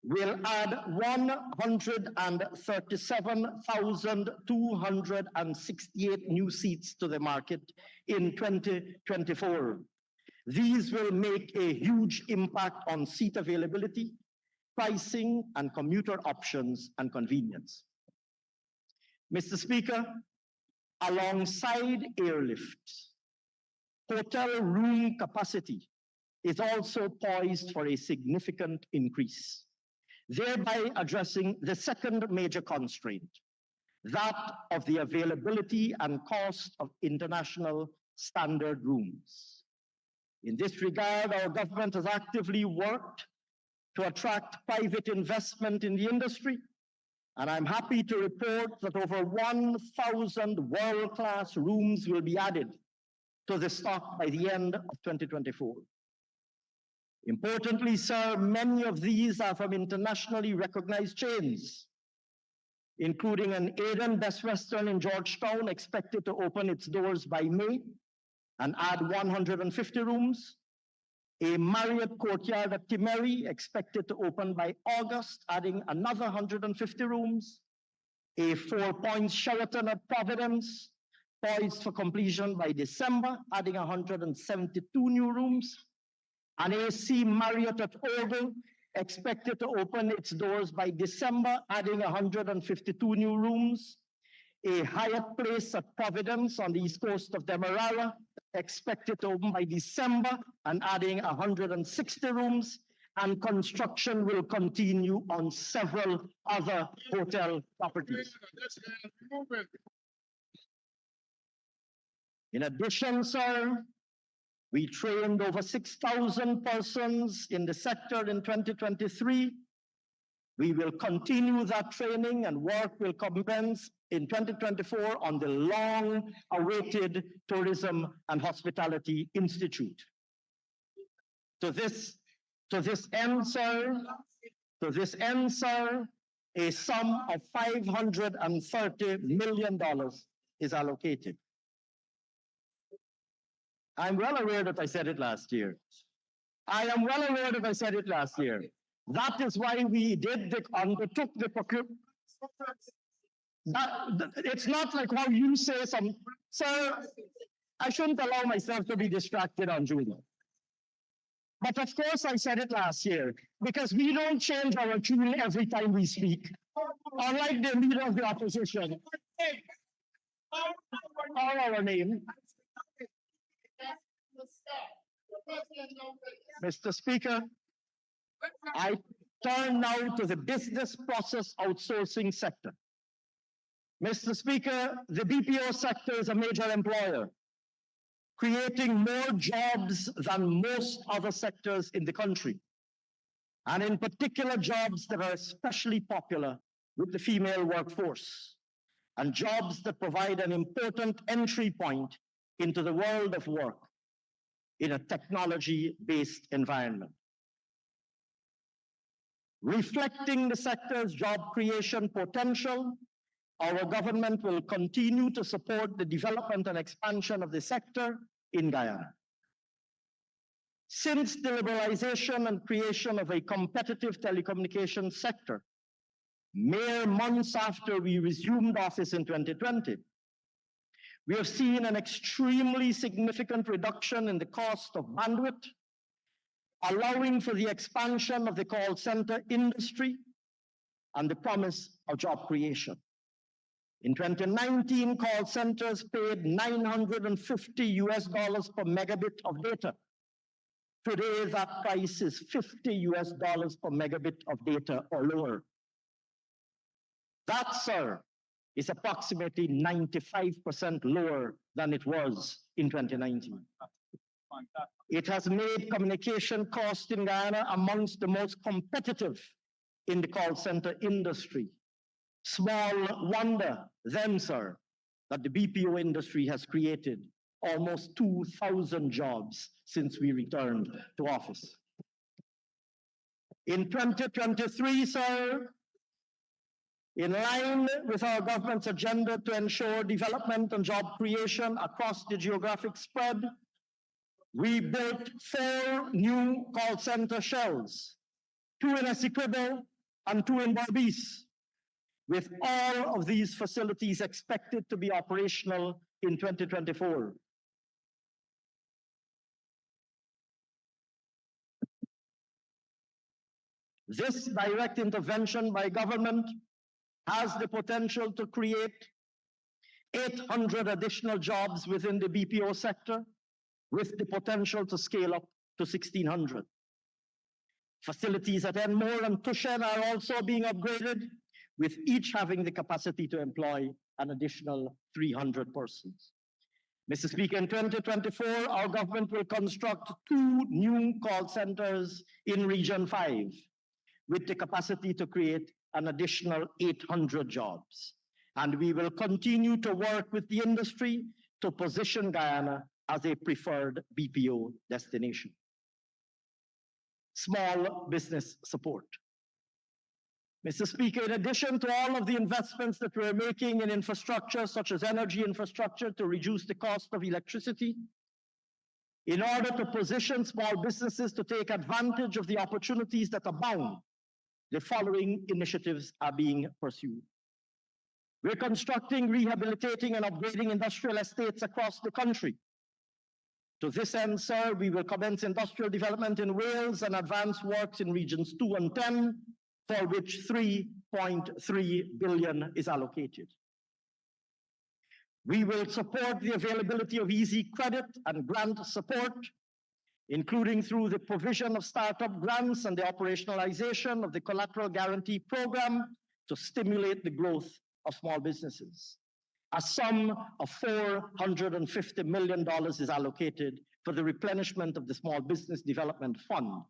will add 137,268 new seats to the market in 2024. These will make a huge impact on seat availability, pricing, and commuter options and convenience. Mr. Speaker, alongside airlift, hotel room capacity is also poised for a significant increase, thereby addressing the second major constraint, that of the availability and cost of international standard rooms. In this regard, our government has actively worked to attract private investment in the industry, and I'm happy to report that over 1,000 world-class rooms will be added to the stock by the end of 2024. Importantly, sir, many of these are from internationally recognized chains, including an Eden Best Western in Georgetown, expected to open its doors by May and add 150 rooms, a Marriott Courtyard at Timeri, expected to open by August, adding another 150 rooms, a 4 Points Sheraton at Providence, poised for completion by December, adding 172 new rooms, an AC Marriott at Ogle, expected to open its doors by December, adding 152 new rooms, a Hyatt Place at Providence on the east coast of Demerara, expected to open by December and adding 160 rooms, and construction will continue on several other hotel properties. In addition, sir, we trained over 6,000 persons in the sector in 2023. We will continue that training, and work will commence in 2024 on the long-awaited Tourism and Hospitality Institute. To this end, sir, a sum of $530 million is allocated. I'm well aware that I said it last year. That is why we undertook the procurement. It's not like how you say some, sir, I shouldn't allow myself to be distracted on Juno. But of course, I said it last year, because we don't change our tune every time we speak. Unlike the leader of the opposition, or our name. Mr. Speaker, I turn now to the business process outsourcing sector. Mr. Speaker, the BPO sector is a major employer, creating more jobs than most other sectors in the country, and in particular jobs that are especially popular with the female workforce, and jobs that provide an important entry point into the world of work in a technology-based environment. Reflecting the sector's job creation potential, our government will continue to support the development and expansion of the sector in Guyana. Since the liberalization and creation of a competitive telecommunications sector, mere months after we resumed office in 2020, we have seen an extremely significant reduction in the cost of bandwidth, allowing for the expansion of the call center industry and the promise of job creation. In 2019, call centers paid $950 per megabit of data. Today, that price is $50 per megabit of data or lower. That, sir, is approximately 95% lower than it was in 2019. It has made communication costs in Guyana amongst the most competitive in the call center industry. Small wonder then, sir, that the BPO industry has created almost 2,000 jobs since we returned to office. In 2023, sir, in line with our government's agenda to ensure development and job creation across the geographic spread, we built 4 new call center shells, 2 in Essequibo and 2 in Barbies, with all of these facilities expected to be operational in 2024. This direct intervention by government has the potential to create 800 additional jobs within the BPO sector, with the potential to scale up to 1,600. Facilities at Enmore and Tushen are also being upgraded, with each having the capacity to employ an additional 300 persons. Mr. Speaker, in 2024, our government will construct 2 new call centers in Region 5, with the capacity to create an additional 800 jobs. And we will continue to work with the industry to position Guyana as a preferred BPO destination. Small business support. Mr. Speaker, in addition to all of the investments that we're making in infrastructure, such as energy infrastructure to reduce the cost of electricity, in order to position small businesses to take advantage of the opportunities that abound, the following initiatives are being pursued. We're constructing, rehabilitating, and upgrading industrial estates across the country. To this end, sir, we will commence industrial development in Wales and advance works in regions 2 and 10, for which 3.3 billion is allocated. We will support the availability of easy credit and grant support, including through the provision of startup grants and the operationalization of the collateral guarantee program to stimulate the growth of small businesses. A sum of $450 million is allocated for the replenishment of the Small Business Development Fund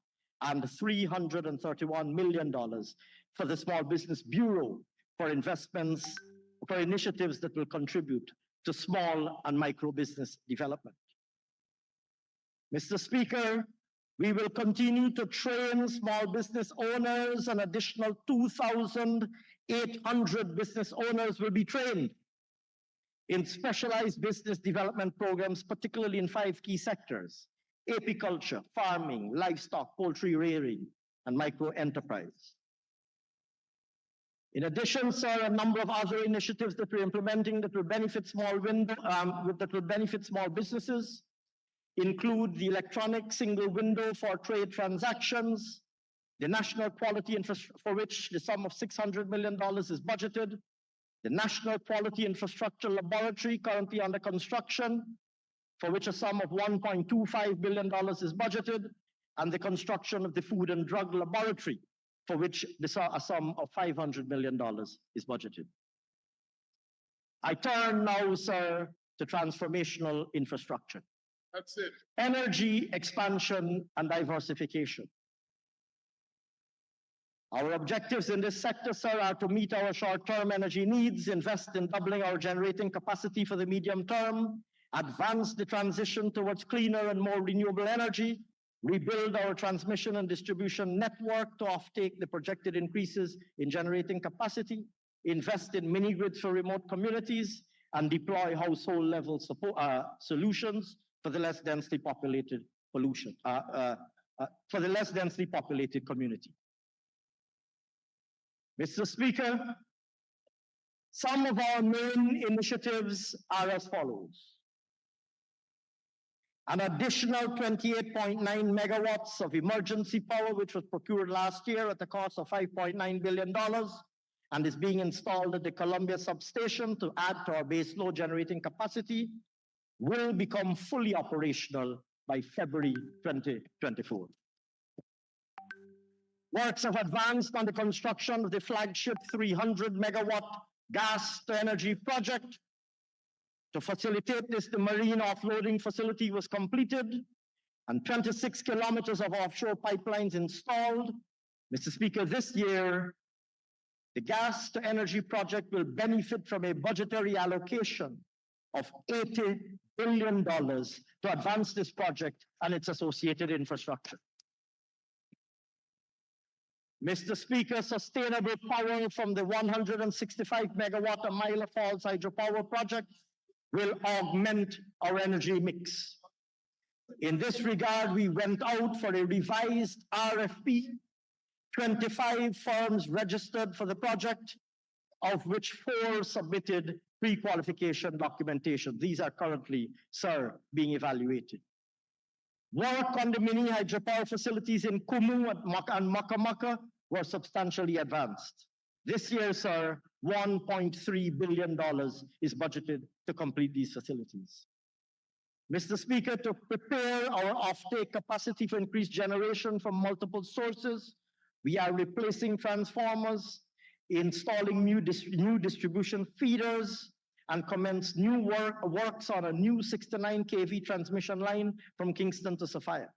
and $331 million for the Small Business Bureau for investments, for initiatives that will contribute to small and micro business development. Mr. Speaker, we will continue to train small business owners. An additional 2,800 business owners will be trained in specialized business development programs, particularly in 5 key sectors: apiculture, farming, livestock, poultry rearing, and micro enterprise. In addition, sir, a number of other initiatives that we're implementing that will benefit small businesses include the electronic single window for trade transactions, the national quality infrastructure, for which the sum of $600 million is budgeted, the National Quality Infrastructure Laboratory currently under construction, for which a sum of $1.25 billion is budgeted, and the construction of the Food and Drug Laboratory, for which a sum of $500 million is budgeted. I turn now, sir, to transformational infrastructure. That's it. Energy expansion and diversification. Our objectives in this sector, sir, are to meet our short-term energy needs, invest in doubling our generating capacity for the medium term, advance the transition towards cleaner and more renewable energy, rebuild our transmission and distribution network to offtake the projected increases in generating capacity, invest in mini-grids for remote communities, and deploy household-level solutions for the less densely populated community. Mr. Speaker, some of our main initiatives are as follows. An additional 28.9 megawatts of emergency power, which was procured last year at a cost of $5.9 billion and is being installed at the Columbia substation to add to our base load generating capacity, will become fully operational by February 2024. Works have advanced on the construction of the flagship 300 megawatt gas to energy project. To facilitate this, the marine offloading facility was completed and 26 kilometers of offshore pipelines installed. Mr. Speaker, this year, the gas to energy project will benefit from a budgetary allocation of $80 billion to advance this project and its associated infrastructure. Mr. Speaker, sustainable power from the 165 megawatt Amila Falls hydropower project will augment our energy mix. In this regard, we went out for a revised RFP, 25 firms registered for the project, of which 4 submitted pre-qualification documentation. These are currently, sir, being evaluated. Work on the mini hydropower facilities in Kumu and Makamaka were substantially advanced. This year, sir, $1.3 billion is budgeted to complete these facilities. Mr. Speaker, to prepare our offtake capacity for increased generation from multiple sources, we are replacing transformers, installing new distribution feeders, and commence new works on a new 69 kV transmission line from Kingston to Sophia.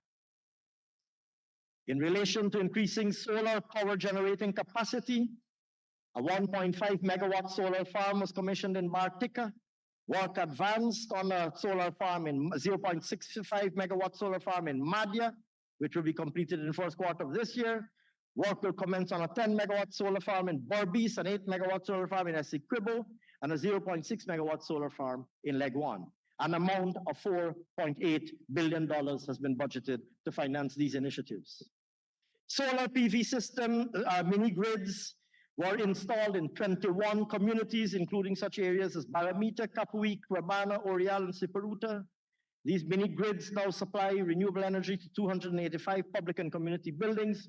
In relation to increasing solar power generating capacity, a 1.5 megawatt solar farm was commissioned in Bartica. Work advanced on a solar farm in 0.65 megawatt solar farm in Madhya, which will be completed in the first quarter of this year. Work will commence on a 10 megawatt solar farm in Berbice, an 8 megawatt solar farm in Essequibo, and a 0.6 megawatt solar farm in Legwan. An amount of $4.8 billion has been budgeted to finance these initiatives. Solar PV system mini grids were installed in 21 communities, including such areas as Baramita, Capuí, Quebana, Orial, and Siparuta. These mini grids now supply renewable energy to 285 public and community buildings.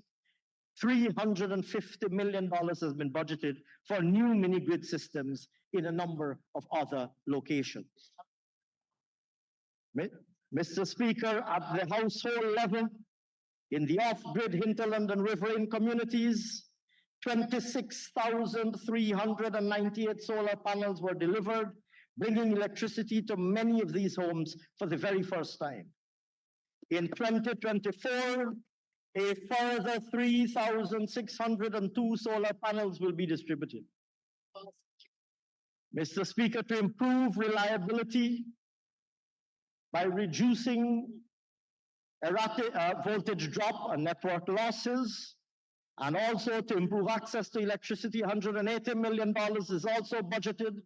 $350 million has been budgeted for new mini grid systems in a number of other locations. Mr. Speaker, at the household level, in the off-grid hinterland and riverine communities, 26,398 solar panels were delivered, bringing electricity to many of these homes for the very first time. In 2024, a further 3,602 solar panels will be distributed. Mr. Speaker, to improve reliability by reducing erratic voltage drop and network losses, and also to improve access to electricity, $180 million is also budgeted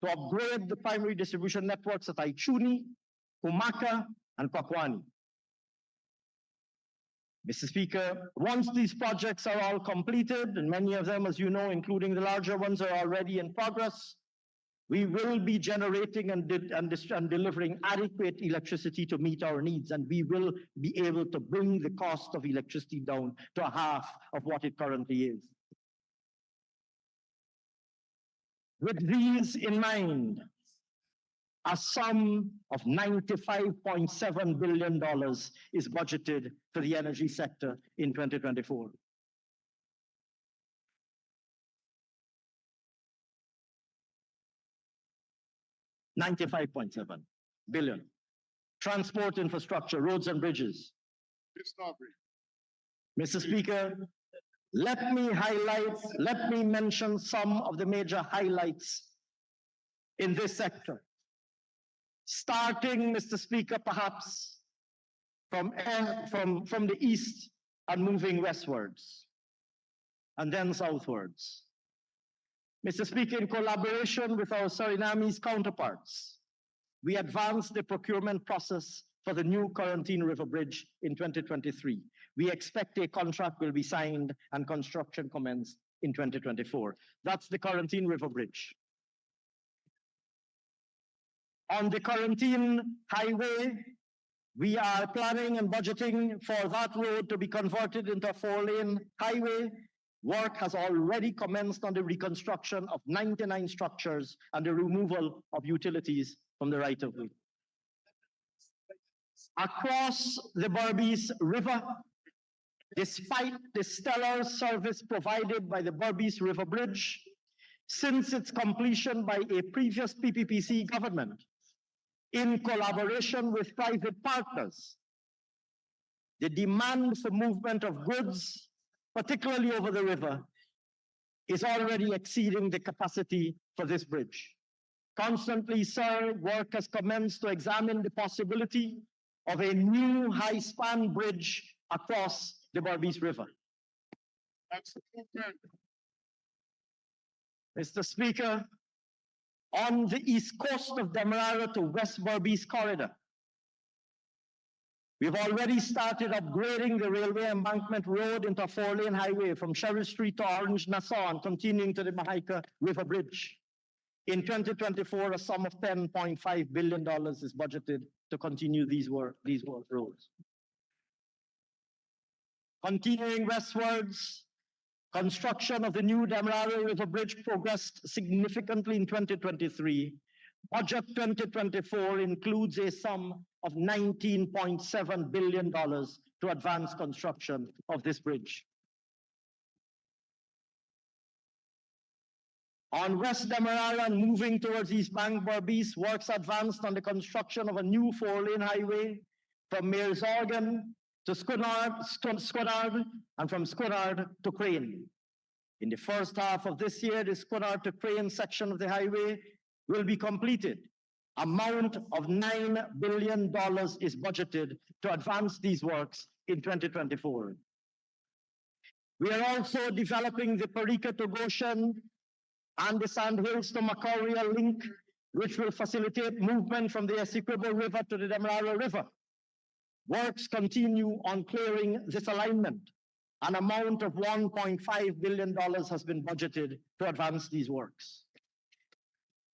to upgrade the primary distribution networks at Aichuni, Kumaka, and Kwakwani. Mr. Speaker, once these projects are all completed, and many of them, as you know, including the larger ones, are already in progress, we will be generating and delivering adequate electricity to meet our needs, and we will be able to bring the cost of electricity down to half of what it currently is. With these in mind, a sum of $95.7 billion is budgeted for the energy sector in 2024. $95.7 billion. Transport infrastructure, roads and bridges. Mr. Speaker, let me mention some of the major highlights in this sector. Starting, Mr. Speaker, perhaps from the east and moving westwards, and then southwards. Mr. Speaker, in collaboration with our Surinamese counterparts, we advanced the procurement process for the new Quarantine River Bridge in 2023. We expect a contract will be signed and construction commenced in 2024. That's the Quarantine River Bridge. On the Quarantine Highway, we are planning and budgeting for that road to be converted into a 4-lane highway. Work has already commenced on the reconstruction of 99 structures and the removal of utilities from the right-of-way. Across the Berbice River, despite the stellar service provided by the Berbice River Bridge, since its completion by a previous PPPC government, in collaboration with private partners, the demand for movement of goods, particularly over the river, is already exceeding the capacity for this bridge. Constantly, sir, work has commenced to examine the possibility of a new high-span bridge across the Berbice River. Mr. Speaker, on the east coast of Demerara to West Berbice corridor, we've already started upgrading the railway embankment road into a 4-lane highway from Sherry Street to Orange Nassau and continuing to the Mahaica River Bridge. In 2024, a sum of $10.5 billion is budgeted to continue these roads. Continuing westwards, construction of the new Demerara River Bridge progressed significantly in 2023. Budget 2024 includes a sum of $19.7 billion to advance construction of this bridge. On West Demerara and moving towards East Bank Berbice, works advanced on the construction of a new 4-lane highway from Meersargan to Squinard, and from Squinard to Crane. In the first half of this year, the Squinard to Crane section of the highway will be completed. Amount of $9 billion is budgeted to advance these works in 2024. We are also developing the Parika to Goshen and the Sandhills to Macquarie link, which will facilitate movement from the Essequibo River to the Demerara River. Works continue on clearing this alignment. An amount of $1.5 billion has been budgeted to advance these works.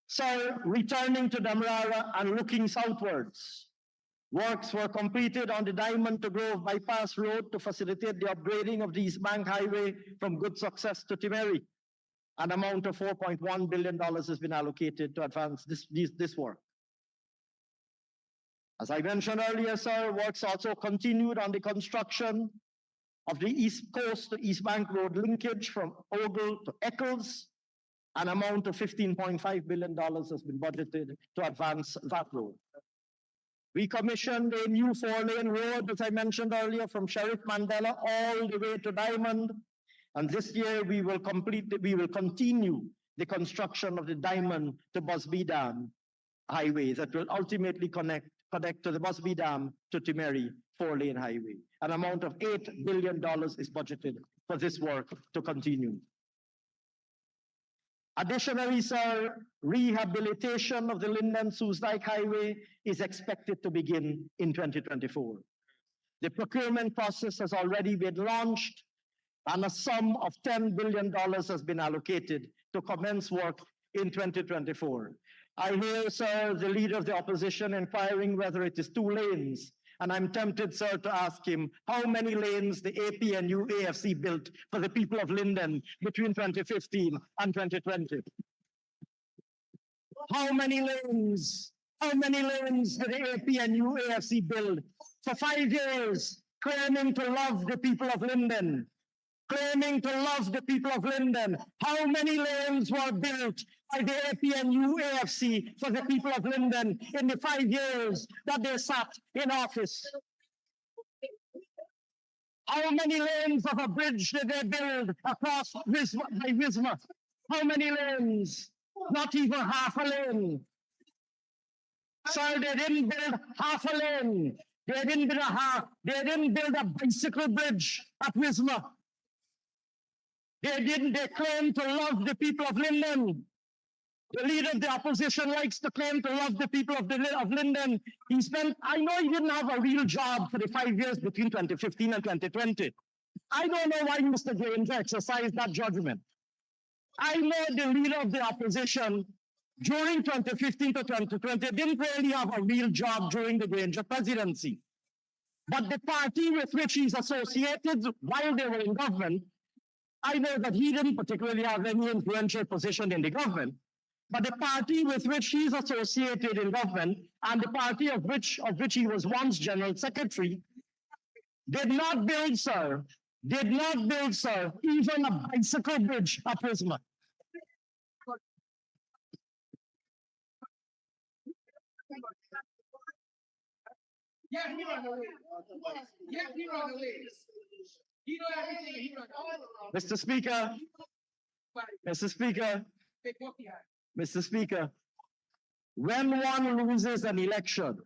So, returning to Demerara and looking southwards, works were completed on the Diamond to Grove Bypass Road to facilitate the upgrading of the East Bank Highway from Good Success to Timeri. An amount of $4.1 billion has been allocated to advance this work. As I mentioned earlier, sir, works also continued on the construction of the East Coast to East Bank Road linkage from Ogle to Eccles. An amount of $15.5 billion has been budgeted to advance that road. We commissioned a new 4-lane road, as I mentioned earlier, from Sheriff Mandela all the way to Diamond. And this year we will continue the construction of the Diamond to Busby Dam highway that will ultimately connect to the Busby Dam to Timeri 4-lane highway. An amount of $8 billion is budgeted for this work to continue. Additionally, sir, rehabilitation of the Linden-Soesdijk Highway is expected to begin in 2024. The procurement process has already been launched, and a sum of $10 billion has been allocated to commence work in 2024. I hear, sir, the leader of the opposition inquiring whether it is 2 lanes. And I'm tempted, sir, to ask him how many lanes the APNU AFC built for the people of Linden between 2015 and 2020. How many lanes? How many lanes did the APNU AFC build for 5 years, claiming to love the people of Linden? Claiming to love the people of Linden. How many lanes were built by the APNU AFC for the people of Linden in the 5 years that they sat in office? How many lanes of a bridge did they build across Wisma? How many lanes? Not even half a lane. Sir, they didn't build half a lane. They didn't build a bicycle bridge at Wisma. They claim to love the people of Linden. The leader of the opposition likes to claim to love the people of Linden. I know he didn't have a real job for the 5 years between 2015 and 2020. I don't know why Mr. Granger exercised that judgment. I know the leader of the opposition during 2015 to 2020 didn't really have a real job during the Granger presidency. But the party with which he's associated while they were in government, I know that he didn't particularly have any influential position in the government, but the party with which he's associated in government and the party of which he was once general secretary did not build, sir, even a bicycle bridge at Wisma. Yeah, he run the list. Yeah, he run the list. He know everything. He run all Mr. Speaker, when one loses an election,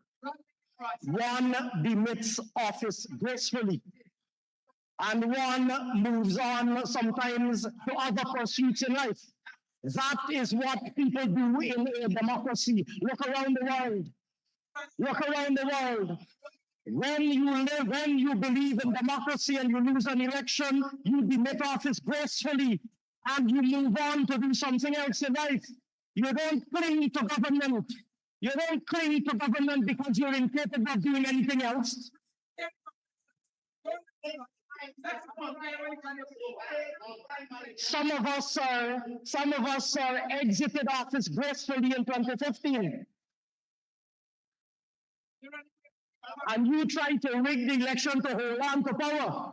one demits office gracefully, and one moves on sometimes to other pursuits in life. That is what people do in a democracy. Look around the world. Look around the world. When you believe in democracy and you lose an election, you demit office gracefully and you move on to do something else in life. You don't cling to government. You don't cling to government because you're incapable of doing anything else. Some of us exited office gracefully in 2015. And you try to rig the election to hold on to power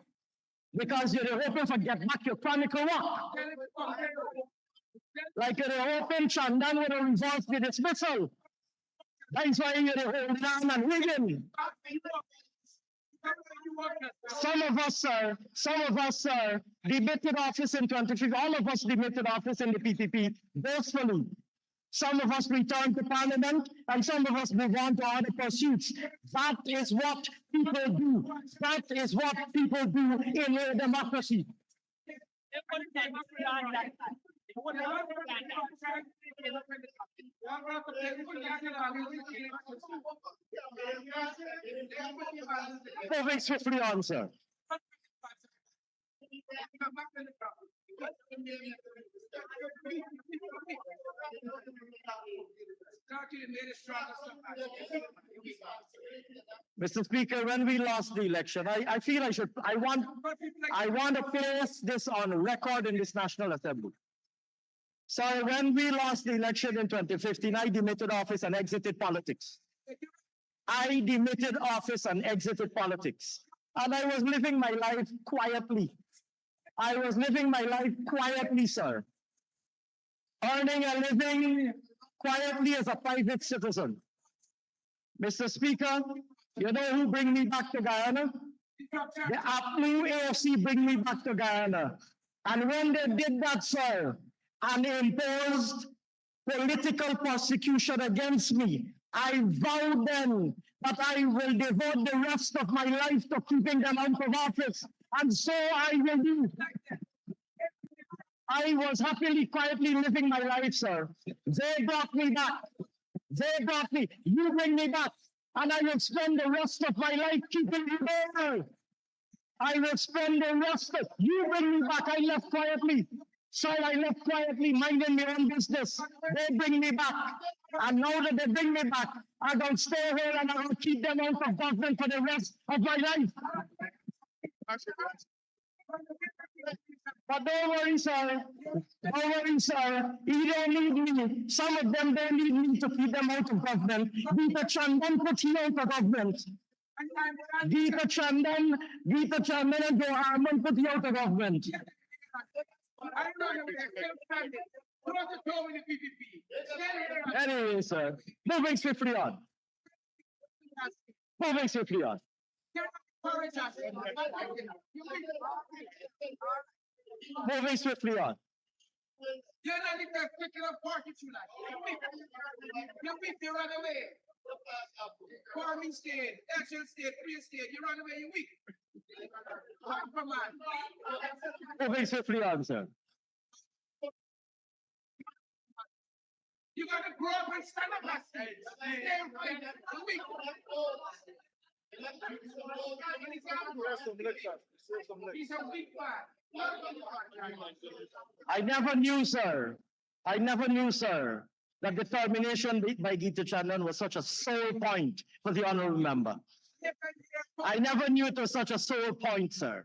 because you're hoping to get back your chronicle work. Like you're hoping Chandan would have resolved the dismissal. That's why you're holding on and rigging. Some of us, sir, debated office in 2015. All of us debated office in the PPP gracefully. Some of us return to parliament, and some of us move on to other pursuits. That is what people do. That is what people do in a democracy. Moving swiftly on, sir. Mr. Speaker, when we lost the election, I feel I want to place this on record in this National Assembly. So when we lost the election in 2015, I demitted office and exited politics. I demitted office and exited politics. And I was living my life quietly. I was living my life quietly, sir. Earning a living quietly as a private citizen. Mr. Speaker, you know who bring me back to Guyana? The APNU AFC bring me back to Guyana. And when they did that, sir, and imposed political persecution against me, I vowed then that I will devote the rest of my life to keeping them out of office. And so I will do. I was happily, quietly living my life, sir. They brought me back. They brought me. You bring me back. And I will spend the rest of my life keeping you there. I will spend the rest of, you bring me back. I left quietly. So I left quietly, minding my own business. They bring me back. And now that they bring me back, I don't stay here and I will keep them out of government for the rest of my life. But don't worry, sir. Don't worry, sir. You don't need me. Some of them don't need me to keep them out of government. Gita Chandan put you out of government. Gita Chandan and Joe Harmon put you out of government. Anyway, sir. Moving swiftly on. Moving swiftly on. Moving swiftly on. You're not even picking up parking you like. You whip, you run away. Farming state, action state, free state, you run away, you weak. Come on. Moving swiftly on, sir. You gotta grow up and stand up and stay weak. He's a weak man. I never knew, sir, that the termination by Gita Chandan was such a sore point for the honorable member. I never knew it was such a sore point, sir.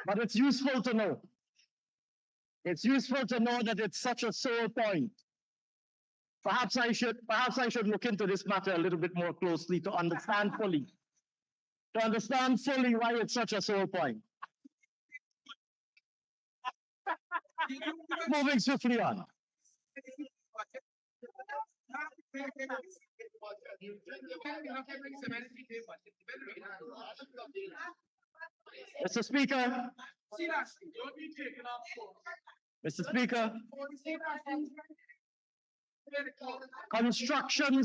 But it's useful to know. It's useful to know that it's such a sore point. Perhaps I should look into this matter a little bit more closely to understand fully why it's such a sore point. Moving swiftly on. Mr. Speaker. Mr. Speaker. Construction,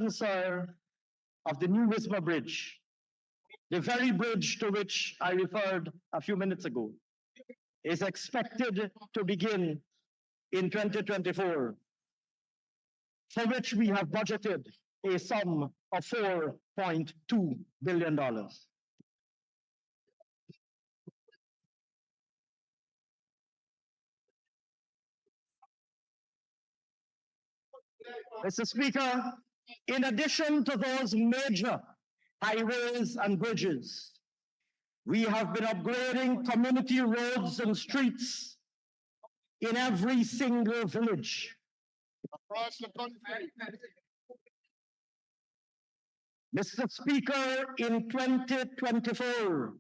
sir, of the new Wismar Bridge, the very bridge to which I referred a few minutes ago, is expected to begin in 2024, for which we have budgeted a sum of $4.2 billion. Mr. Speaker, in addition to those major highways and bridges, we have been upgrading community roads and streets in every single village. Across the country. Mr. Speaker, in 2024,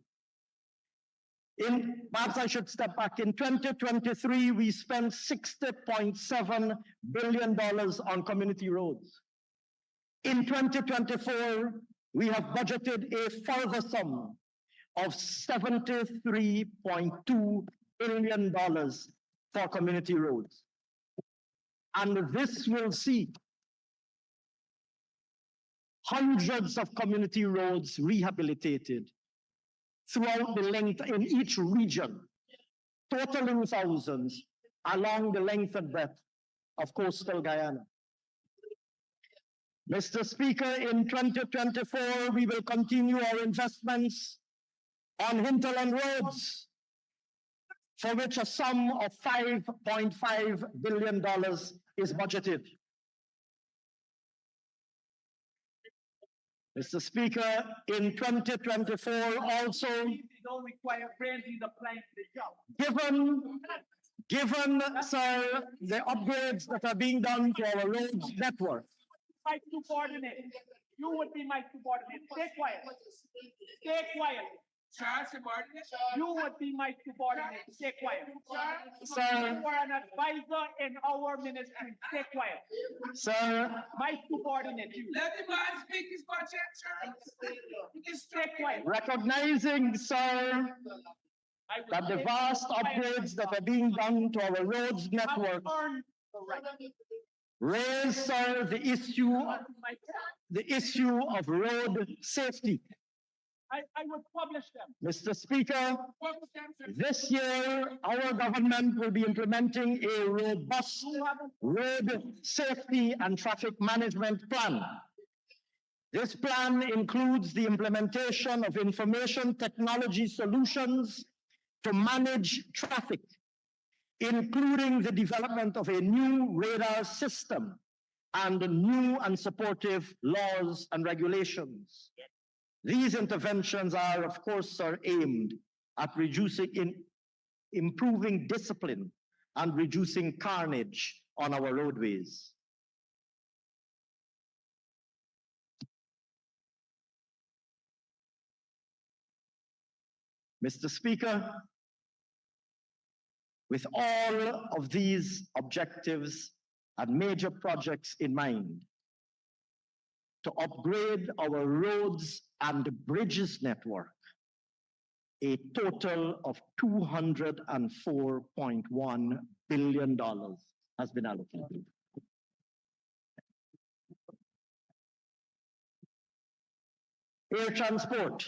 perhaps I should step back. In 2023, we spent $60.7 billion on community roads. In 2024, we have budgeted a further sum of $73.2 billion for community roads. And this will see hundreds of community roads rehabilitated throughout the length in each region, totaling thousands along the length and breadth of coastal Guyana. Mr. Speaker, in 2024, we will continue our investments on hinterland roads, for which a sum of $5.5 billion is budgeted. Mr. Speaker, in 2024 also, don't require brains in the plan for the job. given, sir, the upgrades that are being done to our roads network. My subordinate. You would be my subordinate. Stay quiet. Stay quiet. Charles, subordinate. You would be my subordinate. Stay quiet. Sir. You are an advisor in our ministry. Stay quiet. Sir. My subordinate. You. Let the man speak his budget, Charles. Stay quiet. Recognizing, sir, that the vast upgrades that are being done to our roads network raise, sir, the issue of road safety. I would publish them. Mr. Speaker, this year, our government will be implementing a robust road safety and traffic management plan. This plan includes the implementation of information technology solutions to manage traffic, including the development of a new radar system and new and supportive laws and regulations. These interventions are, of course, aimed at improving discipline and reducing carnage on our roadways. Mr. Speaker, with all of these objectives and major projects in mind, to upgrade our roads and bridges network, a total of $204.1 billion has been allocated. Air transport.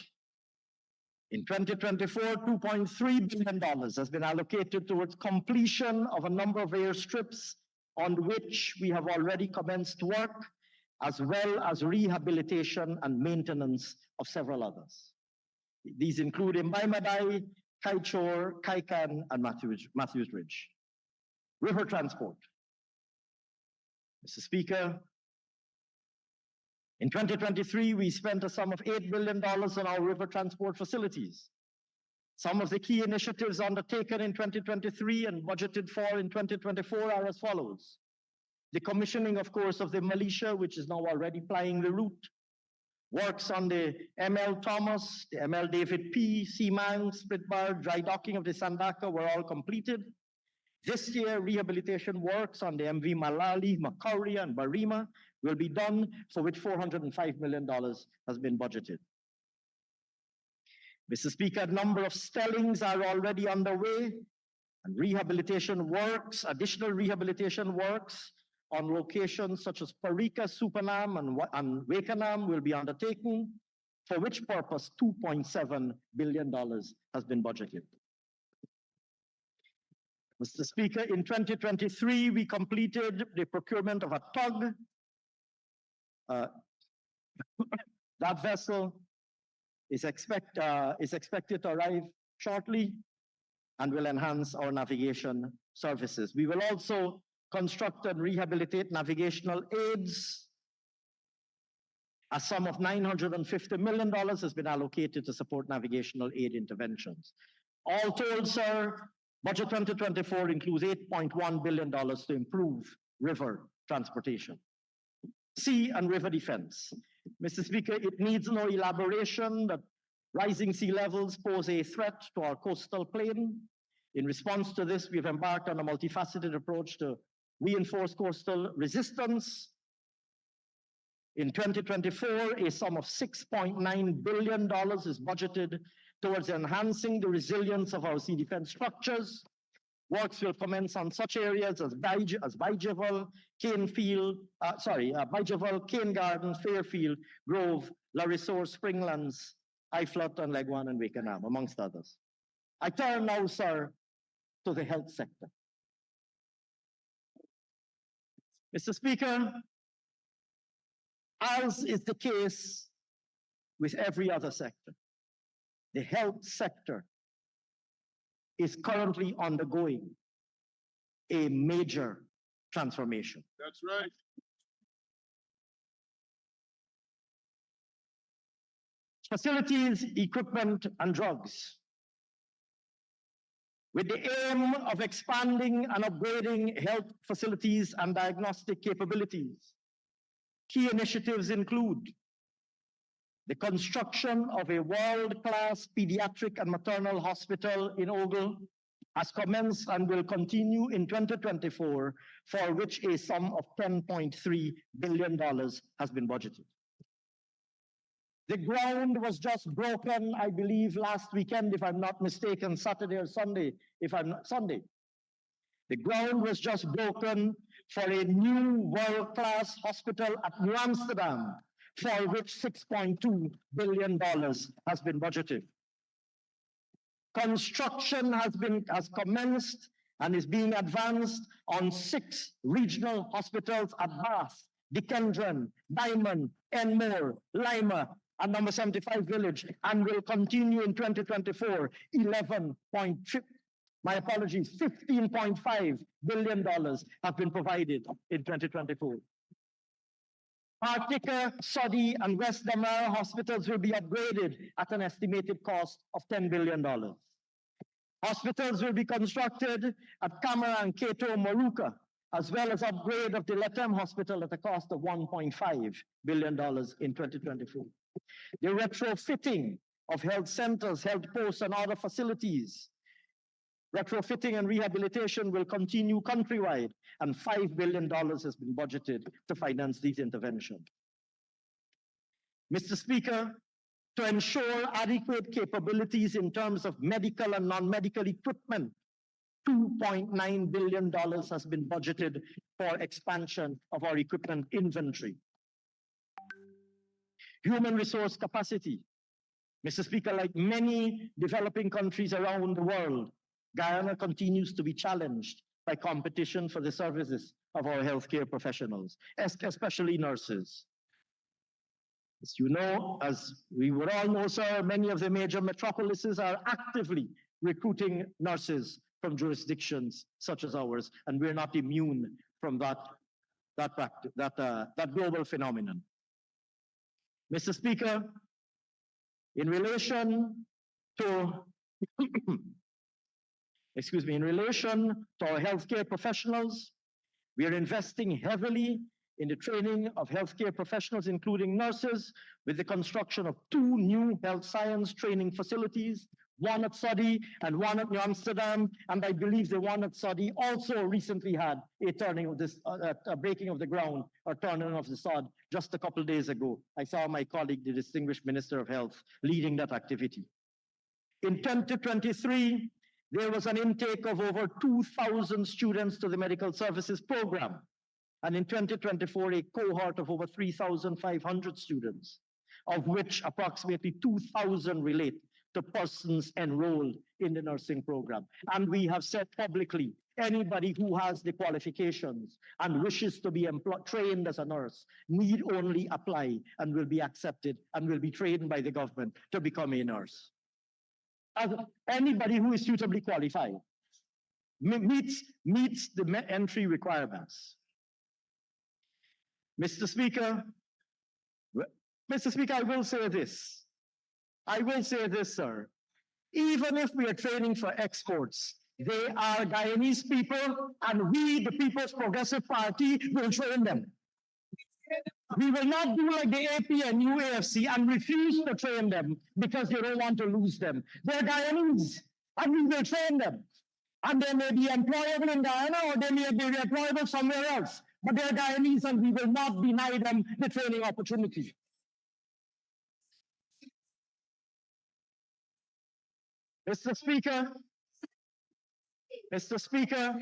In 2024, $2.3 billion has been allocated towards completion of a number of airstrips on which we have already commenced work, as well as rehabilitation and maintenance of several others. These include Mbaimadai, Kaichor, Kaikan, and Matthews Ridge. River transport. Mr. Speaker, in 2023, we spent a sum of $8 billion on our river transport facilities. Some of the key initiatives undertaken in 2023 and budgeted for in 2024 are as follows. The commissioning, of course, of the Militia, which is now already plying the route. Works on the ML Thomas, the ML David P, Seamang, Spitbar, dry docking of the Sandaka were all completed. This year, rehabilitation works on the MV Malali, Makauria, and Barima will be done, for which $405 million has been budgeted. Mr. Speaker, a number of stellings are already underway, and rehabilitation works, additional rehabilitation works on locations such as Parika, Supanam, and Wakanam will be undertaken, for which purpose $2.7 billion has been budgeted. Mr. Speaker, in 2023, we completed the procurement of a tug. That vessel is expected to arrive shortly and will enhance our navigation services. We will also construct and rehabilitate navigational aids. A sum of $950 million has been allocated to support navigational aid interventions. All told, sir, Budget 2024 includes $8.1 billion to improve river transportation. Sea and river defense. Mr. Speaker, it needs no elaboration that rising sea levels pose a threat to our coastal plain. In response to this, we've embarked on a multifaceted approach to reinforce coastal resistance. In 2024, a sum of $6.9 billion is budgeted towards enhancing the resilience of our sea defense structures. Works will commence on such areas as Baijaval, Cane Garden, Fairfield, Grove, La Resource, Springlands, Iflot, and Leguan and Wakenham, amongst others. I turn now, sir, to the health sector. Mr. Speaker, as is the case with every other sector, the health sector is currently undergoing a major transformation. That's right. Facilities, equipment, and drugs. With the aim of expanding and upgrading health facilities and diagnostic capabilities, key initiatives include the construction of a world-class pediatric and maternal hospital in Ogle has commenced and will continue in 2024, for which a sum of $10.3 billion has been budgeted. The ground was just broken, I believe, last weekend, if I'm not mistaken, Saturday or Sunday, Sunday. The ground was just broken for a new world-class hospital at New Amsterdam, for which $6.2 billion has been budgeted. Construction has commenced and is being advanced on 6 regional hospitals at Bath, Dikendron, Diamond, Enmore, Lima, and number 75 Village, and will continue in 2024, $15.5 billion have been provided in 2024. Arctica, Saudi, and West Damar hospitals will be upgraded at an estimated cost of $10 billion. Hospitals will be constructed at Camara and Keto, Moruca, as well as upgrade of the Letem Hospital at a cost of $1.5 billion in 2024. The retrofitting of health centers, health posts, and other facilities, retrofitting and rehabilitation will continue countrywide, and $5 billion has been budgeted to finance these interventions. Mr. Speaker, to ensure adequate capabilities in terms of medical and non-medical equipment, $2.9 billion has been budgeted for expansion of our equipment inventory. Human resource capacity. Mr. Speaker, like many developing countries around the world, Guyana continues to be challenged by competition for the services of our healthcare professionals, especially nurses. As you know, as we would all know, sir, many of the major metropolises are actively recruiting nurses from jurisdictions such as ours, and we're not immune from that global phenomenon. Mr. Speaker, in relation to in relation to our healthcare professionals, we are investing heavily in the training of healthcare professionals, including nurses, with the construction of 2 new health science training facilities, one at Saudi and one at New Amsterdam, and I believe the one at Saudi also recently had a turning of this, a breaking of the ground or turning of the sod just a couple of days ago. I saw my colleague, the distinguished Minister of Health, leading that activity. In 2023, there was an intake of over 2,000 students to the medical services program. And in 2024, a cohort of over 3,500 students, of which approximately 2,000 relate to persons enrolled in the nursing program. And we have said publicly, anybody who has the qualifications and wishes to be trained as a nurse need only apply and will be accepted and will be trained by the government to become a nurse. As anybody who is suitably qualified meets the entry requirements. Mr. Speaker, I will say this. I will say this, sir. Even if we are training for exports, they are Guyanese people, and we, the People's Progressive Party, will train them. We will not do like the AP and UAFC and refuse to train them because they don't want to lose them. They're Guyanese, and we will train them. And they may be employable in Guyana or they may be employable somewhere else. But they're Guyanese, and we will not deny them the training opportunity. Mr. Speaker,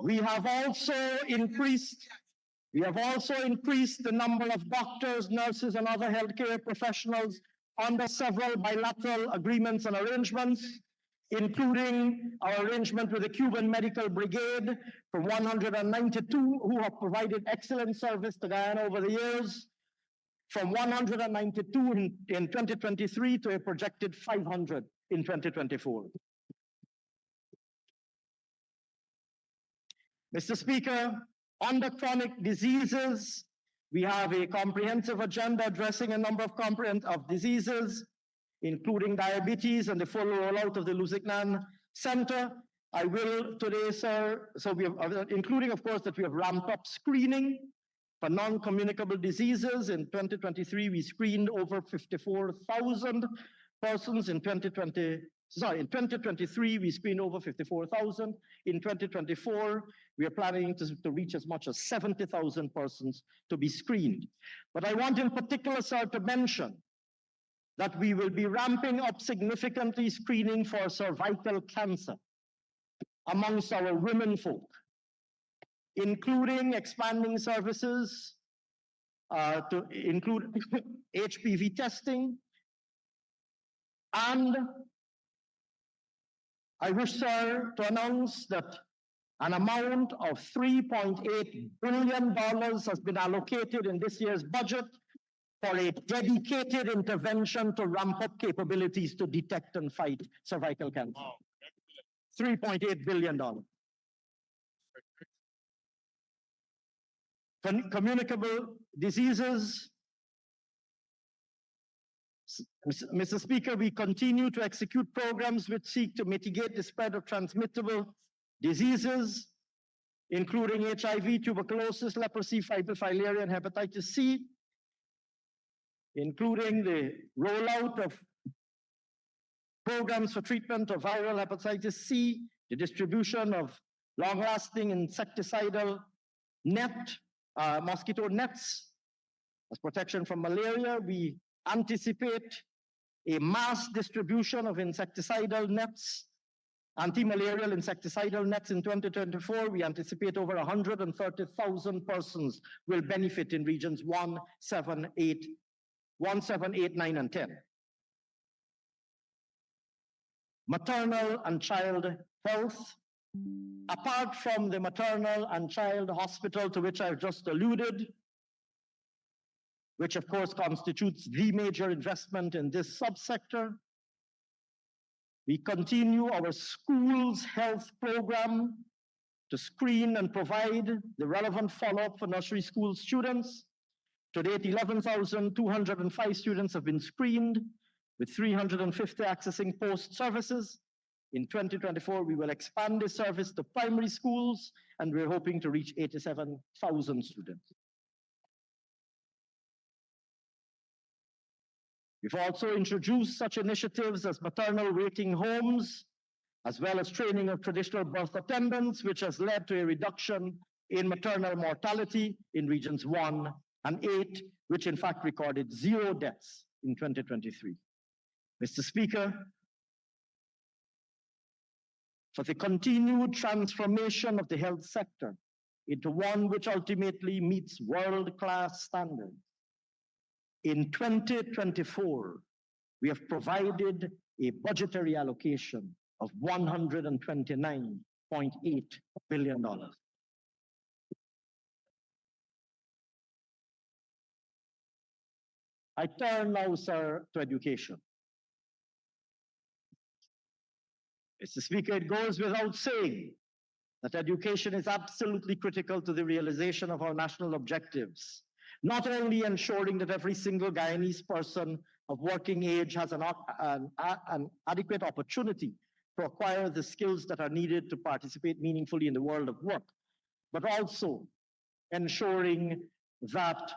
we have also increased the number of doctors, nurses, and other healthcare professionals under several bilateral agreements and arrangements, including our arrangement with the Cuban Medical Brigade from 192 who have provided excellent service to Guyana over the years, from 192 in 2023 to a projected 500 in 2024. Mr. Speaker, under chronic diseases, we have a comprehensive agenda addressing a number of diseases, including diabetes and the full rollout of the Lusignan Center. I will today, sir, so we have, including, of course, that we have ramped up screening for non-communicable diseases. In 2023, we screened over 54,000 persons. In 2023, we screened over 54,000. In 2024, we are planning to reach as much as 70,000 persons to be screened. But I want in particular, sir, to mention that we will be ramping up significantly screening for cervical cancer amongst our women folk, including expanding services to include HPV testing. And I wish, sir, to announce that an amount of $3.8 billion has been allocated in this year's budget for a dedicated intervention to ramp up capabilities to detect and fight cervical cancer. $3.8 billion. Communicable diseases. Mr. Speaker, we continue to execute programs which seek to mitigate the spread of transmittable diseases, including HIV, tuberculosis, leprosy, fibromyalgia, and hepatitis C, including the rollout of programs for treatment of viral hepatitis C, the distribution of long-lasting insecticidal mosquito nets as protection from malaria. We anticipate a mass distribution of insecticidal nets, anti-malarial insecticidal nets in 2024. We anticipate over 130,000 persons will benefit in regions 1, 7, 8, 9, and 10. Maternal and child health. Apart from the maternal and child hospital to which I've just alluded, which of course constitutes the major investment in this subsector, we continue our schools health program to screen and provide the relevant follow-up for nursery school students. To date, 11,205 students have been screened, with 350 accessing post services. In 2024, we will expand this service to primary schools, and we're hoping to reach 87,000 students. We've also introduced such initiatives as maternal waiting homes, as well as training of traditional birth attendants, which has led to a reduction in maternal mortality in regions 1 and 8, which in fact recorded 0 deaths in 2023. Mr. Speaker, for the continued transformation of the health sector into one which ultimately meets world-class standards, in 2024, we have provided a budgetary allocation of $129.8 billion. I turn now, sir, to education. Mr. Speaker, it goes without saying that education is absolutely critical to the realization of our national objectives, not only ensuring that every single Guyanese person of working age has an adequate opportunity to acquire the skills that are needed to participate meaningfully in the world of work, but also ensuring that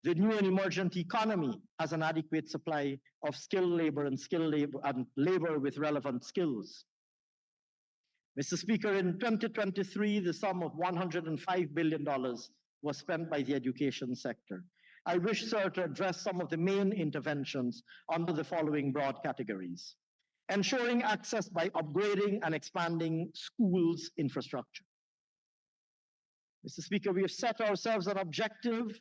the new and emergent economy has an adequate supply of skilled labor and labor with relevant skills. Mr. Speaker, in 2023, the sum of $105 billion was spent by the education sector. I wish, sir, to address some of the main interventions under the following broad categories. Ensuring access by upgrading and expanding schools' infrastructure. Mr. Speaker, we have set ourselves an objective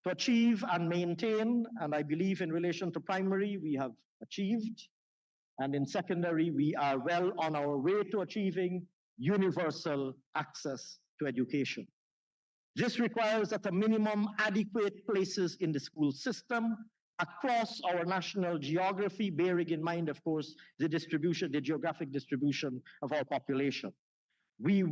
to achieve and maintain, and I believe in relation to primary, we have achieved, and in secondary, we are well on our way to achieving universal access to education. This requires at a minimum adequate places in the school system across our national geography, bearing in mind, of course, the geographic distribution of our population. We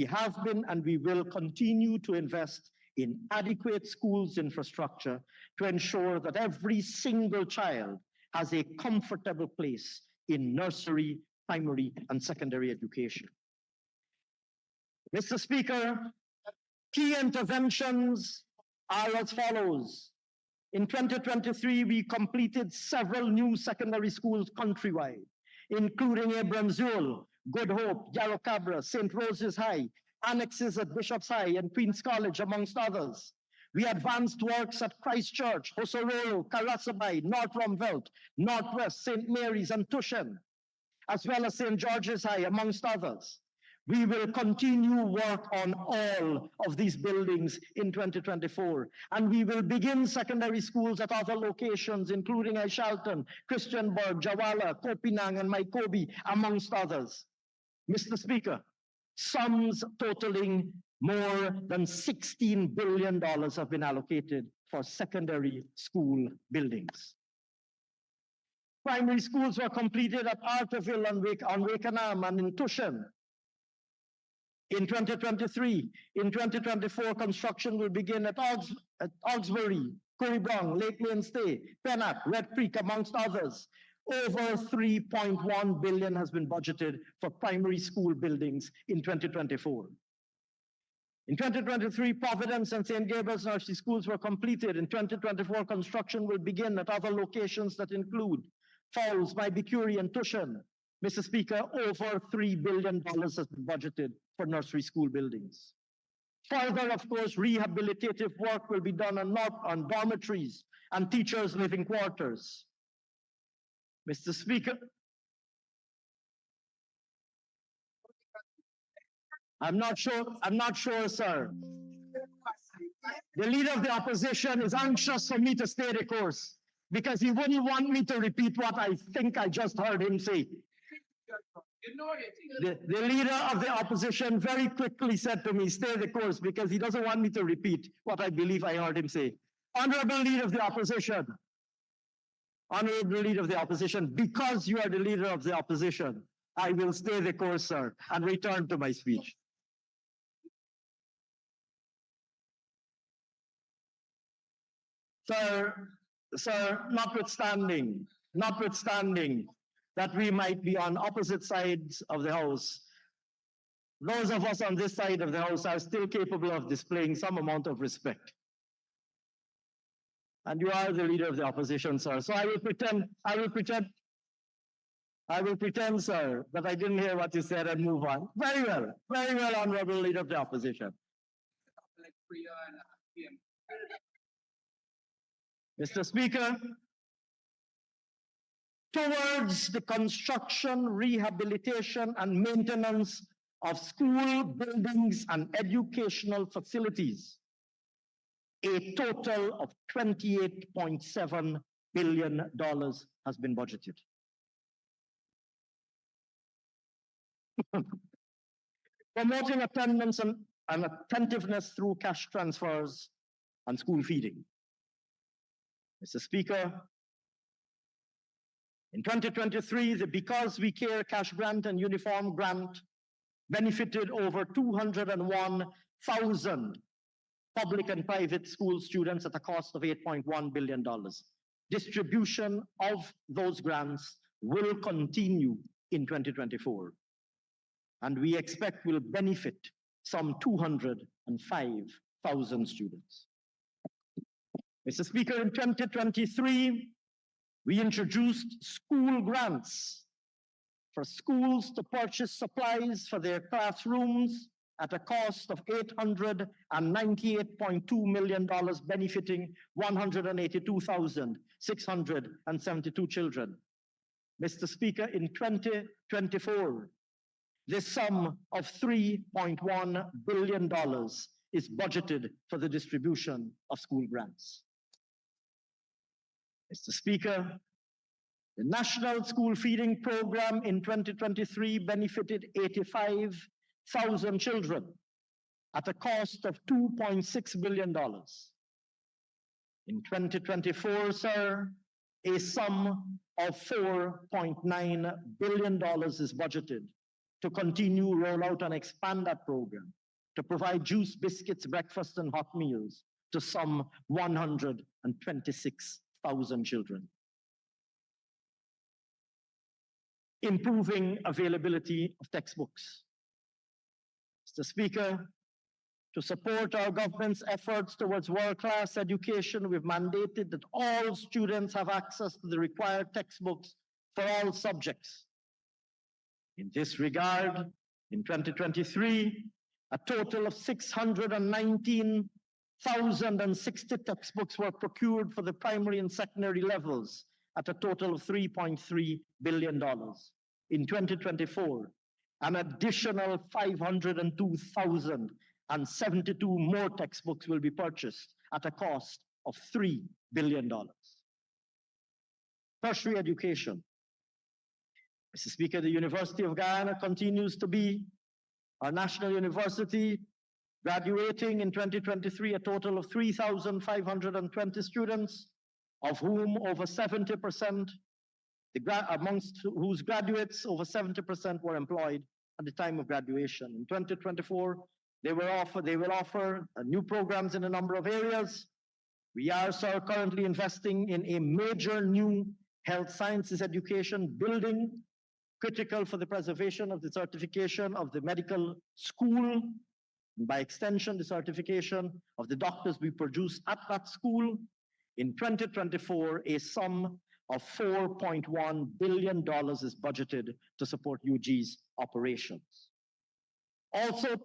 have been, and we will continue to invest in adequate schools infrastructure to ensure that every single child has a comfortable place in nursery, primary, and secondary education. Mr. Speaker, key interventions are as follows. In 2023, we completed several new secondary schools countrywide, including Abramsule, Good Hope, Yarrow Cabra, St. Rose's High, annexes at Bishop's High and Queen's College, amongst others. We advanced works at Christ Church, Hosororo, Karasabay, North Rumvelt, Northwest, St. Mary's, and Tushen, as well as St. George's High, amongst others. We will continue work on all of these buildings in 2024, and we will begin secondary schools at other locations, including Aishalton, Christianburg, Jawala, Kopinang, and Maikobi, amongst others. Mr. Speaker, sums totaling more than $16 billion have been allocated for secondary school buildings. Primary schools were completed at Arterville on Wakenham and in Tushen in 2023. In 2024, construction will begin at Augsbury, Currybrong, Lake Mainstay, Penat, Red Creek, amongst others. Over $3.1 billion has been budgeted for primary school buildings in 2024. In 2023, Providence and St. Gabriel's Nursery schools were completed. In 2024, construction will begin at other locations that include Falls, Maibikuri, and Tushen. Mr. Speaker, over $3 billion has been budgeted for nursery school buildings. Further, of course, rehabilitative work will be done on dormitories and teachers' living quarters. Mr. Speaker, I'm not sure, sir. The leader of the opposition is anxious for me to stay the course because he wouldn't want me to repeat what I think I just heard him say. The leader of the opposition very quickly said to me, stay the course, because he doesn't want me to repeat what I believe I heard him say. Honorable leader of the opposition, because you are the leader of the opposition, I will stay the course, sir, and return to my speech. Sir, notwithstanding that we might be on opposite sides of the House, those of us on this side of the House are still capable of displaying some amount of respect. And you are the leader of the opposition, sir. So I will pretend, sir, that I didn't hear what you said and move on. Very well, honorable leader of the opposition. Mr. Speaker, towards the construction, rehabilitation, and maintenance of school buildings and educational facilities, a total of $28.7 billion has been budgeted. Promoting attendance and attentiveness through cash transfers and school feeding. Mr. Speaker, in 2023, the Because We Care cash grant and uniform grant benefited over 201,000 public and private school students at a cost of $8.1 billion. Distribution of those grants will continue in 2024, and we expect will benefit some 205,000 students. Mr. Speaker, in 2023, we introduced school grants for schools to purchase supplies for their classrooms at a cost of $898.2 million, benefiting 182,672 children. Mr. Speaker, in 2024, the sum of $3.1 billion is budgeted for the distribution of school grants. Mr. Speaker, the National School Feeding Program in 2023 benefited 85,000 children at a cost of $2.6 billion. In 2024, sir, a sum of $4.9 billion is budgeted to continue, roll out, and expand that program, to provide juice, biscuits, breakfast, and hot meals to some 126,000 children. Improving availability of textbooks. Mr. Speaker, to support our government's efforts towards world-class education, we've mandated that all students have access to the required textbooks for all subjects. In this regard, in 2023, a total of 619,060 textbooks were procured for the primary and secondary levels at a total of $3.3 billion. In 2024, an additional 502,072 more textbooks will be purchased at a cost of $3 billion. Tertiary education. Mr. Speaker, the University of Guyana continues to be our national university, graduating in 2023 a total of 3,520 students, of whom over 70%, amongst whose graduates, over 70% were employed at the time of graduation. In 2024, they will offer new programs in a number of areas. We are, sir, currently investing in a major new health sciences education building, critical for the preservation of the certification of the medical school, and by extension, the certification of the doctors we produce at that school. In 2024, a sum of $4.1 billion is budgeted to support UG's operations. Also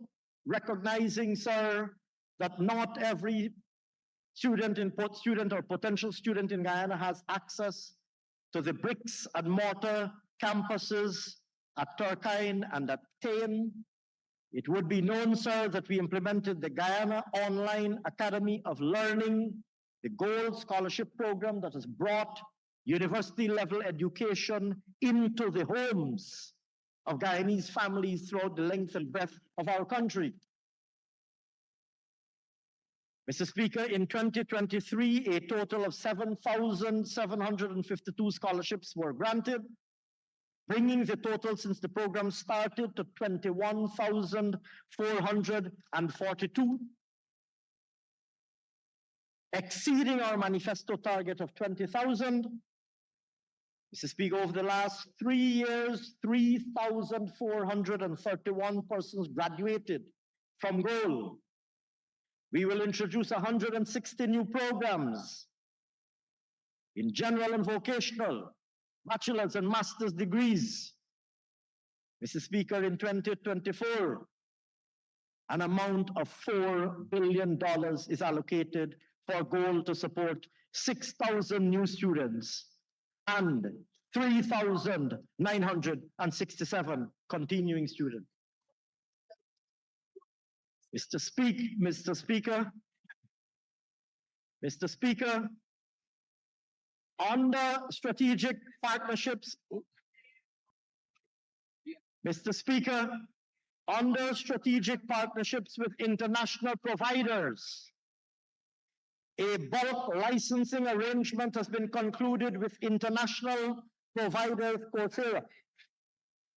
recognizing, sir, that not every student or potential student in Guyana has access to the bricks and mortar campuses at Turkine and at Tain. It would be known, sir, that we implemented the Guyana Online Academy of Learning, the Gold Scholarship Program that has brought university-level education into the homes of Guyanese families throughout the length and breadth of our country. Mr. Speaker, in 2023, a total of 7,752 scholarships were granted, bringing the total since the program started to 21,442, exceeding our manifesto target of 20,000. Mr. Speaker, over the last 3 years, 3,431 persons graduated from goal. We will introduce 160 new programs in general and vocational, bachelor's and master's degrees. Mr. Speaker, in 2024, an amount of $4 billion is allocated for goal to support 6,000 new students and 3,967 continuing students. Mr. Speaker, under strategic partnerships, with international providers, a bulk licensing arrangement has been concluded with international provider Coursera.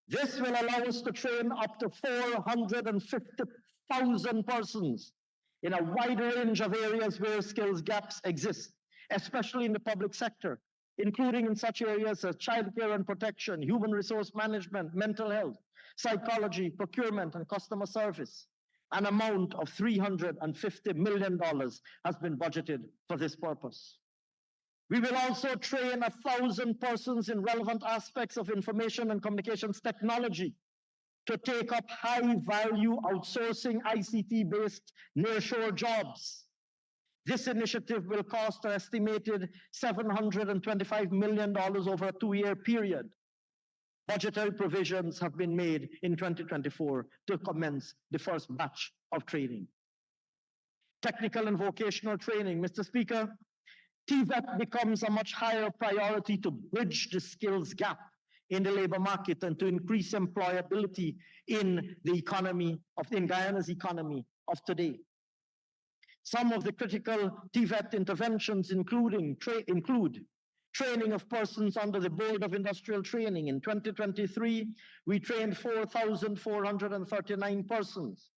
This will allow us to train up to 450,000 persons in a wide range of areas where skills gaps exist, especially in the public sector, including in such areas as childcare and protection, human resource management, mental health, psychology, procurement, and customer service. An amount of $350 million has been budgeted for this purpose. We will also train 1,000 persons in relevant aspects of information and communications technology to take up high-value outsourcing ICT-based nearshore jobs. This initiative will cost an estimated $725 million over a 2-year period. Budgetary provisions have been made in 2024 to commence the first batch of training. Technical and vocational training. Mr. Speaker, TVET becomes a much higher priority to bridge the skills gap in the labor market and to increase employability in the economy in Guyana's economy of today. Some of the critical TVET interventions include training of persons under the Board of Industrial Training. In 2023, we trained 4,439 persons.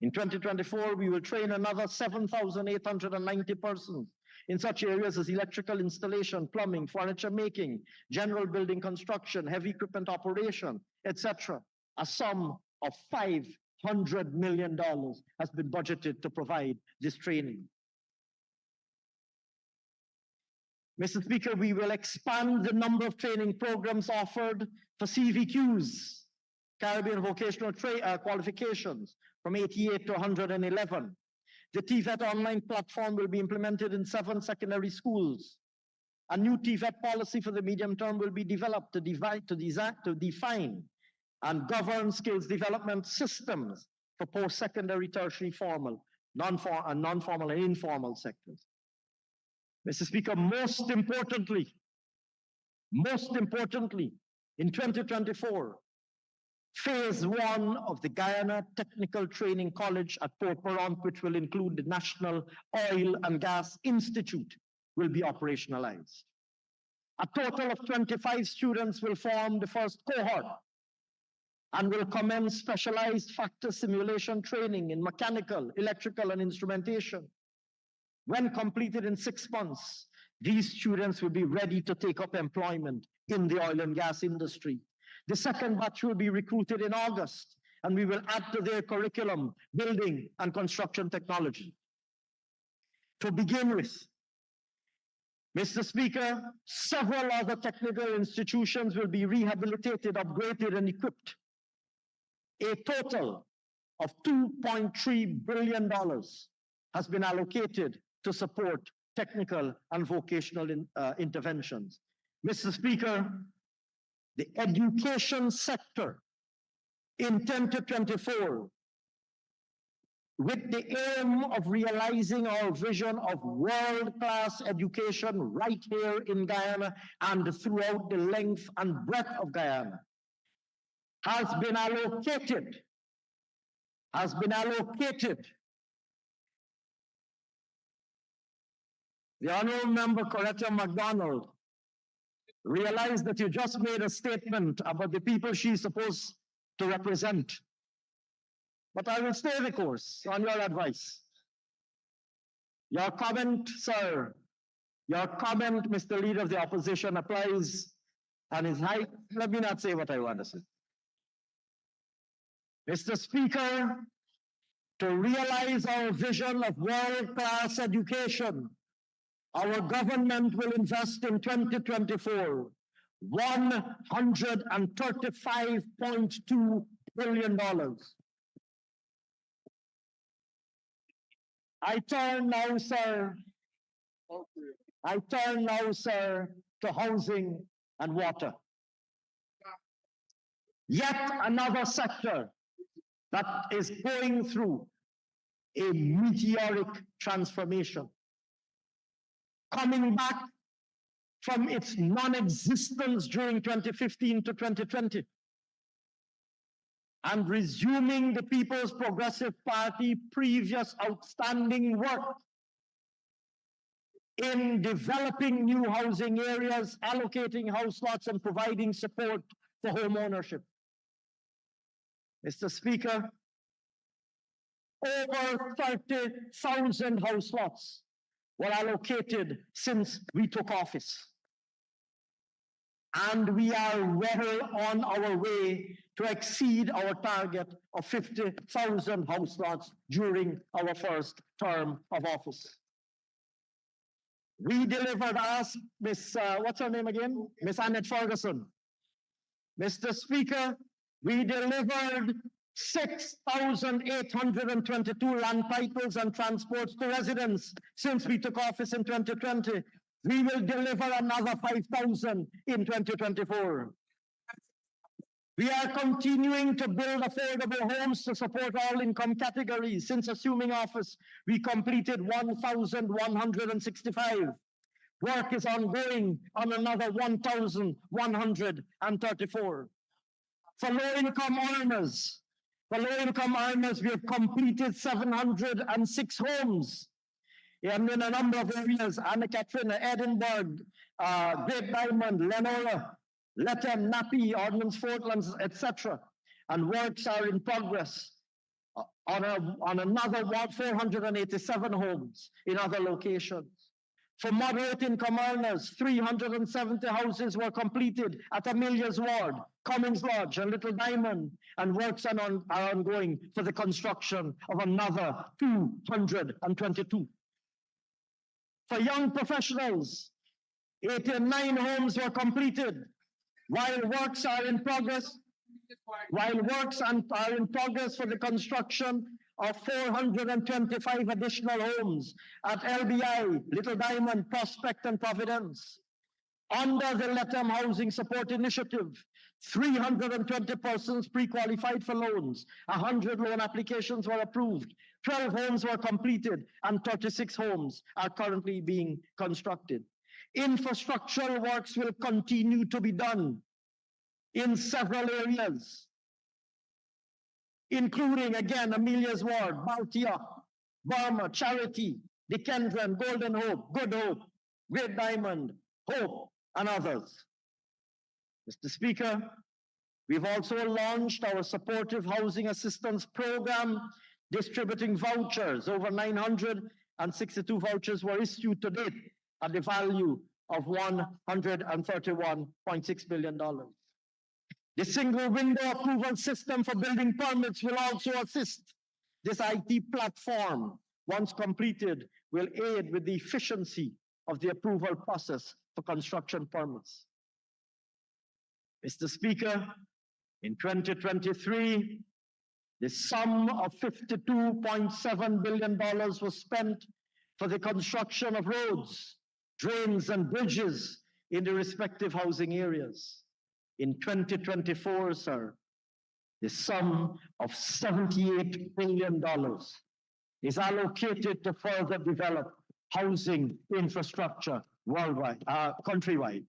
In 2024, we will train another 7,890 persons in such areas as electrical installation, plumbing, furniture making, general building construction, heavy equipment operation, etc. A sum of $500 million has been budgeted to provide this training. Mr. Speaker, we will expand the number of training programs offered for CVQs, Caribbean Vocational Qualifications, from 88 to 111. The TVET online platform will be implemented in 7 secondary schools. A new TVET policy for the medium term will be developed to define and govern skills development systems for post-secondary, tertiary, formal, non-formal and informal sectors. Mr. Speaker, most importantly, in 2024, Phase 1 of the Guyana Technical Training College at Port Morant, which will include the National Oil and Gas Institute, will be operationalized. A total of 25 students will form the first cohort and will commence specialized factor simulation training in mechanical, electrical, and instrumentation. When completed in 6 months, these students will be ready to take up employment in the oil and gas industry. The second batch will be recruited in August, and we will add to their curriculum building and construction technology. To begin with, Mr. Speaker, several other technical institutions will be rehabilitated, upgraded, and equipped. A total of $2.3 billion has been allocated to support technical and vocational interventions. Mr. Speaker, the education sector in 2024, with the aim of realizing our vision of world-class education right here in Guyana and throughout the length and breadth of Guyana, has been allocated. The Honorable Member Coretta MacDonald realized that you just made a statement about the people she's supposed to represent. But I will stay the course on your advice. Your comment, sir, your comment, Mr. Leader of the Opposition, applies and is high. Let me not say what I want to say. Mr. Speaker, to realize our vision of world-class education, our government will invest in 2024 $135.2 billion. I turn now, sir, to housing and water. Yet another sector that is going through a meteoric transformation, coming back from its non-existence during 2015 to 2020, and resuming the People's Progressive Party previous outstanding work in developing new housing areas, allocating house lots, and providing support for home ownership. Mr. Speaker, over 30,000 house lots were allocated since we took office. And we are well on our way to exceed our target of 50,000 house lots during our first term of office. We delivered, what's her name again? Miss Annette Ferguson. Mr. Speaker, we delivered 6,822 land titles and transports to residents since we took office in 2020. We will deliver another 5,000 in 2024. We are continuing to build affordable homes to support all income categories. Since assuming office, we completed 1,165. Work is ongoing on another 1,134. For low-income earners, we have completed 706 homes. And in a number of areas, Anna Katrina, Edinburgh, Great Diamond, Lenora, Lethem, Napi, Ordnance Fortlands, etc. And works are in progress on another 487 homes in other locations. For moderate income earners, 370 houses were completed at Amelia's Ward, Cummings Lodge, and Little Diamond, and works are ongoing for the construction of another 222. For young professionals, 89 homes were completed, while works are in progress for the construction of 425 additional homes at LBI, Little Diamond, Prospect, and Providence. Under the Lethem Housing Support Initiative, 320 persons pre-qualified for loans, 100 loan applications were approved, 12 homes were completed, and 36 homes are currently being constructed. Infrastructural works will continue to be done in several areas. including, again, Amelia's Ward, Baltia, Burma, Charity, Dickenson, Golden Hope, Good Hope, Great Diamond, Hope, and others. Mr. Speaker, we've also launched our supportive housing assistance program, distributing vouchers. Over 962 vouchers were issued to date at the value of $131.6 billion. The single window approval system for building permits will also assist. This IT platform, once completed, will aid with the efficiency of the approval process for construction permits. Mr. Speaker, in 2023, the sum of $52.7 billion was spent for the construction of roads, drains, and bridges in the respective housing areas. In 2024, sir, the sum of $78 billion is allocated to further develop housing infrastructure worldwide, countrywide.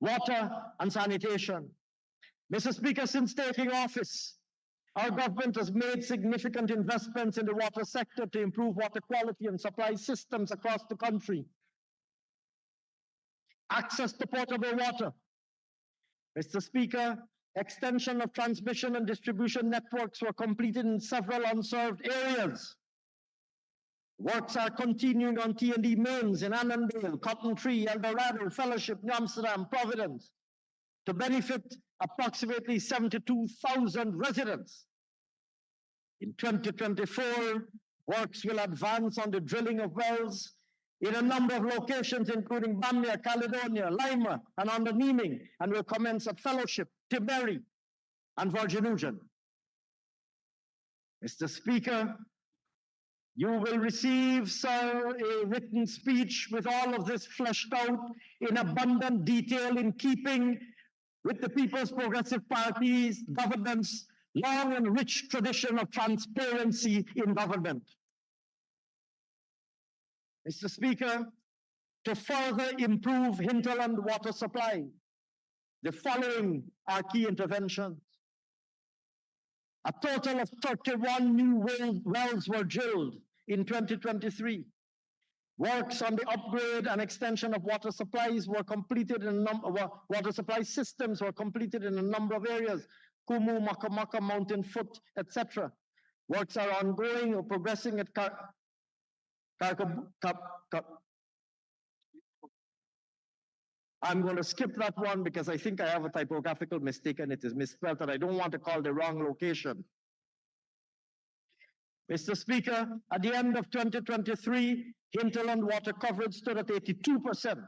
Water and sanitation. Mr. Speaker, since taking office, our government has made significant investments in the water sector to improve water quality and supply systems across the country. Access to potable water. Mr. Speaker, extension of transmission and distribution networks were completed in several unserved areas. Works are continuing on T&D mains in Annandale, Cotton Tree, El Dorado, Fellowship, New Amsterdam, Providence, to benefit approximately 72,000 residents. In 2024, works will advance on the drilling of wells in a number of locations, including Bamia, Caledonia, Lima, and under Neeming, and will commence at Fellowship, Tiberi, and Virgin Ocean. Mr. Speaker, you will receive, sir, a written speech with all of this fleshed out in abundant detail in keeping with the People's Progressive Party's government's long and rich tradition of transparency in government. Mr. Speaker, to further improve hinterland water supply, the following are key interventions. A total of 31 new wells were drilled in 2023. Works on the upgrade and extension of water supplies were completed in water supply systems were completed in a number of areas, Kumu, Makamaka, Mountain Foot, etc. Works are ongoing or progressing at I'm going to skip that one because I think I have a typographical mistake and it is misspelled and I don't want to call the wrong location. Mr. Speaker, at the end of 2023, hinterland water coverage stood at 82%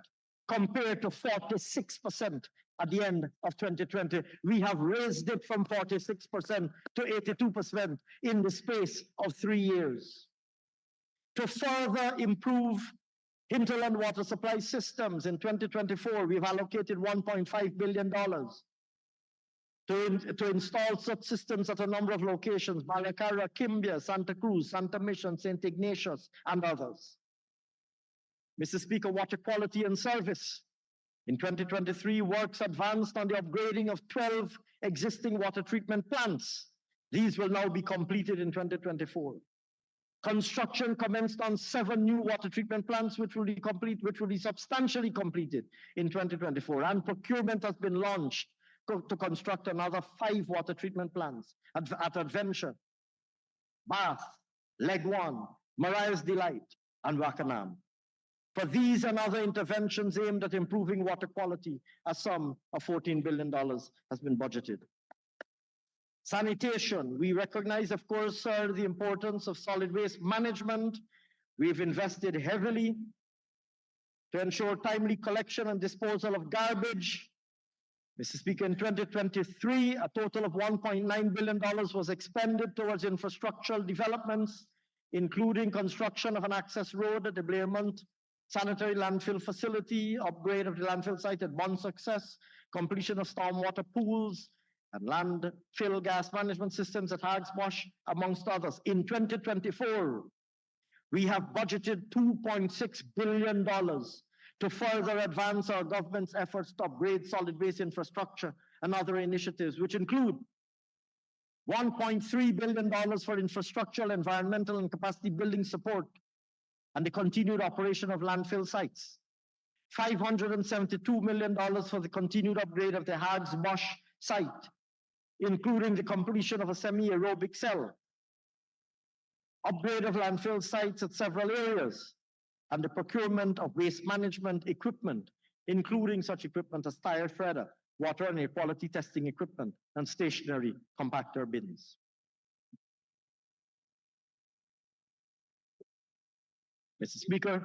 compared to 46% at the end of 2020. We have raised it from 46% to 82% in the space of 3 years. To further improve hinterland water supply systems in 2024, we've allocated $1.5 billion to install such systems at a number of locations, Malacara, Kimbia, Santa Cruz, Santa Mission, St. Ignatius, and others. Mr. Speaker, water quality and service. In 2023, works advanced on the upgrading of 12 existing water treatment plants. These will now be completed in 2024. Construction commenced on 7 new water treatment plants, which will be substantially completed in 2024. And procurement has been launched to construct another 5 water treatment plants at Adventure, Bath, Leg 1, Mariah's Delight, and Wakanam. For these and other interventions aimed at improving water quality, a sum of $14 billion has been budgeted. Sanitation, we recognize, of course, sir, the importance of solid waste management. We've invested heavily to ensure timely collection and disposal of garbage. Mr. Speaker, in 2023, a total of $1.9 billion was expended towards infrastructural developments, including construction of an access road at the Blairmont sanitary landfill facility, upgrade of the landfill site at Bon Success, completion of stormwater pools, and landfill gas management systems at Hagsbosh, amongst others. In 2024, we have budgeted $2.6 billion to further advance our government's efforts to upgrade solid waste infrastructure and other initiatives, which include $1.3 billion for infrastructural, environmental, and capacity building support, and the continued operation of landfill sites. $572 million for the continued upgrade of the Hags Bosch site, including the completion of a semi-aerobic cell, upgrade of landfill sites at several areas, and the procurement of waste management equipment, including such equipment as tire shredder, water and air quality testing equipment, and stationary compactor bins. Mr. Speaker,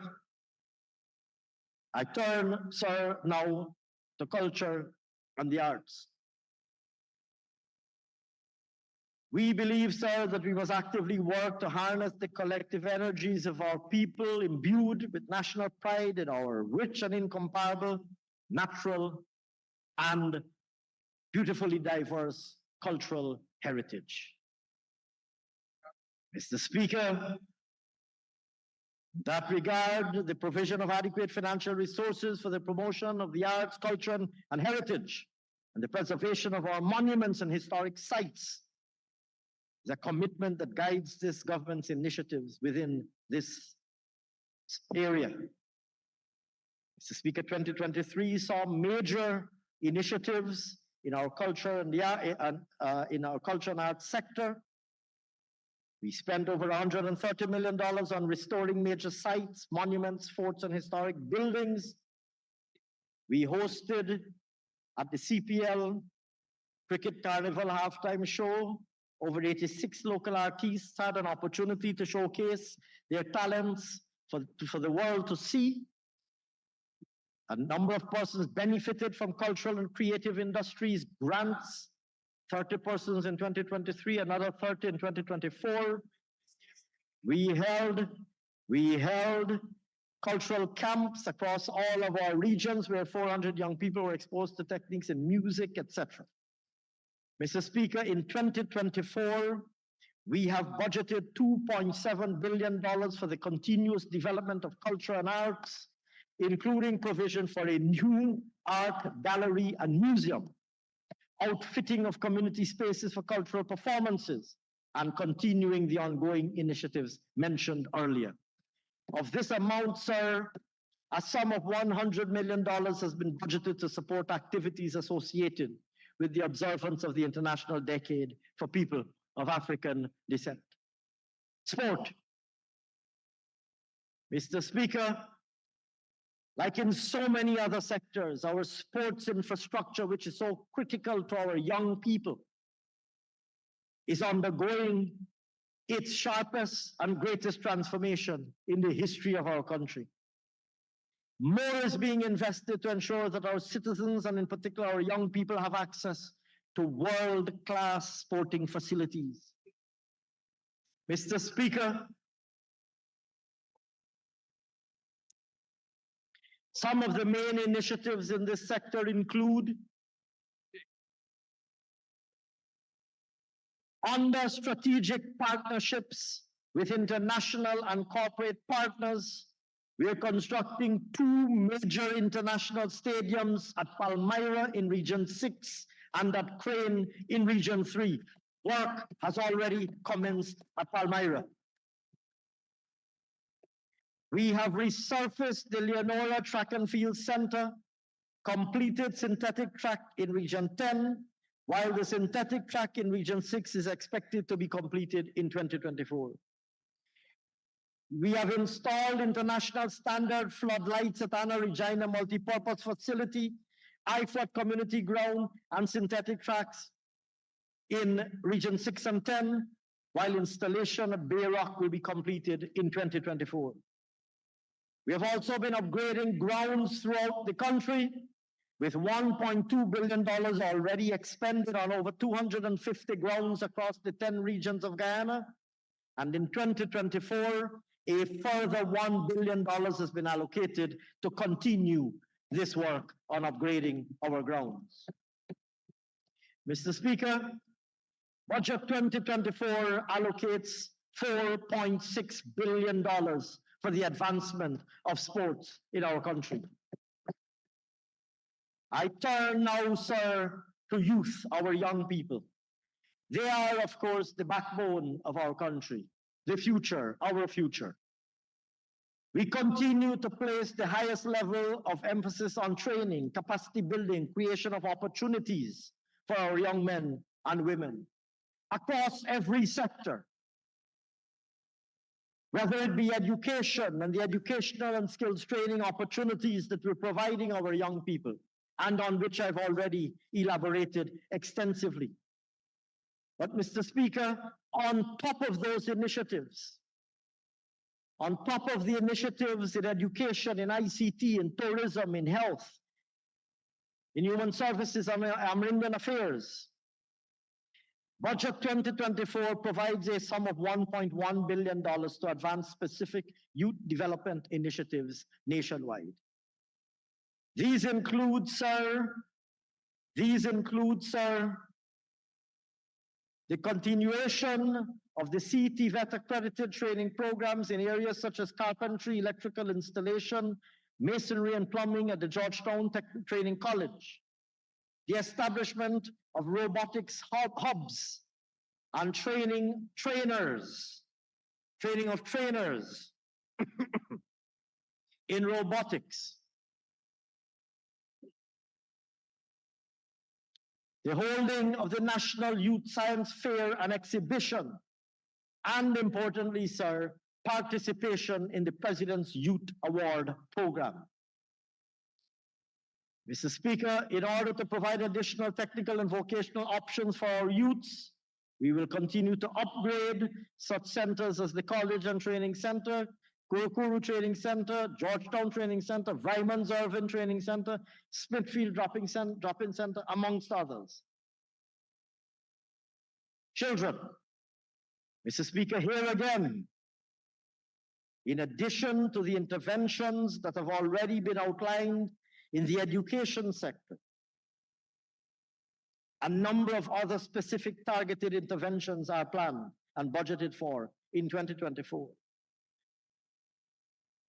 I turn, sir, now to culture and the arts. We believe, sir, that we must actively work to harness the collective energies of our people imbued with national pride in our rich and incomparable, natural, and beautifully diverse cultural heritage. Mr. Speaker, in that regard, the provision of adequate financial resources for the promotion of the arts, culture, and heritage, and the preservation of our monuments and historic sites is a commitment that guides this government's initiatives within this area. Mr. Speaker, 2023 saw major initiatives in our culture and in our culture and arts sector. We spent over $130 million on restoring major sites, monuments, forts, and historic buildings. We hosted at the CPL Cricket Carnival halftime show. Over 86 local artists had an opportunity to showcase their talents for the world to see. A number of persons benefited from cultural and creative industries grants, 30 persons in 2023, another 30 in 2024. We held cultural camps across all of our regions where 400 young people were exposed to techniques in music, etc. Mr. Speaker, in 2024, we have budgeted $2.7 billion for the continuous development of culture and arts, including provision for a new art gallery and museum, outfitting of community spaces for cultural performances, and continuing the ongoing initiatives mentioned earlier. Of this amount, sir, a sum of $100 million has been budgeted to support activities associated with the observance of the International Decade for People of African Descent. Sport. Mr. Speaker, like in so many other sectors, our sports infrastructure, which is so critical to our young people, is undergoing its sharpest and greatest transformation in the history of our country. More is being invested to ensure that our citizens, and in particular our young people, have access to world-class sporting facilities. Mr. Speaker, some of the main initiatives in this sector include under strategic partnerships with international and corporate partners. We are constructing 2 major international stadiums at Palmyra in Region 6 and at Crane in Region 3. Work has already commenced at Palmyra. We have resurfaced the Leonora Track and Field Center, completed synthetic track in Region 10, while the synthetic track in Region 6 is expected to be completed in 2024. We have installed international standard floodlights at Anna Regina Multipurpose Facility, IFOT Community Ground, and synthetic tracks in Region 6 and 10, while installation at Bay Rock will be completed in 2024. We have also been upgrading grounds throughout the country, with $1.2 billion already expended on over 250 grounds across the 10 regions of Guyana. And in 2024, a further $1 billion has been allocated to continue this work on upgrading our grounds. Mr. Speaker, Budget 2024 allocates $4.6 billion for the advancement of sports in our country. I turn now, sir, to youth, our young people. They are, of course, the backbone of our country, the future, our future. We continue to place the highest level of emphasis on training, capacity building, creation of opportunities for our young men and women across every sector, whether it be education and the educational and skills training opportunities that we're providing our young people, and on which I've already elaborated extensively. But Mr. Speaker, on top of those initiatives, on top of the initiatives in education, in ICT, in tourism, in health, in human services and Indian affairs, Budget 2024 provides a sum of $1.1 billion to advance specific youth development initiatives nationwide. These include, sir, the continuation of the CET vet accredited training programs in areas such as carpentry, electrical installation, masonry and plumbing at the Georgetown Training College, the establishment of robotics hubs and training of trainers in robotics, the holding of the National Youth Science Fair and Exhibition, and importantly, sir, participation in the President's Youth Award Program. Mr. Speaker, in order to provide additional technical and vocational options for our youths, we will continue to upgrade such centers as the College and Training Center, Kurukuru Training Center, Georgetown Training Center, Vyman's Irvin Training Center, Smithfield Drop-In Center, amongst others. Children, Mr. Speaker, here again, in addition to the interventions that have already been outlined in the education sector, a number of other specific targeted interventions are planned and budgeted for in 2024.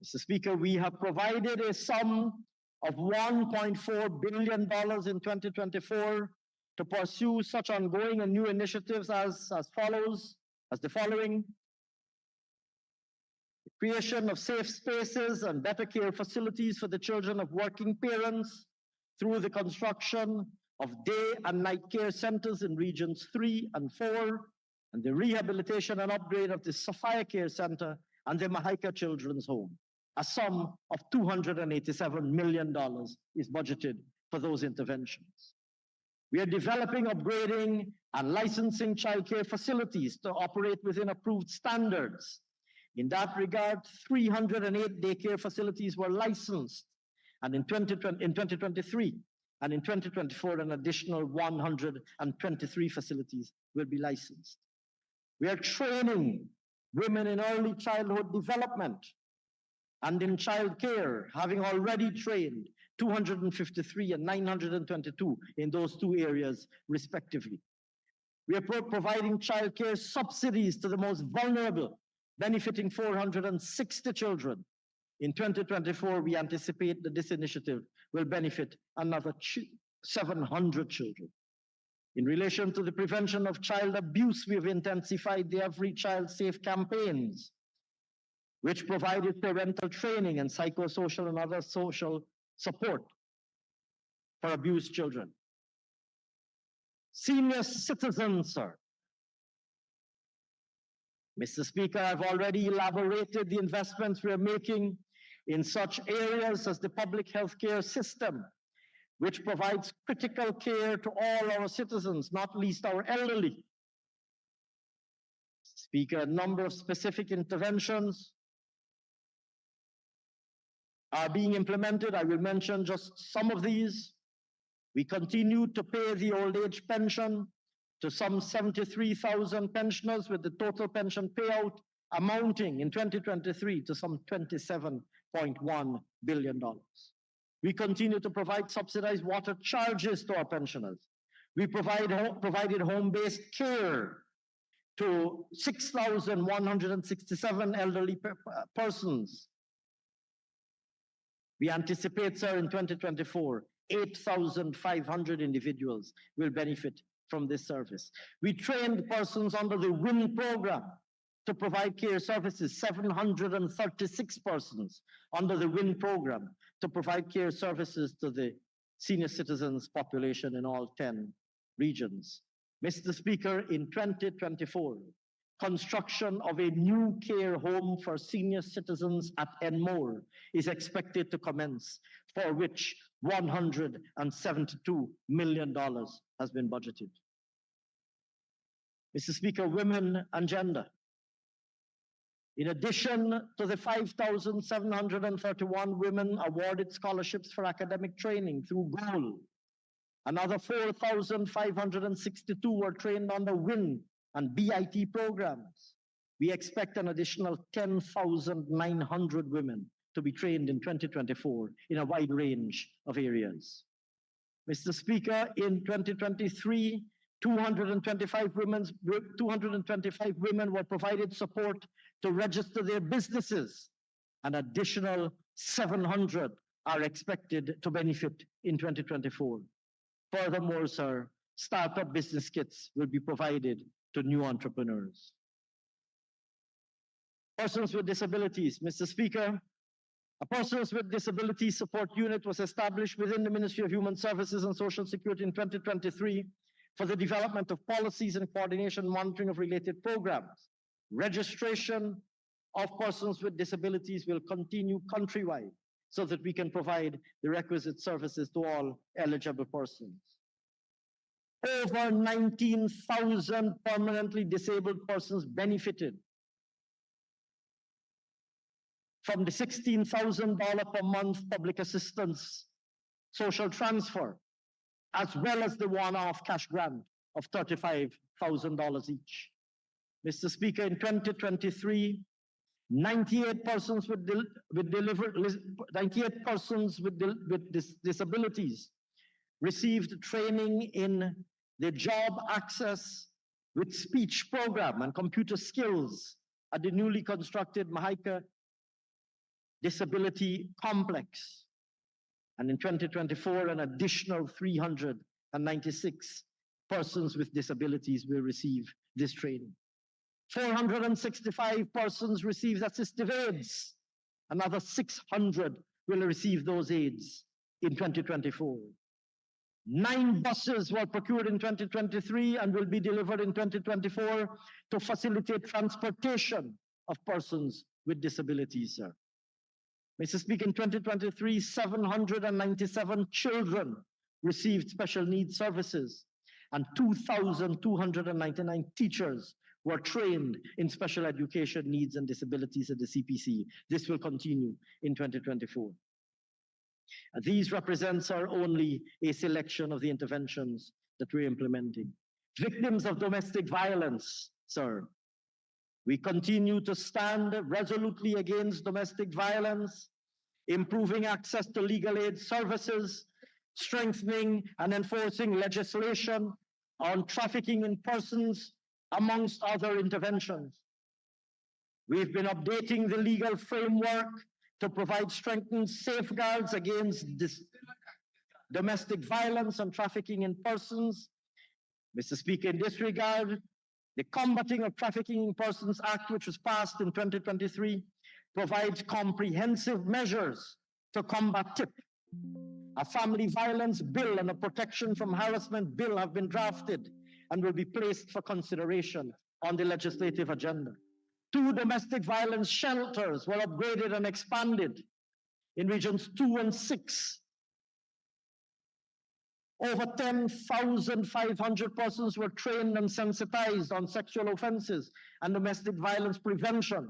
Mr. Speaker, we have provided a sum of $1.4 billion in 2024 to pursue such ongoing and new initiatives as the following: the creation of safe spaces and better care facilities for the children of working parents through the construction of day and night care centers in regions 3 and 4, and the rehabilitation and upgrade of the Sophia Care Center and the Mahaika Children's Home. A sum of $287 million is budgeted for those interventions. We are developing, upgrading, and licensing childcare facilities to operate within approved standards. In that regard, 308 daycare facilities were licensed, and in 2023, and in 2024, an additional 123 facilities will be licensed. We are training women in early childhood development and in childcare, having already trained 253 and 922 in those two areas, respectively. We are providing childcare subsidies to the most vulnerable, benefiting 460 children. In 2024, we anticipate that this initiative will benefit another 700 children. In relation to the prevention of child abuse, we have intensified the Every Child Safe campaigns, which provided parental training and psychosocial and other social support for abused children. Senior citizens, sir. Mr. Speaker, I've already elaborated the investments we are making in such areas as the public health care system, which provides critical care to all our citizens, not least our elderly. Speaker, a number of specific interventions are being implemented. I will mention just some of these. We continue to pay the old age pension to some 73,000 pensioners, with the total pension payout amounting in 2023 to some $27.1 billion. We continue to provide subsidized water charges to our pensioners. We provided home-based care to 6,167 elderly persons. We anticipate, sir, in 2024, 8,500 individuals will benefit from this service. We trained persons under the WIN program to provide care services, 736 persons under the WIN program to provide care services to the senior citizens population in all 10 regions. Mr. Speaker, in 2024, construction of a new care home for senior citizens at Enmore is expected to commence, for which $172 million has been budgeted. Mr. Speaker, women and gender. In addition to the 5,731 women awarded scholarships for academic training through GOAL, another 4,562 were trained on the WIN and BIT programs. We expect an additional 10,900 women to be trained in 2024 in a wide range of areas. Mr. Speaker, in 2023, 225 women were provided support to register their businesses. An additional 700 are expected to benefit in 2024. Furthermore, sir, startup business kits will be provided to new entrepreneurs. Persons with disabilities. Mr. Speaker, a Persons with Disabilities Support Unit was established within the Ministry of Human Services and Social Security in 2023 for the development of policies and coordination monitoring of related programs. Registration of persons with disabilities will continue countrywide so that we can provide the requisite services to all eligible persons. Over 19,000 permanently disabled persons benefited from the $16,000 per month public assistance social transfer, as well as the one-off cash grant of $35,000 each. Mr. Speaker, in 2023, 98 persons with disabilities received training in the Job Access with Speech program and computer skills at the newly constructed Mahika Disability Complex. And in 2024, an additional 396 persons with disabilities will receive this training. 465 persons received assistive aids. Another 600 will receive those aids in 2024. 9 buses were procured in 2023 and will be delivered in 2024 to facilitate transportation of persons with disabilities, sir. Mr. Speaker, in 2023, 797 children received special needs services and 2,299 teachers were trained in special education needs and disabilities at the CPC. This will continue in 2024. These represents are only a selection of the interventions that we're implementing. Victims of domestic violence, sir. We continue to stand resolutely against domestic violence, improving access to legal aid services, strengthening and enforcing legislation on trafficking in persons, amongst other interventions. We've been updating the legal framework to provide strengthened safeguards against domestic violence and trafficking in persons. Mr. Speaker, in this regard, the Combating of Trafficking in Persons Act, which was passed in 2023, provides comprehensive measures to combat TIP. A family violence bill and a protection from harassment bill have been drafted and will be placed for consideration on the legislative agenda. 2 domestic violence shelters were upgraded and expanded in regions 2 and 6. Over 10,500 persons were trained and sensitized on sexual offenses and domestic violence prevention,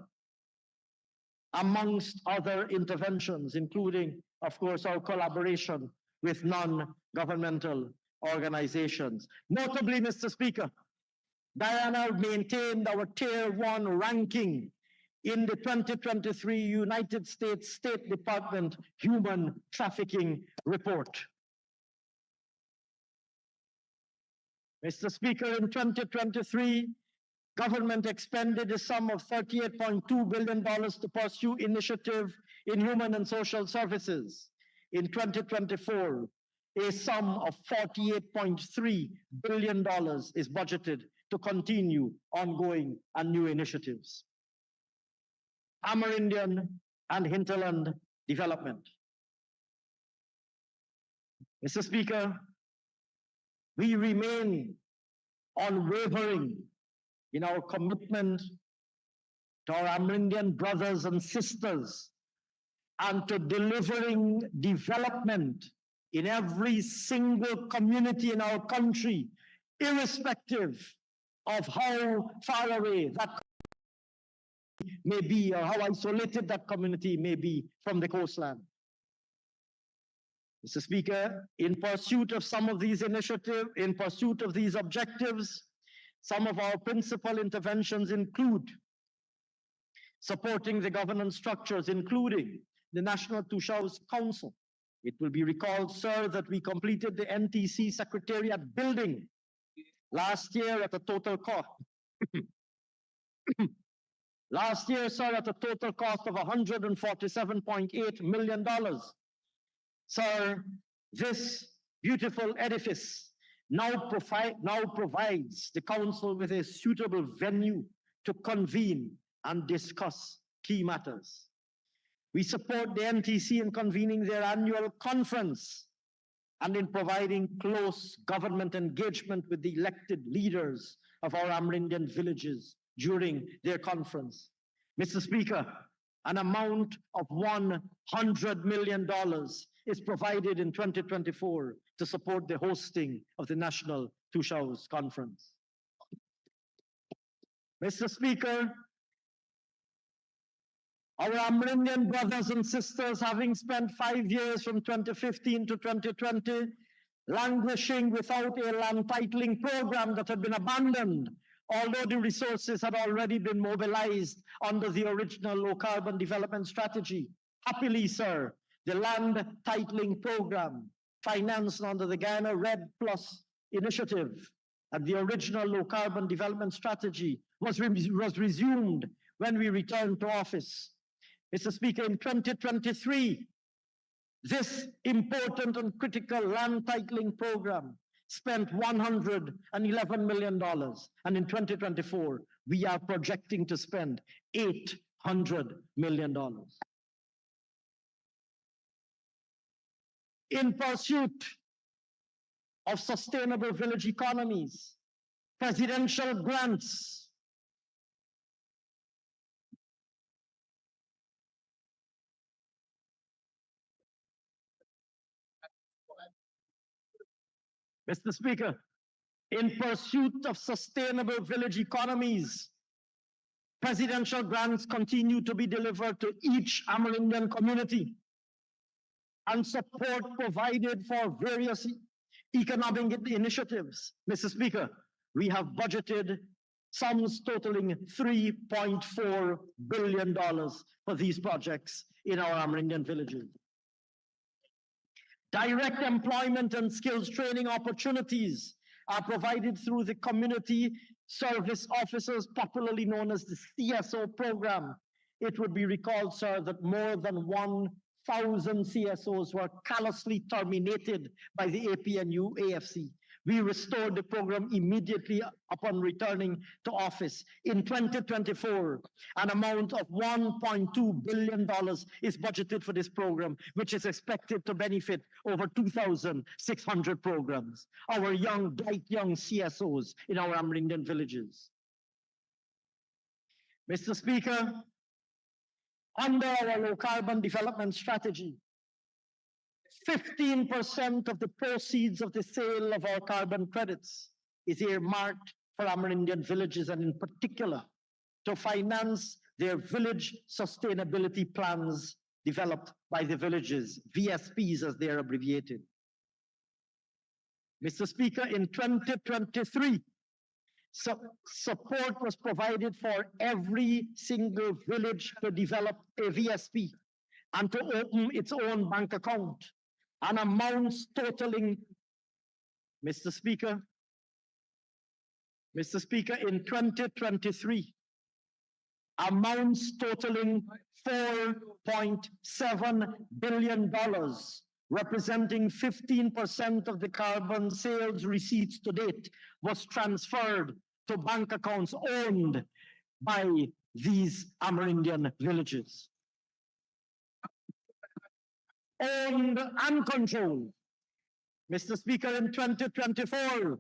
amongst other interventions, including, of course, our collaboration with non-governmental organizations. Notably, Mr. Speaker, Guyana maintained our Tier 1 ranking in the 2023 United States State Department Human Trafficking Report. Mr. Speaker, in 2023, government expended a sum of $38.2 billion to pursue initiative in human and social services. In 2024, a sum of $48.3 billion is budgeted to continue ongoing and new initiatives. Amerindian and hinterland development. Mr. Speaker, we remain unwavering in our commitment to our Amerindian brothers and sisters and to delivering development in every single community in our country, irrespective of how far away that may be or how isolated that community may be from the coastline. Mr. Speaker, in pursuit of some of these initiatives, in pursuit of these objectives, some of our principal interventions include supporting the governance structures, including the National Tushars Council. It will be recalled, sir, that we completed the NTC Secretariat building last year at a total cost. Last year, sir, at a total cost of $147.8 million. Sir, this beautiful edifice now provides the council with a suitable venue to convene and discuss key matters. We support the NTC in convening their annual conference and in providing close government engagement with the elected leaders of our Amerindian villages during their conference. Mr. Speaker, an amount of $100 million is provided in 2024 to support the hosting of the National Tushars Conference. Mr. Speaker, our Amerindian brothers and sisters, having spent 5 years from 2015 to 2020, languishing without a land titling program that had been abandoned, although the resources had already been mobilized under the original low carbon development strategy. Happily, sir, the land titling program financed under the Guyana Red Plus initiative and the original low carbon development strategy was resumed when we returned to office. Mr. Speaker, in 2023, this important and critical land titling program spent $111 million. And in 2024, we are projecting to spend $800 million. In pursuit of sustainable village economies, presidential grants, Mr. Speaker, in pursuit of sustainable village economies, presidential grants continue to be delivered to each Amerindian community and support provided for various economic initiatives. Mr. Speaker, we have budgeted sums totaling $3.4 billion for these projects in our Amerindian villages. Direct employment and skills training opportunities are provided through the Community Service Officers, popularly known as the CSO program. It would be recalled, sir, that more than 1,000 CSOs were callously terminated by the APNU AFC. We restored the program immediately upon returning to office. In 2024, an amount of $1.2 billion is budgeted for this program, which is expected to benefit over 2,600 programs. Our bright young CSOs in our Amerindian villages. Mr. Speaker, under our low carbon development strategy, 15% of the proceeds of the sale of our carbon credits is earmarked for Amerindian villages, and in particular to finance their village sustainability plans developed by the villages, VSPs as they are abbreviated. Mr. Speaker, in 2023, support was provided for every single village to develop a VSP and to open its own bank account. An amounts totaling, Mr. Speaker, in 2023, amounts totaling $4.7 billion representing 15% of the carbon sales receipts to date, was transferred to bank accounts owned by these Amerindian villages. Owned and controlled. Mr. Speaker, in 2024,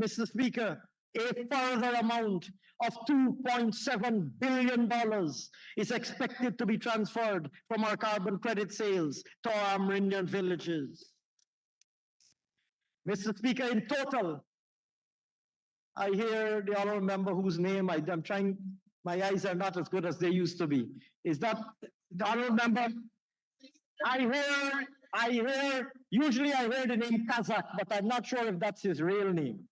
Mr. Speaker, a further amount of $2.7 billion is expected to be transferred from our carbon credit sales to our Amerindian villages. Mr. Speaker, in total, I hear the honourable member whose name I'm trying, my eyes are not as good as they used to be. Is that the honourable member? Usually I hear the name Kazak, but I'm not sure if that's his real name.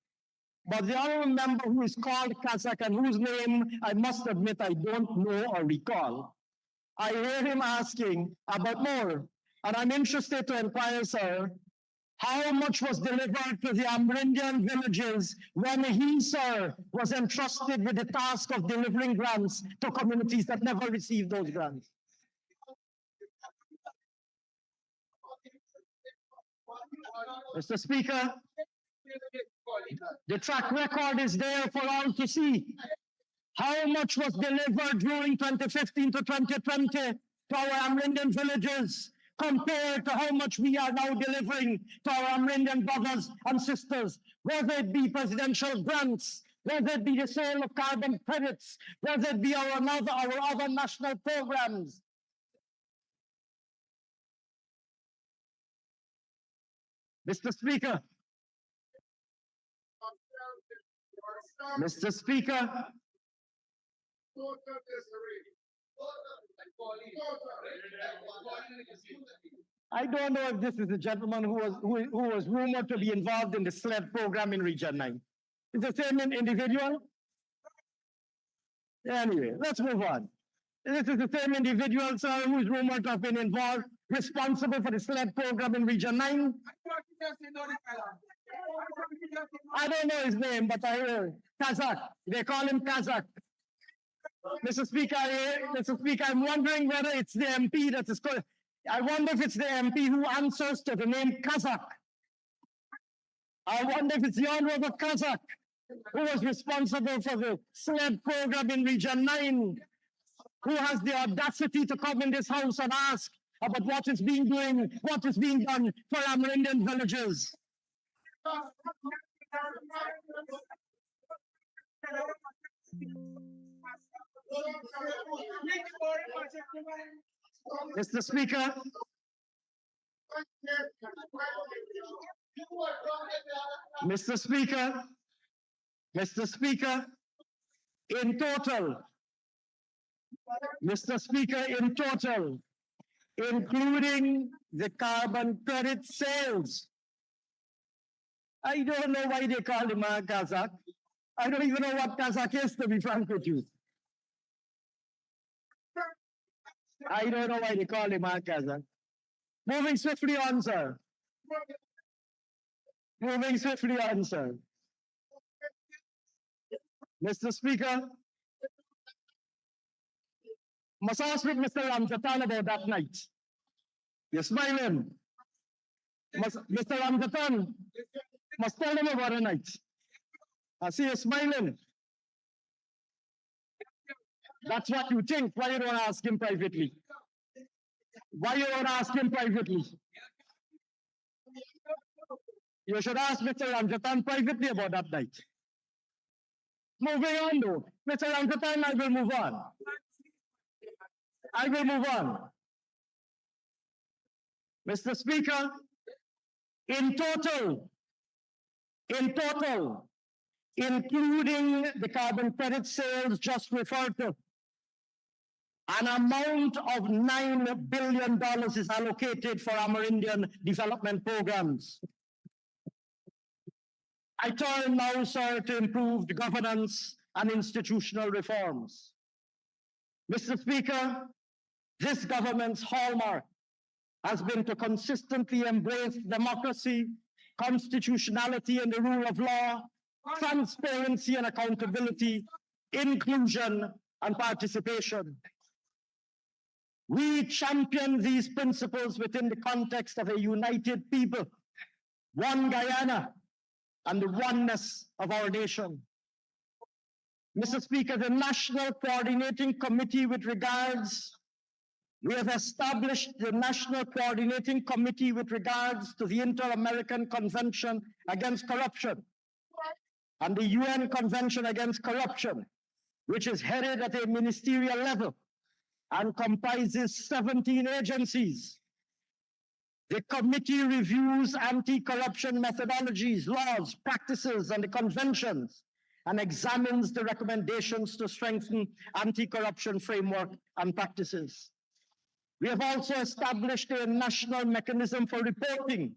But the honourable member who is called Kazak and whose name I must admit I don't know or recall, I hear him asking about more. And I'm interested to inquire, sir, how much was delivered to the Amerindian villages when he, sir, was entrusted with the task of delivering grants to communities that never received those grants? Mr. Speaker, the track record is there for all to see. How much was delivered during 2015 to 2020 to our Amerindian villages compared to how much we are now delivering to our Amerindian brothers and sisters, whether it be presidential grants, whether it be the sale of carbon credits, whether it be our other national programs. Mr. Speaker, I don't know if this is the gentleman who was rumored to be involved in the SLED program in Region 9. Is the same individual? Anyway, let's move on. This is the same individual, sir, who is rumored to have been involved, responsible for the SLED program in Region 9. I don't know his name, but I hear Kazak. They call him Kazak. Mr. Speaker, I'm wondering whether it's the MP that is called. I wonder if it's the MP who answers to the name Kazak. I wonder if it's the Honorable Kazak who was responsible for the SLED program in Region 9, who has the audacity to come in this house and ask about what is being done for Amerindian villages. Mr. Speaker, in total, including the carbon credit sales, I don't know why they call him a Kazakh. I don't even know what Kazakh is, to be frank with you. I don't know why they call him a Kazakh. Moving swiftly on, sir. Mr. Speaker, must ask with Mr. Ramjatan about that night. You're smiling. Mr. Ramjatan, must tell them about the night. I see you smiling. That's what you think. Why you don't ask him privately? You should ask Mr. Ramjatan privately about that night. Moving on though. Mr. Ramjatan, I will move on. Mr. Speaker, in total, including the carbon credit sales just referred to, an amount of $9 billion is allocated for Amerindian development programs. I turn now, sir, to improved governance and institutional reforms. Mr. Speaker, this government's hallmark has been to consistently embrace democracy, constitutionality and the rule of law, transparency and accountability, inclusion and participation. We champion these principles within the context of a united people, one Guyana, and the oneness of our nation. Mr. Speaker, the National Coordinating Committee we have established the National Coordinating Committee with regards to the Inter-American Convention Against Corruption and the UN Convention Against Corruption, which is headed at a ministerial level and comprises 17 agencies. The committee reviews anti-corruption methodologies, laws, practices, and the conventions, and examines the recommendations to strengthen anti-corruption framework and practices. We have also established a national mechanism for reporting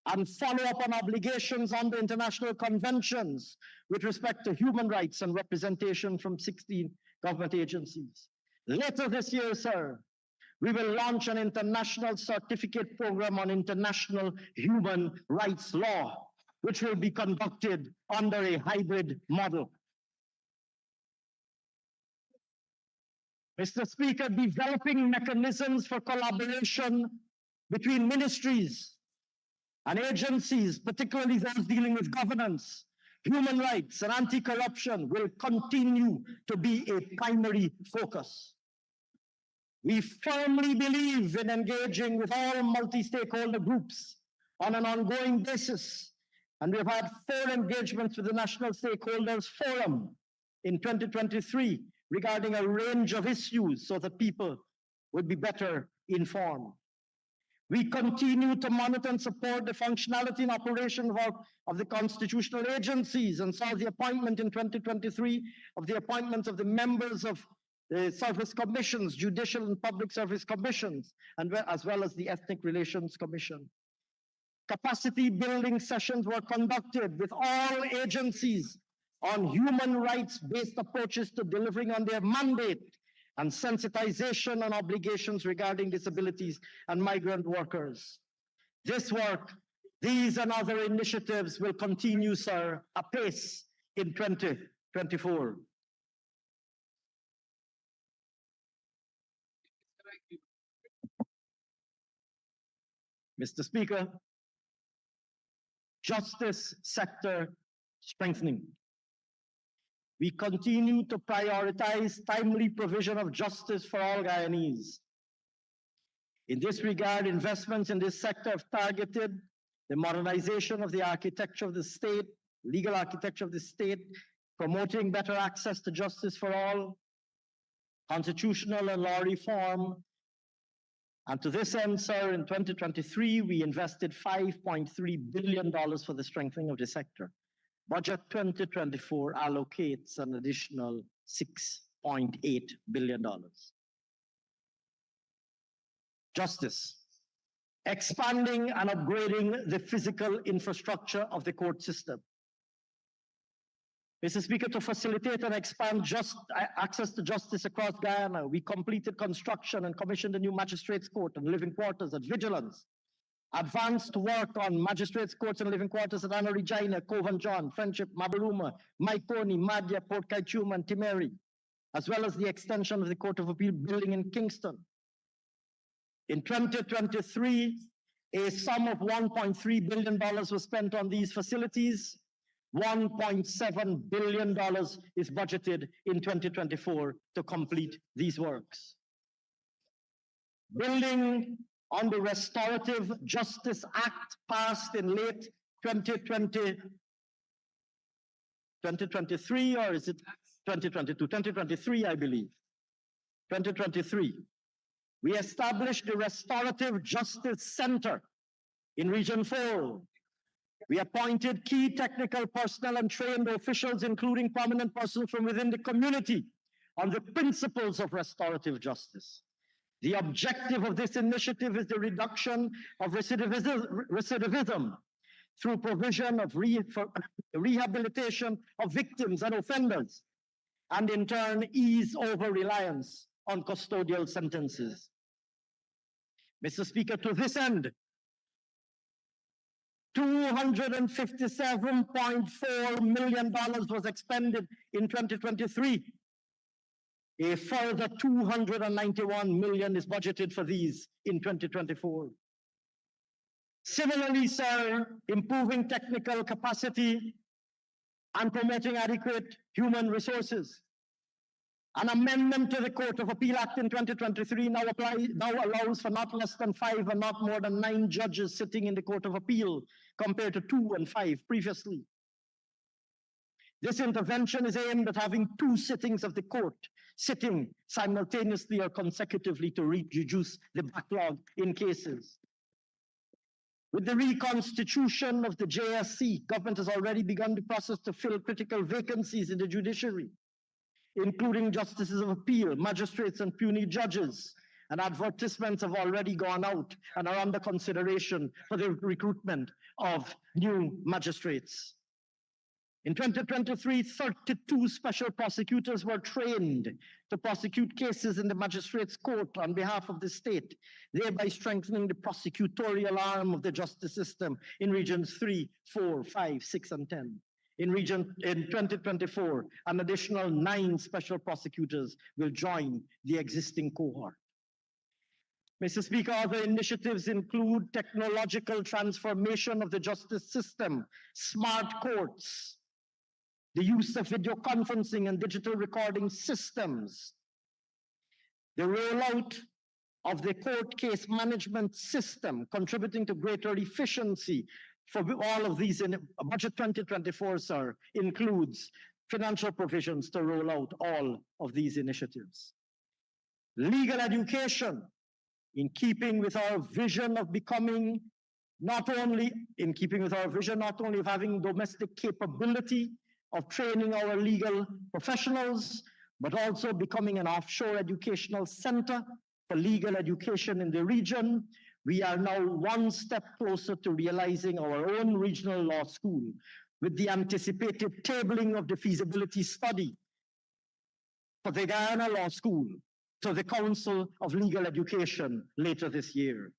and follow-up on obligations under international conventions with respect to human rights and representation from 16 government agencies. Later this year, sir, we will launch an international certificate program on international human rights law, which will be conducted under a hybrid model. Mr. Speaker, developing mechanisms for collaboration between ministries and agencies, particularly those dealing with governance, human rights, and anti-corruption, will continue to be a primary focus. We firmly believe in engaging with all multi-stakeholder groups on an ongoing basis, and we've had 4 engagements with the National Stakeholders Forum in 2023 regarding a range of issues so that people would be better informed. We continue to monitor and support the functionality and operation of the constitutional agencies, and saw the appointment in 2023 of the appointments of the members of the service commissions, judicial and public service commissions, and as well as the Ethnic Relations Commission. Capacity building sessions were conducted with all agencies on human rights-based approaches to delivering on their mandate, and sensitization on obligations regarding disabilities and migrant workers. This work, these and other initiatives will continue, sir, apace in 2024. Mr. Speaker, justice sector strengthening. We continue to prioritize timely provision of justice for all Guyanese. In this regard, investments in this sector have targeted the modernization of the architecture of the state, legal architecture of the state, promoting better access to justice for all, constitutional and law reform. And to this end, sir, in 2023, we invested $5.3 billion for the strengthening of the sector. Budget 2024 allocates an additional $6.8 billion. Justice. Expanding and upgrading the physical infrastructure of the court system. Mr. Speaker, to facilitate and expand access to justice across Guyana, we completed construction and commissioned a new magistrates court and living quarters at Vigilance. Advanced work on magistrates courts and living quarters at Anna Regina, Cove and John, Friendship, Mabaruma, Maikoni, Madhya, Port Kaituma, and Timeri, as well as the extension of the Court of Appeal building in Kingston. In 2023, a sum of $1.3 billion was spent on these facilities. $1.7 billion is budgeted in 2024 to complete these works. Building on the Restorative Justice Act passed in late 2023, or is it 2022? 2023, I believe. 2023. We established the Restorative Justice Center in Region 4. We appointed key technical personnel and trained officials, including prominent persons from within the community, on the principles of restorative justice. The objective of this initiative is the reduction of recidivism through provision of rehabilitation of victims and offenders, and in turn ease over-reliance on custodial sentences. Mr. Speaker, to this end, $257.4 million was expended in 2023 A further 291 million is budgeted for these in 2024. Similarly, sir, improving technical capacity and promoting adequate human resources. An amendment to the Court of Appeal Act in 2023 now allows for not less than 5 and not more than 9 judges sitting in the Court of Appeal, compared to 2 and 5 previously. This intervention is aimed at having 2 sittings of the court sitting simultaneously or consecutively to reduce the backlog in cases. With the reconstitution of the JSC, government has already begun the process to fill critical vacancies in the judiciary, including justices of appeal, magistrates, and puisne judges. And advertisements have already gone out and are under consideration for the recruitment of new magistrates. In 2023, 32 special prosecutors were trained to prosecute cases in the magistrates' court on behalf of the state, thereby strengthening the prosecutorial arm of the justice system in regions 3, 4, 5, 6, and 10. In 2024, an additional 9 special prosecutors will join the existing cohort. Mr. Speaker, other initiatives include technological transformation of the justice system, smart courts, the use of video conferencing and digital recording systems, the rollout of the court case management system, contributing to greater efficiency. For all of these, in Budget 2024, sir, includes financial provisions to roll out all of these initiatives. Legal education, in keeping with our vision of becoming, not only of having domestic capability of training our legal professionals, but also becoming an offshore educational center for legal education in the region. We are now one step closer to realizing our own regional law school, with the anticipated tabling of the feasibility study for the Guyana Law School to the Council of Legal Education later this year.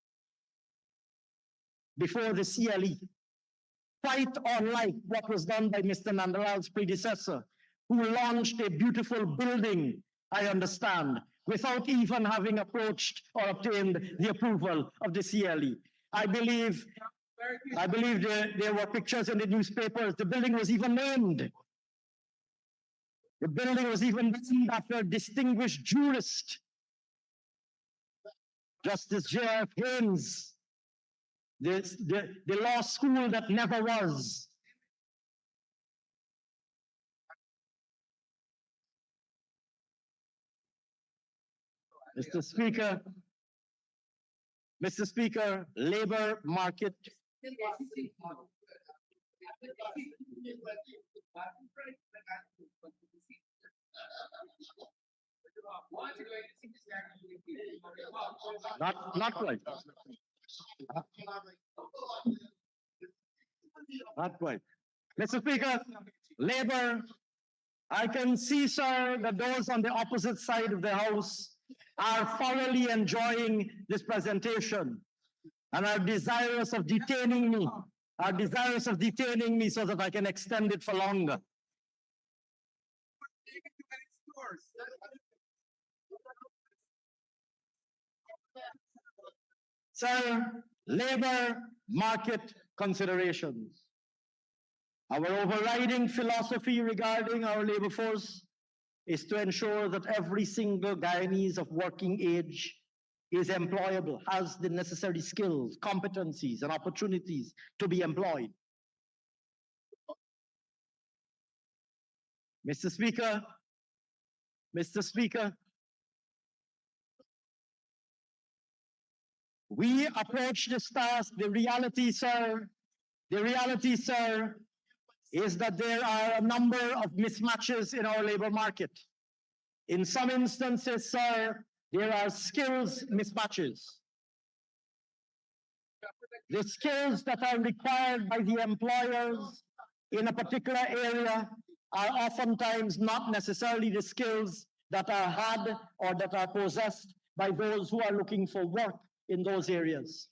Before the CLE, quite unlike what was done by Mr. Nandalal's predecessor, who launched a beautiful building, I understand, without even having approached or obtained the approval of the CLE. I believe there were pictures in the newspapers. The building was even named. The building was even named after a distinguished jurist, Justice J.F. Haynes. The law school that never was. Mr. Speaker, labor market. Not quite. Not quite. Mr. Speaker, labor, I can see, sir, that those on the opposite side of the House are thoroughly enjoying this presentation and are desirous of detaining me, so that I can extend it for longer. Sir, labor market considerations. Our overriding philosophy regarding our labor force is to ensure that every single Guyanese of working age is employable, has the necessary skills, competencies, and opportunities to be employed. Mr. Speaker, we approach this task. The reality, sir, is that there are a number of mismatches in our labor market. In some instances, sir, there are skills mismatches. The skills that are required by the employers in a particular area are oftentimes not necessarily the skills that are had or that are possessed by those who are looking for work in those areas.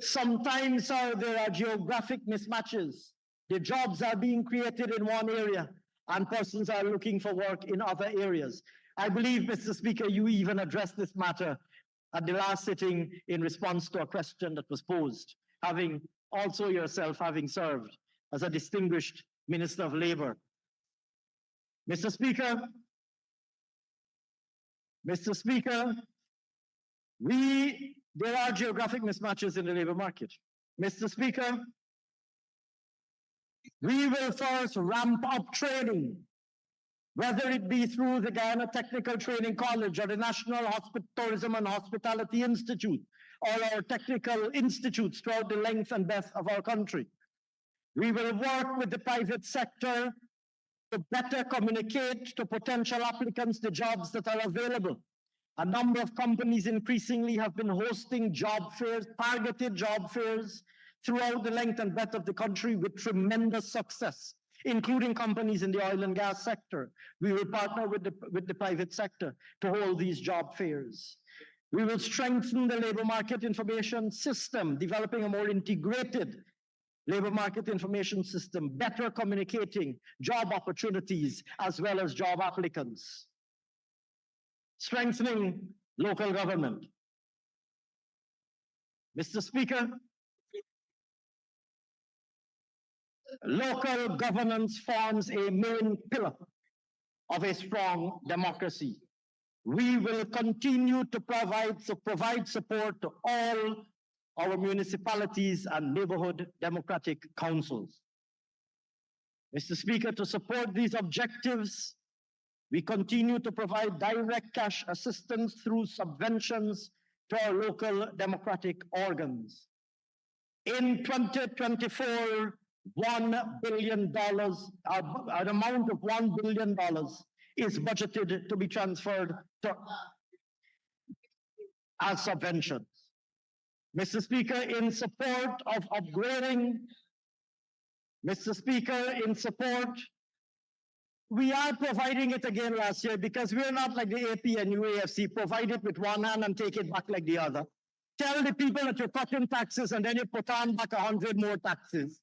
Sometimes, sir, there are geographic mismatches. The jobs are being created in one area and persons are looking for work in other areas. I believe, Mr. Speaker, you even addressed this matter at the last sitting in response to a question that was posed, having also yourself having served as a distinguished Minister of Labor. Mr. Speaker, there are geographic mismatches in the labor market. Mr. Speaker, we will first ramp up training, whether it be through the Guyana Technical Training College or the National Tourism and Hospitality Institute, or our technical institutes throughout the length and breadth of our country. We will work with the private sector to better communicate to potential applicants the jobs that are available. A number of companies increasingly have been hosting job fairs, targeted job fairs, throughout the length and breadth of the country with tremendous success, including companies in the oil and gas sector. We will partner with the private sector to hold these job fairs. We will strengthen the labor market information system, developing a more integrated labor market information system, better communicating job opportunities as well as job applicants. Strengthening local government. Mr. Speaker, local governance forms a main pillar of a strong democracy. We will continue to provide support to all our municipalities and neighborhood democratic councils. Mr. Speaker, to support these objectives, we continue to provide direct cash assistance through subventions to our local democratic organs. In 2024, $1 billion, an amount of $1 billion is budgeted to be transferred as subventions. Mr. Speaker, in support of upgrading, we are providing it again last year because we're not like the AP and UAFC, provide it with one hand and take it back like the other. Tell the people that you're cutting taxes and then you put on back 100 more taxes.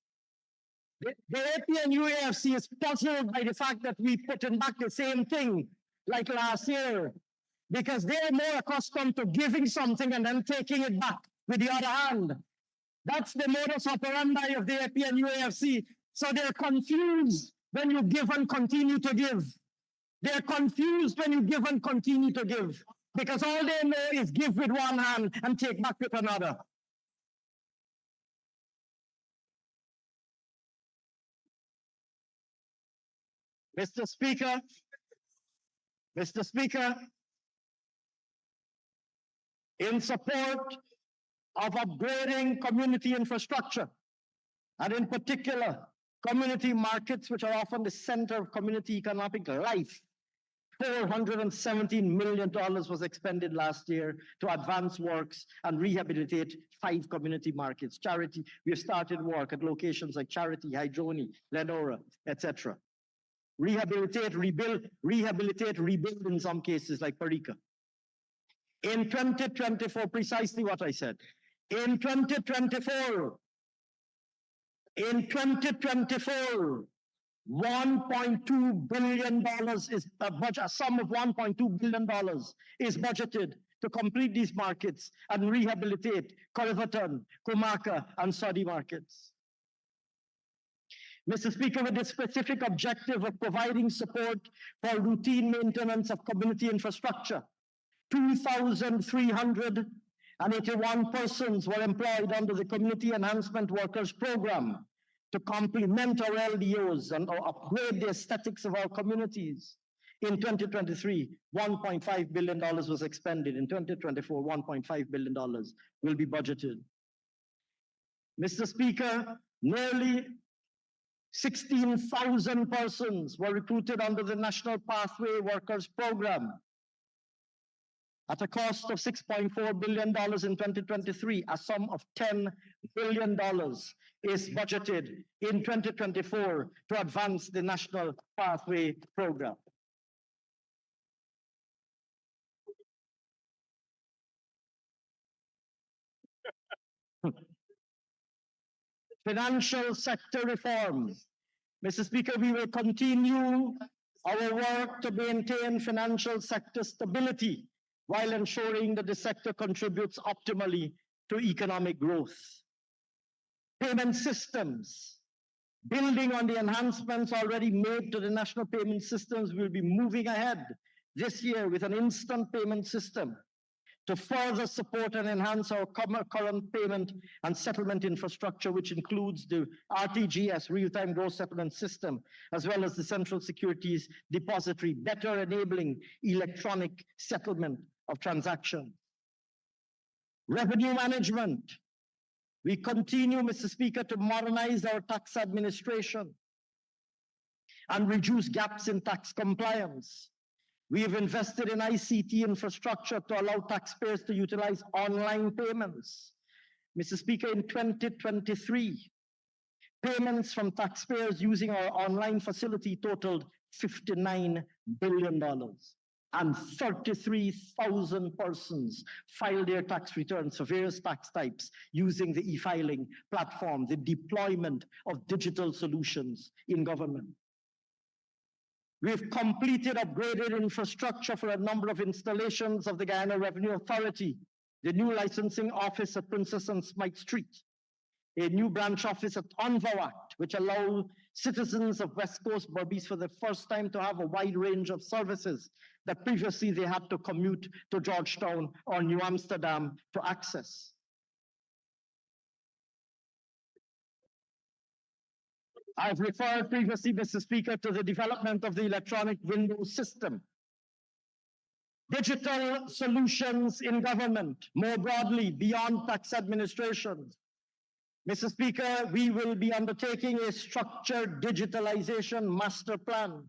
The AP and UAFC is puzzled by the fact that we put in back the same thing like last year because they're more accustomed to giving something and then taking it back with the other hand. That's the modus operandi of the AP and UAFC. So they're confused when you give and continue to give. They're confused when you give and continue to give because all they know is give with one hand and take back with another. Mr. Speaker, in support of upgrading community infrastructure, and in particular, community markets, which are often the center of community economic life, $417 million was expended last year to advance works and rehabilitate 5 community markets. Charity, we have started work at locations like Charity, Hydroni, Lenora, etc. Rehabilitate, rebuild in some cases like Parika. In 2024, precisely what I said. In 2024, $1.2 billion is a budget, a sum of $1.2 billion is budgeted to complete these markets and rehabilitate Kolveton, Kumaka, and Saudi markets. Mr. Speaker, with the specific objective of providing support for routine maintenance of community infrastructure, 2,381 persons were employed under the Community Enhancement Workers Program to complement our LDOs and upgrade the aesthetics of our communities. In 2023, $1.5 billion was expended. In 2024, $1.5 billion will be budgeted. Mr. Speaker, nearly 16,000 persons were recruited under the National Pathway Workers Program at a cost of $6.4 billion in 2023. A sum of $10 billion is budgeted in 2024 to advance the National Pathway Program. Financial sector reforms. Mr. Speaker, we will continue our work to maintain financial sector stability while ensuring that the sector contributes optimally to economic growth. Payment systems. Building on the enhancements already made to the national payment systems, we'll be moving ahead this year with an instant payment system to further support and enhance our current payment and settlement infrastructure, which includes the RTGS, real-time gross settlement system, as well as the Central Securities Depository, better enabling electronic settlement of transactions. Revenue management. We continue, Mr. Speaker, to modernize our tax administration and reduce gaps in tax compliance. We have invested in ICT infrastructure to allow taxpayers to utilize online payments. Mr. Speaker, in 2023, payments from taxpayers using our online facility totaled $59 billion. And 33,000 persons filed their tax returns for various tax types using the e-filing platform, the deployment of digital solutions in government. We've completed upgraded infrastructure for a number of installations of the Guyana Revenue Authority, the new licensing office at Princess and Smythe Street, a new branch office at Onvawat, which allow citizens of West Coast Berbice for the first time to have a wide range of services that previously they had to commute to Georgetown or New Amsterdam to access. I've referred previously, Mr. Speaker, to the development of the electronic window system. Digital solutions in government, more broadly, beyond tax administration. Mr. Speaker, we will be undertaking a structured digitalization master plan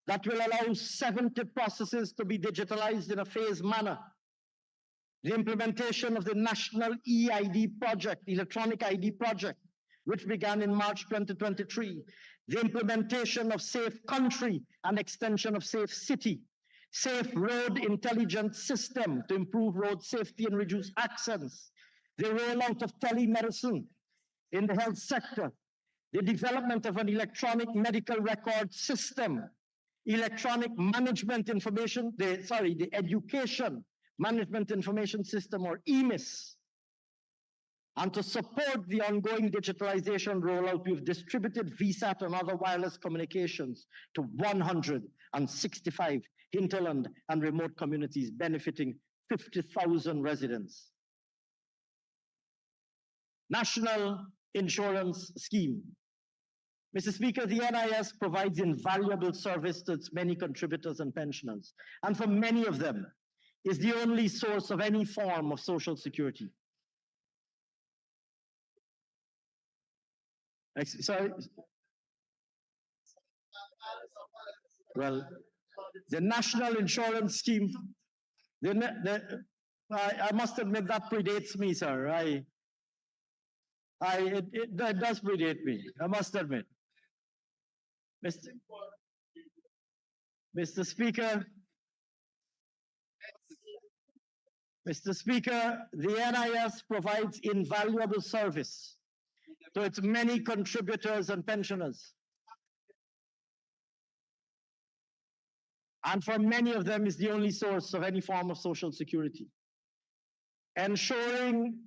that will allow 70 processes to be digitalized in a phased manner. The implementation of the National eID project, Electronic ID project, which began in March 2023. The implementation of Safe Country and extension of Safe City. Safe Road Intelligence System to improve road safety and reduce accidents. The rollout of telemedicine in the health sector. The development of an electronic medical record system. Electronic management information, the education management information system, or EMIS. And to support the ongoing digitalization rollout, we've distributed VSAT and other wireless communications to 165 hinterland and remote communities, benefiting 50,000 residents. National Insurance Scheme. Mr. Speaker, the NIS provides invaluable service to its many contributors and pensioners, and for many of them, is the only source of any form of social security. Sorry. Well, the National Insurance Scheme, I must admit that predates me, sir. It does predate me, I must admit. Mr. Speaker, the NIS provides invaluable service to its many contributors and pensioners. And for many of them is the only source of any form of social security. Ensuring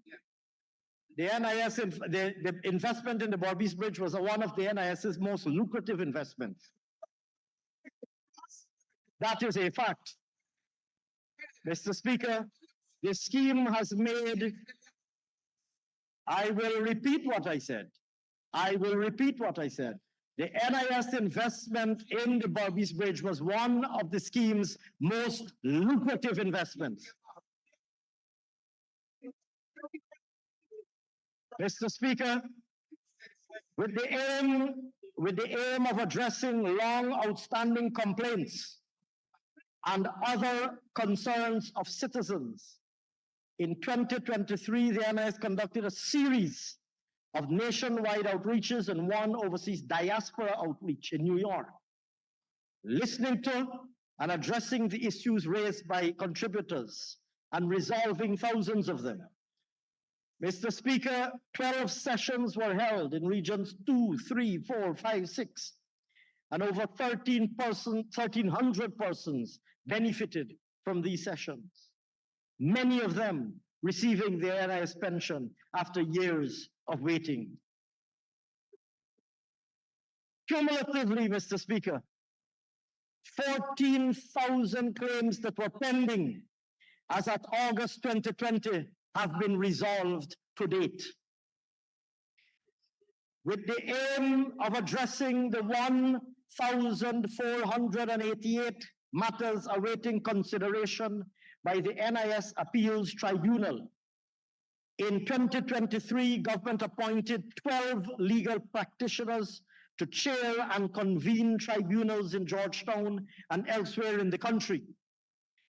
the NIS, the investment in the Berbice Bridge was one of the NIS's most lucrative investments. That is a fact. Mr. Speaker, the scheme has made, I will repeat what I said. The NIS investment in the Berbice Bridge was one of the scheme's most lucrative investments. Mr. Speaker, with the aim of addressing long outstanding complaints and other concerns of citizens, in 2023, the NIS conducted a series of nationwide outreaches and one overseas diaspora outreach in New York, listening to and addressing the issues raised by contributors and resolving thousands of them. Mr. Speaker, 12 sessions were held in regions 2, 3, 4, 5, 6, and over 1,300 persons benefited from these sessions, many of them receiving their NIS pension after years of waiting. Cumulatively, Mr. Speaker, 14,000 claims that were pending as at August 2020 have been resolved to date. With the aim of addressing the 1,488 matters awaiting consideration by the NIS Appeals Tribunal, in 2023, government appointed 12 legal practitioners to chair and convene tribunals in Georgetown and elsewhere in the country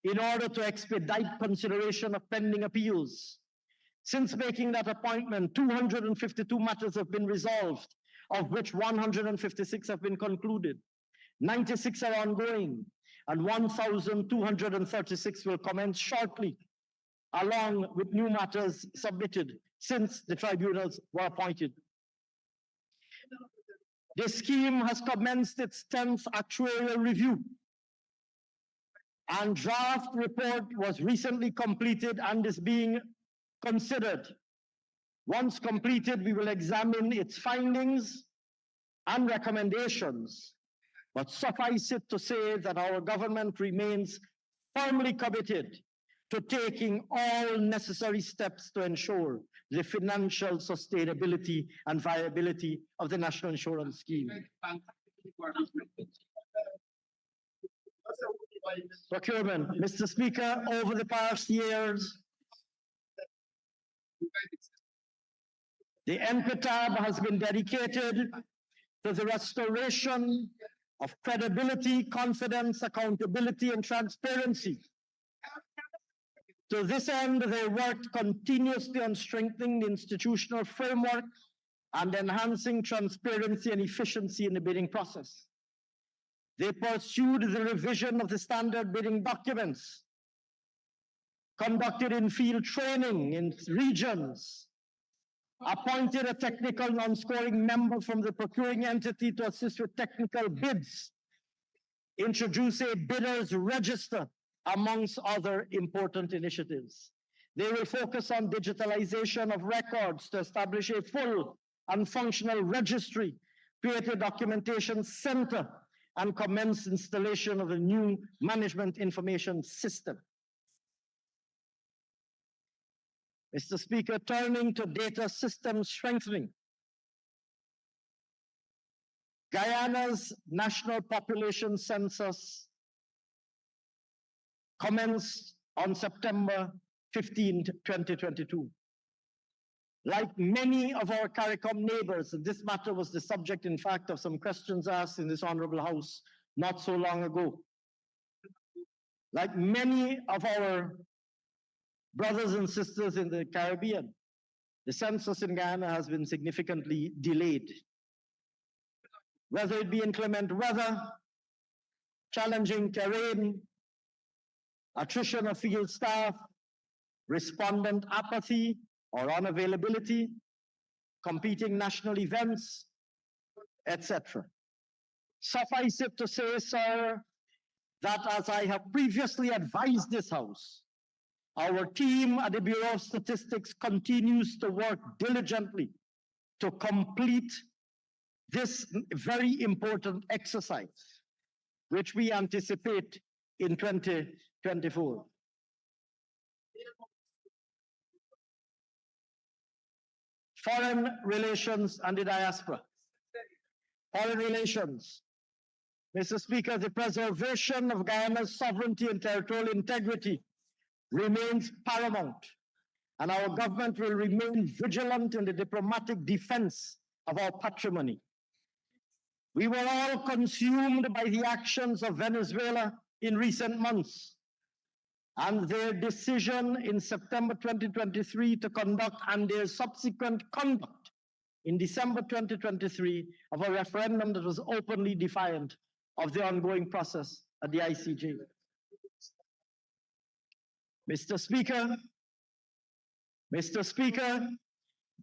in order to expedite consideration of pending appeals. Since making that appointment, 252 matters have been resolved, of which 156 have been concluded. 96 are ongoing, and 1,236 will commence shortly, along with new matters submitted since the tribunals were appointed. The scheme has commenced its 10th actuarial review, and draft report was recently completed and is being considered. Once completed, we will examine its findings and recommendations, but suffice it to say that our government remains firmly committed to taking all necessary steps to ensure the financial sustainability and viability of the National Insurance Scheme. Procurement. Mr. Speaker, over the past years, the NPTAB has been dedicated to the restoration of credibility, confidence, accountability, and transparency. To this end, they worked continuously on strengthening the institutional framework and enhancing transparency and efficiency in the bidding process. They pursued the revision of the standard bidding documents, conducted in-field training in regions, appointed a technical non-scoring member from the procuring entity to assist with technical bids, introduce a bidders register, amongst other important initiatives. They will focus on digitalization of records to establish a full and functional registry, create a documentation center, and commence installation of a new management information system. Mr. Speaker, turning to data system strengthening. Guyana's national population census commenced on September 15, 2022. Like many of our CARICOM neighbors, and this matter was the subject, in fact, of some questions asked in this Honorable House not so long ago. Like many of our brothers and sisters in the Caribbean, the census in Guyana has been significantly delayed. Whether it be inclement weather, challenging terrain, attrition of field staff, respondent apathy or unavailability, competing national events, etc. Suffice it to say, sir, that as I have previously advised this House, our team at the Bureau of Statistics continues to work diligently to complete this very important exercise, which we anticipate in 2024. Foreign relations and the diaspora. Foreign relations. Mr. Speaker, the preservation of Guyana's sovereignty and territorial integrity remains paramount, and our government will remain vigilant in the diplomatic defense of our patrimony. We were all consumed by the actions of Venezuela in recent months, and their decision in September 2023 to conduct and their subsequent conduct in December 2023 of a referendum that was openly defiant of the ongoing process at the ICJ. Mr. Speaker,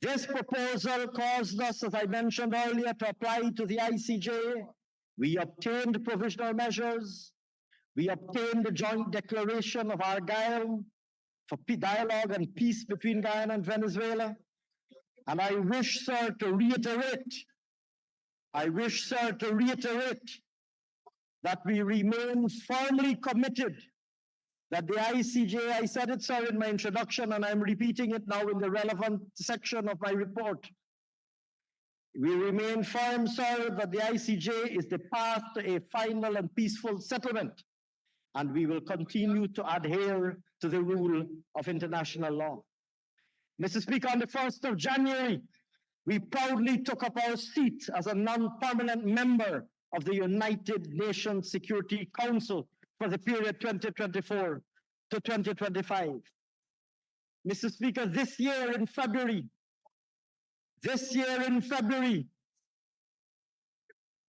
this proposal caused us, as I mentioned earlier, to apply to the ICJ We obtained provisional measures. We obtained the joint declaration of Argyle for dialogue and peace between Guyana and Venezuela. And I wish, sir, to reiterate that we remain firmly committed, that the ICJ, I said it, sir, in my introduction, and I'm repeating it now in the relevant section of my report. We remain firm, sir, that the ICJ is the path to a final and peaceful settlement, and we will continue to adhere to the rule of international law. Mr. Speaker, on the 1st of January, we proudly took up our seat as a non-permanent member of the United Nations Security Council for the period 2024 to 2025. Mr. Speaker, this year in February,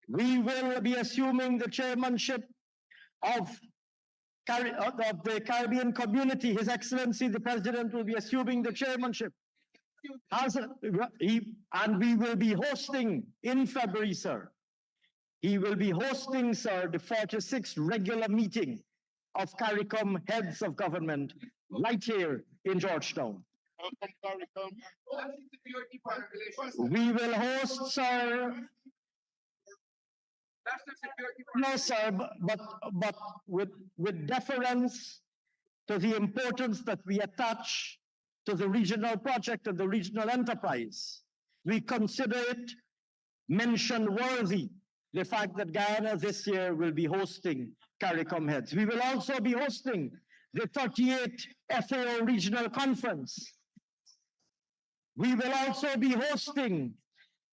we will be assuming the chairmanship of the Caribbean Community. His Excellency, the President, will be assuming the chairmanship. And we will be hosting in February, sir. He will be hosting, sir, the 46th regular meeting of CARICOM heads of government right here in Georgetown. We will host, sir. No, sir, but with deference to the importance that we attach to the regional project and the regional enterprise, we consider it mention-worthy, the fact that Guyana this year will be hosting CARICOM heads. We will also be hosting the 38th FAO Regional Conference. We will also be hosting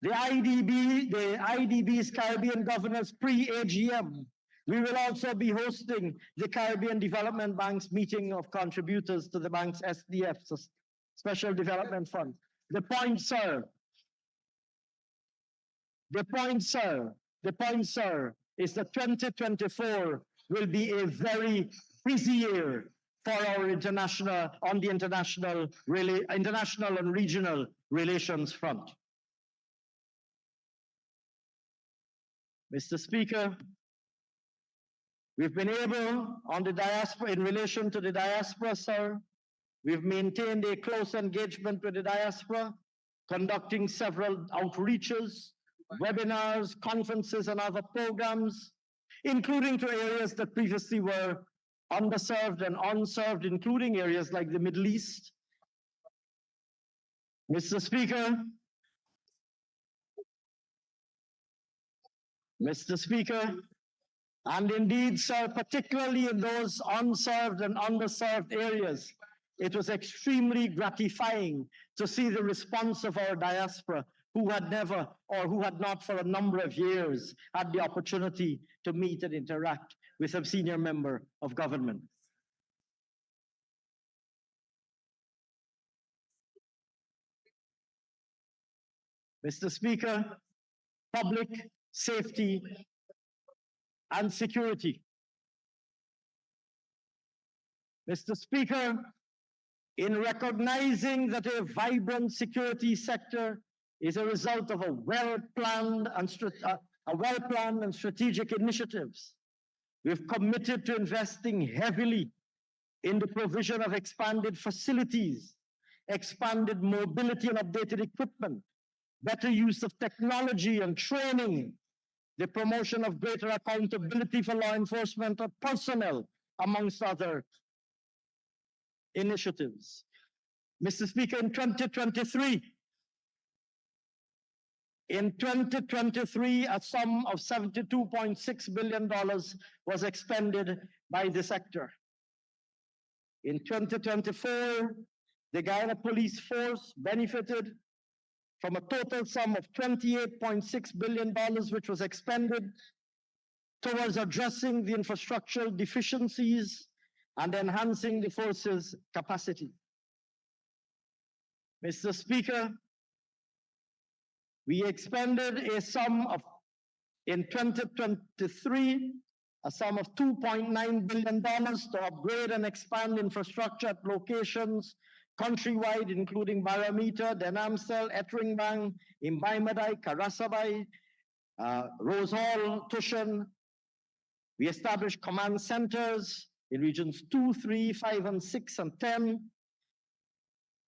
the IDB's Caribbean Governors pre-AGM. We will also be hosting the Caribbean Development Bank's meeting of contributors to the bank's SDF, Special Development Fund. The point, sir, is that 2024 will be a very busy year for our international and regional relations front. Mr. Speaker, we've been able on the diaspora, in relation to the diaspora, sir, we've maintained a close engagement with the diaspora, conducting several outreaches, webinars, conferences, and other programs, including to areas that previously were underserved and unserved, including areas like the Middle East. Mr. Speaker, and indeed, sir, particularly in those unserved and underserved areas, it was extremely gratifying to see the response of our diaspora, who had never, or who had not for a number of years, had the opportunity to meet and interact with a senior member of government. Mr. Speaker, public safety and security. Mr. Speaker, in recognizing that a vibrant security sector is a result of a well-planned and strategic initiatives, we've committed to investing heavily in the provision of expanded facilities, expanded mobility and updated equipment, better use of technology and training, the promotion of greater accountability for law enforcement personnel, amongst other initiatives. Mr. Speaker, in 2023, a sum of $72.6 billion was expended by the sector. In 2024, the Guyana Police Force benefited from a total sum of $28.6 billion, which was expended towards addressing the infrastructural deficiencies and enhancing the force's capacity. Mr. Speaker, we expended a sum of, in 2023, a sum of $2.9 billion to upgrade and expand infrastructure at locations countrywide, including Baramita, Denamsel, Etringbang, Imbaimadai, Karasabay, Rose Hall, Tushan. We established command centers in regions 2, 3, 5, and 6, and 10.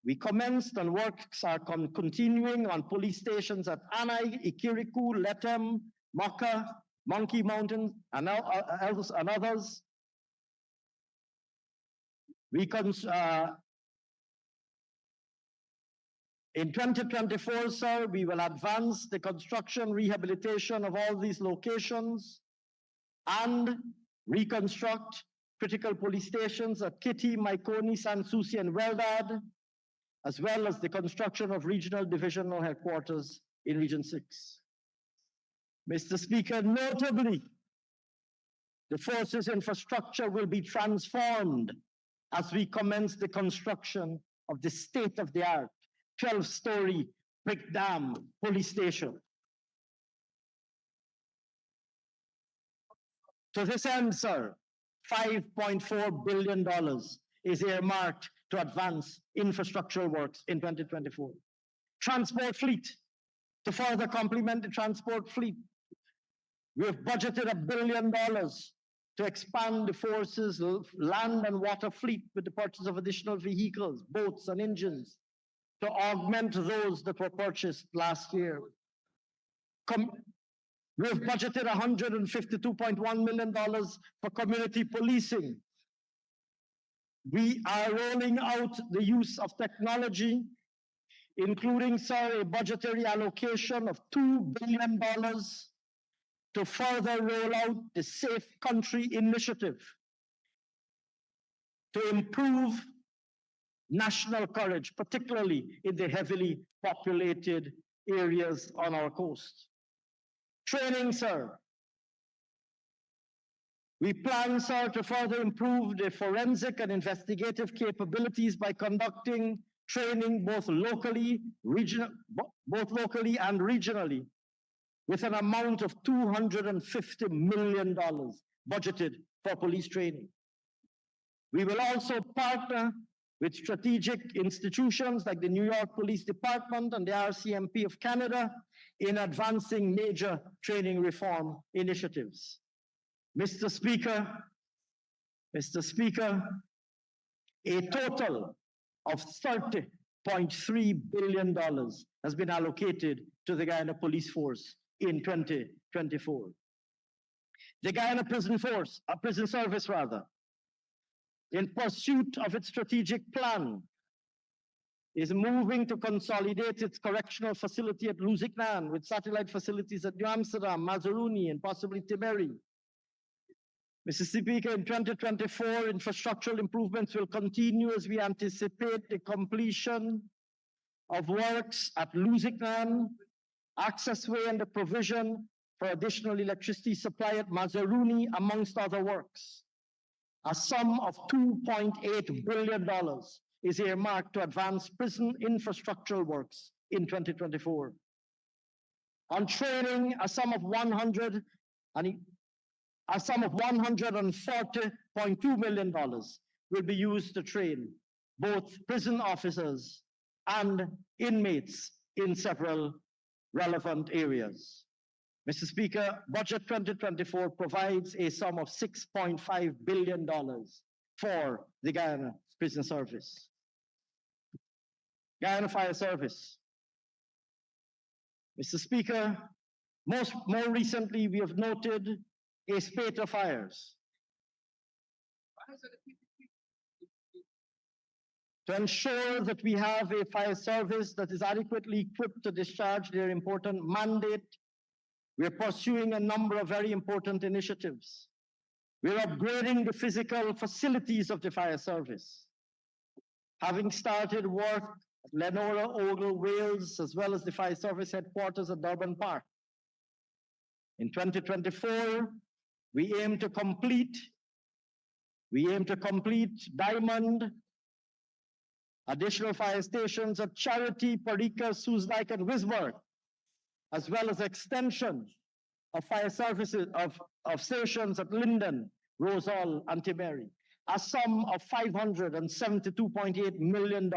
We commenced and works are continuing on police stations at Anai, Ikiriku, Letem, Maka, Monkey Mountain, and others. In 2024, sir, we will advance the construction, rehabilitation of all these locations and reconstruct critical police stations at Kitty, Maikoni, Sanssouci, and Weldad, as well as the construction of regional divisional headquarters in Region 6. Mr. Speaker, notably, the force's infrastructure will be transformed as we commence the construction of the state-of-the-art 12-story brick dam police station. To this end, sir, $5.4 billion is earmarked to advance infrastructural works in 2024. Transport fleet, to further complement the transport fleet, we have budgeted $1 billion to expand the force's land and water fleet with the purchase of additional vehicles, boats, and engines to augment those that were purchased last year. We have budgeted $152.1 million for community policing. We are rolling out the use of technology, including, sir, a budgetary allocation of $2 billion to further roll out the Safe Country initiative to improve national courage, particularly in the heavily populated areas on our coast. Training, sir. We plan, sir, to further improve the forensic and investigative capabilities by conducting training both locally and regionally, with an amount of $250 million budgeted for police training. We will also partner with strategic institutions like the New York Police Department and the RCMP of Canada in advancing major training reform initiatives. Mr. Speaker, a total of $30.3 billion has been allocated to the Guyana Police Force in 2024. The Guyana Prison Service, in pursuit of its strategic plan, is moving to consolidate its correctional facility at Lusiknan with satellite facilities at New Amsterdam, Mazaruni, and possibly Timeri. Mr. Speaker, in 2024, infrastructural improvements will continue as we anticipate the completion of works at Lusiknan, accessway, and the provision for additional electricity supply at Mazaruni, amongst other works. A sum of $2.8 billion is earmarked to advance prison infrastructural works in 2024. On training, a sum of $140.2 million will be used to train both prison officers and inmates in several relevant areas. Mr. Speaker, Budget 2024 provides a sum of $6.5 billion for the Guyana Prison Service. Guyana Fire Service. Mr. Speaker, more recently, we have noted a spate of fires. To ensure that we have a fire service that is adequately equipped to discharge their important mandate, we are pursuing a number of very important initiatives. We're upgrading the physical facilities of the fire service. Having started work at Lenora, Ogle, Wales, as well as the fire service headquarters at Durban Park. In 2024, we aim to complete Diamond, additional fire stations at Charity, Parika, Soesdijk, and Wisberg, as well as extension of fire services of stations at Linden, Rose Hall, and Timeri. A sum of $572.8 million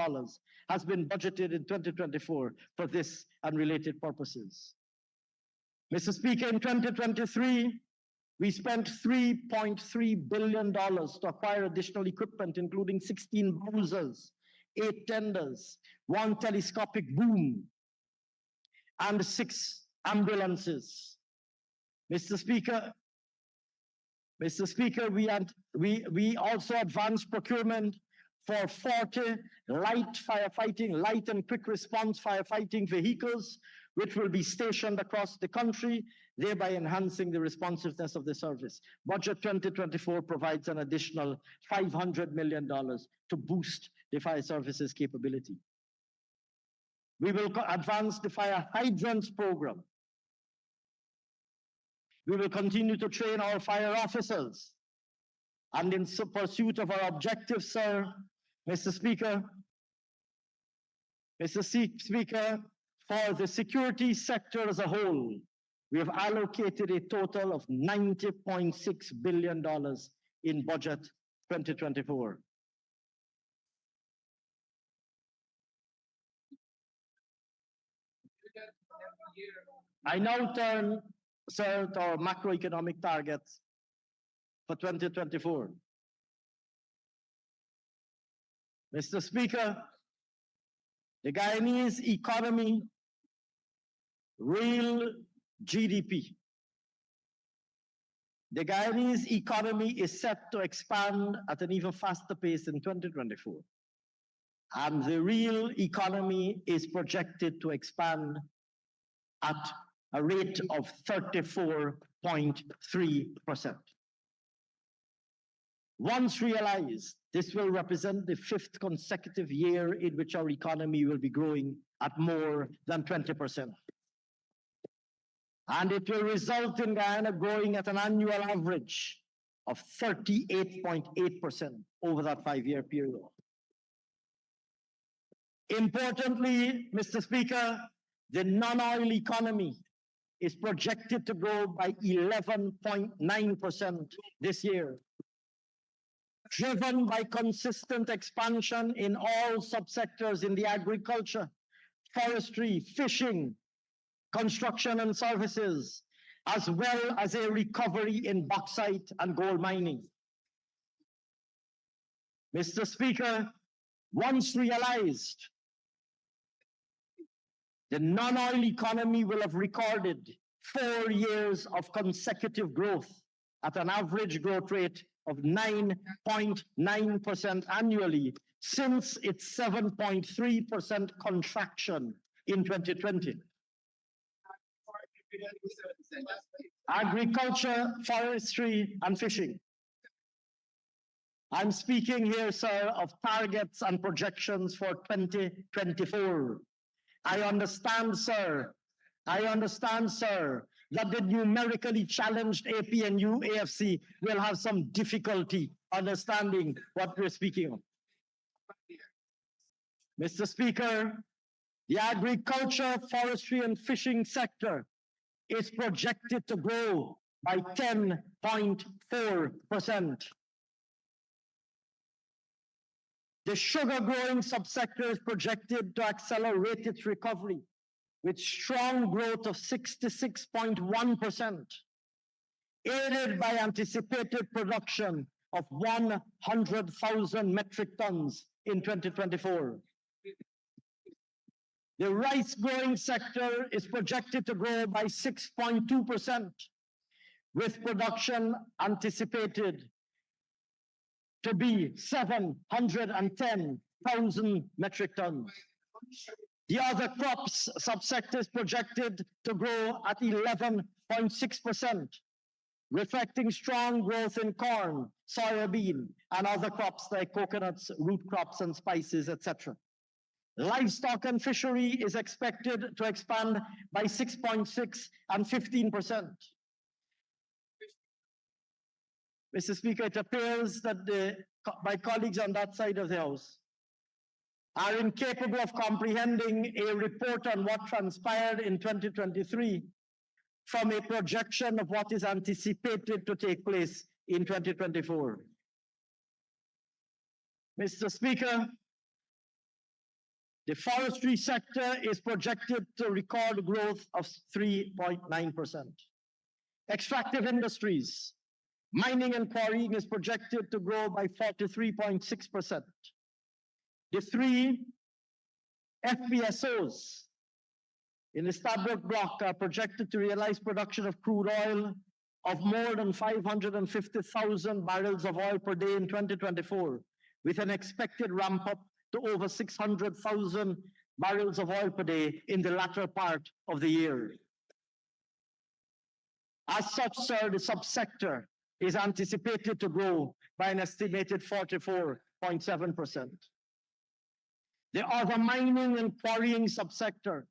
has been budgeted in 2024 for this and related purposes. Mr. Speaker, in 2023, we spent $3.3 billion to acquire additional equipment, including 16 bruisers, 8 tenders, 1 telescopic boom, and 6 ambulances. Mr. Speaker, we also advanced procurement for 40 light and quick response firefighting vehicles, which will be stationed across the country, thereby enhancing the responsiveness of the service. Budget 2024 provides an additional $500 million to boost the fire services capability. We will advance the fire hydrants program. We will continue to train our fire officers. And in pursuit of our objectives, sir, Mr. Speaker, for the security sector as a whole, we have allocated a total of $90.6 billion in budget 2024. I now turn, sir, to our macroeconomic targets for 2024. Mr. Speaker, the Guyanese economy, real GDP. The Guyanese economy is set to expand at an even faster pace in 2024. And the real economy is projected to expand at a rate of 34.3%. Once realized, this will represent the 5th consecutive year in which our economy will be growing at more than 20%. And it will result in Guyana growing at an annual average of 38.8% over that 5-year period. Importantly, Mr. Speaker, the non-oil economy is projected to grow by 11.9% this year, driven by consistent expansion in all subsectors in the agriculture, forestry, fishing, construction and services, as well as a recovery in bauxite and gold mining. Mr. Speaker, once realized, the non-oil economy will have recorded 4 years of consecutive growth at an average growth rate of 9.9% annually since its 7.3% contraction in 2020. Agriculture, forestry, and fishing. I'm speaking here, sir, of targets and projections for 2024. I understand, sir, that the numerically challenged APNU AFC will have some difficulty understanding what we're speaking of. Mr. Speaker, the agriculture, forestry, and fishing sector is projected to grow by 10.4%. The sugar growing subsector is projected to accelerate its recovery with strong growth of 66.1%, aided by anticipated production of 100,000 metric tons in 2024. The rice growing sector is projected to grow by 6.2%, with production anticipated to be 710,000 metric tons. The other crops subsector is projected to grow at 11.6%, reflecting strong growth in corn, soybean, and other crops like coconuts, root crops, and spices, etc. Livestock and fishery is expected to expand by 6.6% and 15%. Mr. Speaker, it appears that my colleagues on that side of the House are incapable of comprehending a report on what transpired in 2023 from a projection of what is anticipated to take place in 2024. Mr. Speaker, The forestry sector is projected to record growth of 3.9%. Extractive industries, mining and quarrying is projected to grow by 43.6%. The three FPSOs in the Stabroek Block are projected to realize production of crude oil of more than 550,000 barrels of oil per day in 2024, with an expected ramp up to over 600,000 barrels of oil per day in the latter part of the year. As such, sir, the subsector is anticipated to grow by an estimated 44.7%. The other mining and quarrying subsector,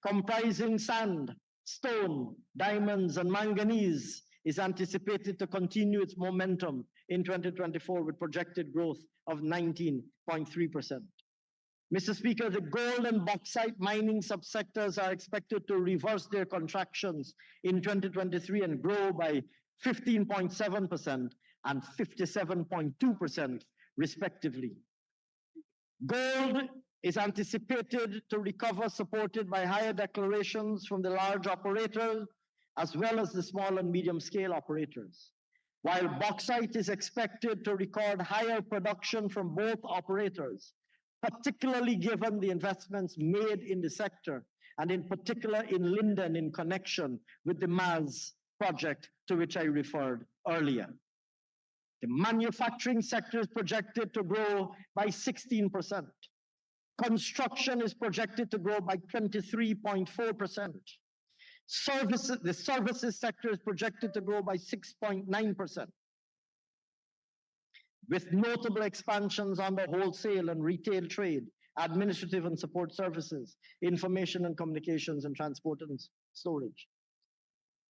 comprising sand, stone, diamonds, and manganese, is anticipated to continue its momentum in 2024 with projected growth of 19.3%. Mr. Speaker, the gold and bauxite mining subsectors are expected to reverse their contractions in 2023 and grow by 15.7% and 57.2% respectively. Gold is anticipated to recover, supported by higher declarations from the large operators as well as the small and medium scale operators. While bauxite is expected to record higher production from both operators, particularly given the investments made in the sector, and in particular in Linden in connection with the MAS project to which I referred earlier. The manufacturing sector is projected to grow by 16%. Construction is projected to grow by 23.4%. The services sector is projected to grow by 6.9%, with notable expansions on the wholesale and retail trade, administrative and support services, information and communications, and transport and storage.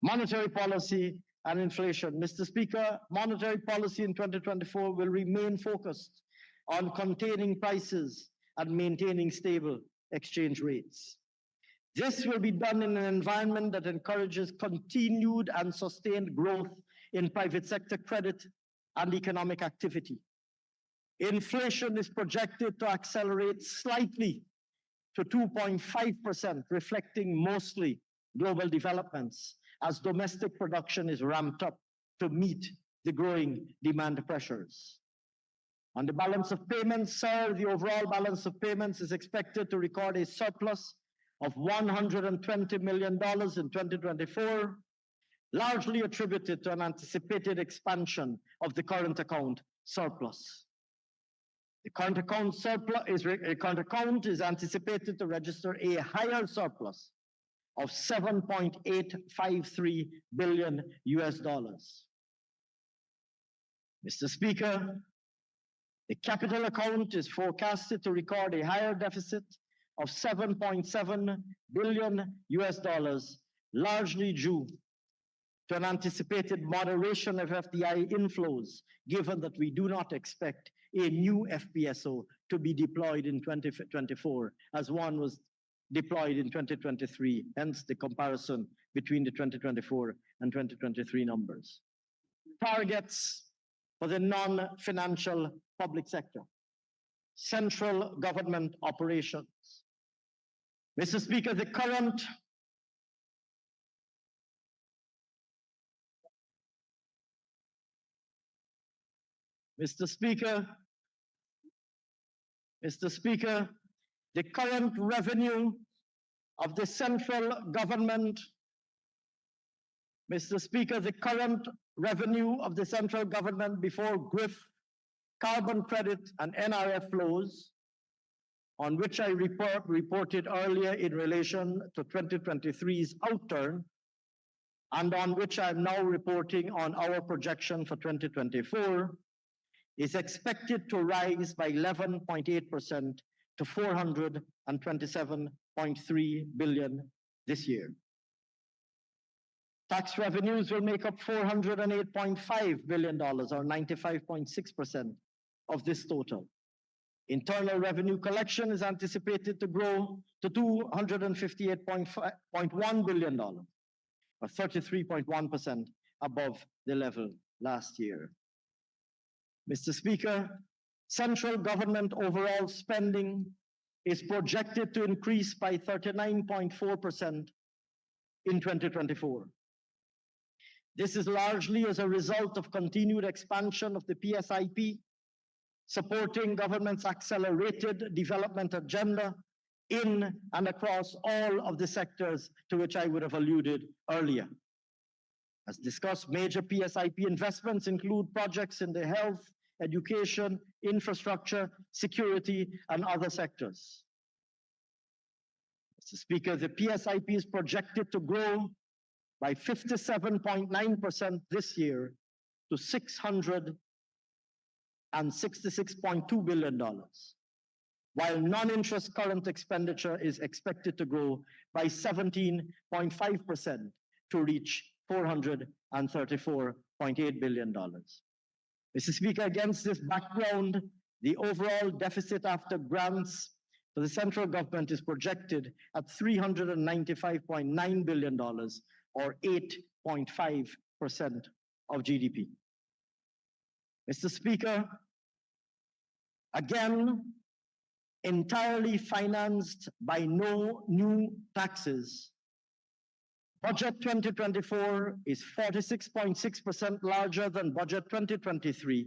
Monetary policy and inflation. Mr. Speaker, monetary policy in 2024 will remain focused on containing prices and maintaining stable exchange rates. This will be done in an environment that encourages continued and sustained growth in private sector credit and economic activity. Inflation is projected to accelerate slightly to 2.5%, reflecting mostly global developments as domestic production is ramped up to meet the growing demand pressures. On the balance of payments, sir, the overall balance of payments is expected to record a surplus of $120 million in 2024, largely attributed to an anticipated expansion of the current account surplus. The current account is anticipated to register a higher surplus of $7.853 billion. Mr. Speaker, the capital account is forecasted to record a higher deficit of $7.7 billion, largely due to an anticipated moderation of FDI inflows, given that we do not expect a new FPSO to be deployed in 2024, as one was deployed in 2023, hence the comparison between the 2024 and 2023 numbers. Targets for the non-financial public sector. Central government operations. Mr. Speaker, the current the current revenue of the central government, Mr. Speaker, the current revenue of the central government before GRIF, carbon credit, and NRF flows, on which I reported earlier in relation to 2023's outturn, and on which I'm now reporting on our projection for 2024, is expected to rise by 11.8% to $427.3 billion this year. Tax revenues will make up $408.5 billion, or 95.6% of this total. Internal revenue collection is anticipated to grow to $258.1 billion, or 33.1% above the level last year. Mr. Speaker, central government overall spending is projected to increase by 39.4% in 2024. This is largely as a result of continued expansion of the PSIP, supporting government's accelerated development agenda in and across all of the sectors to which I would have alluded earlier. As discussed, major PSIP investments include projects in the health, education, infrastructure, security, and other sectors. Mr. Speaker, the PSIP is projected to grow by 57.9% this year to $666.2 billion, while non-interest current expenditure is expected to grow by 17.5% to reach $434.8 billion. Mr. Speaker, against this background, the overall deficit after grants to the central government is projected at $395.9 billion, or 8.5% of GDP. Mr. Speaker, again, entirely financed by no new taxes, Budget 2024 is 46.6% larger than Budget 2023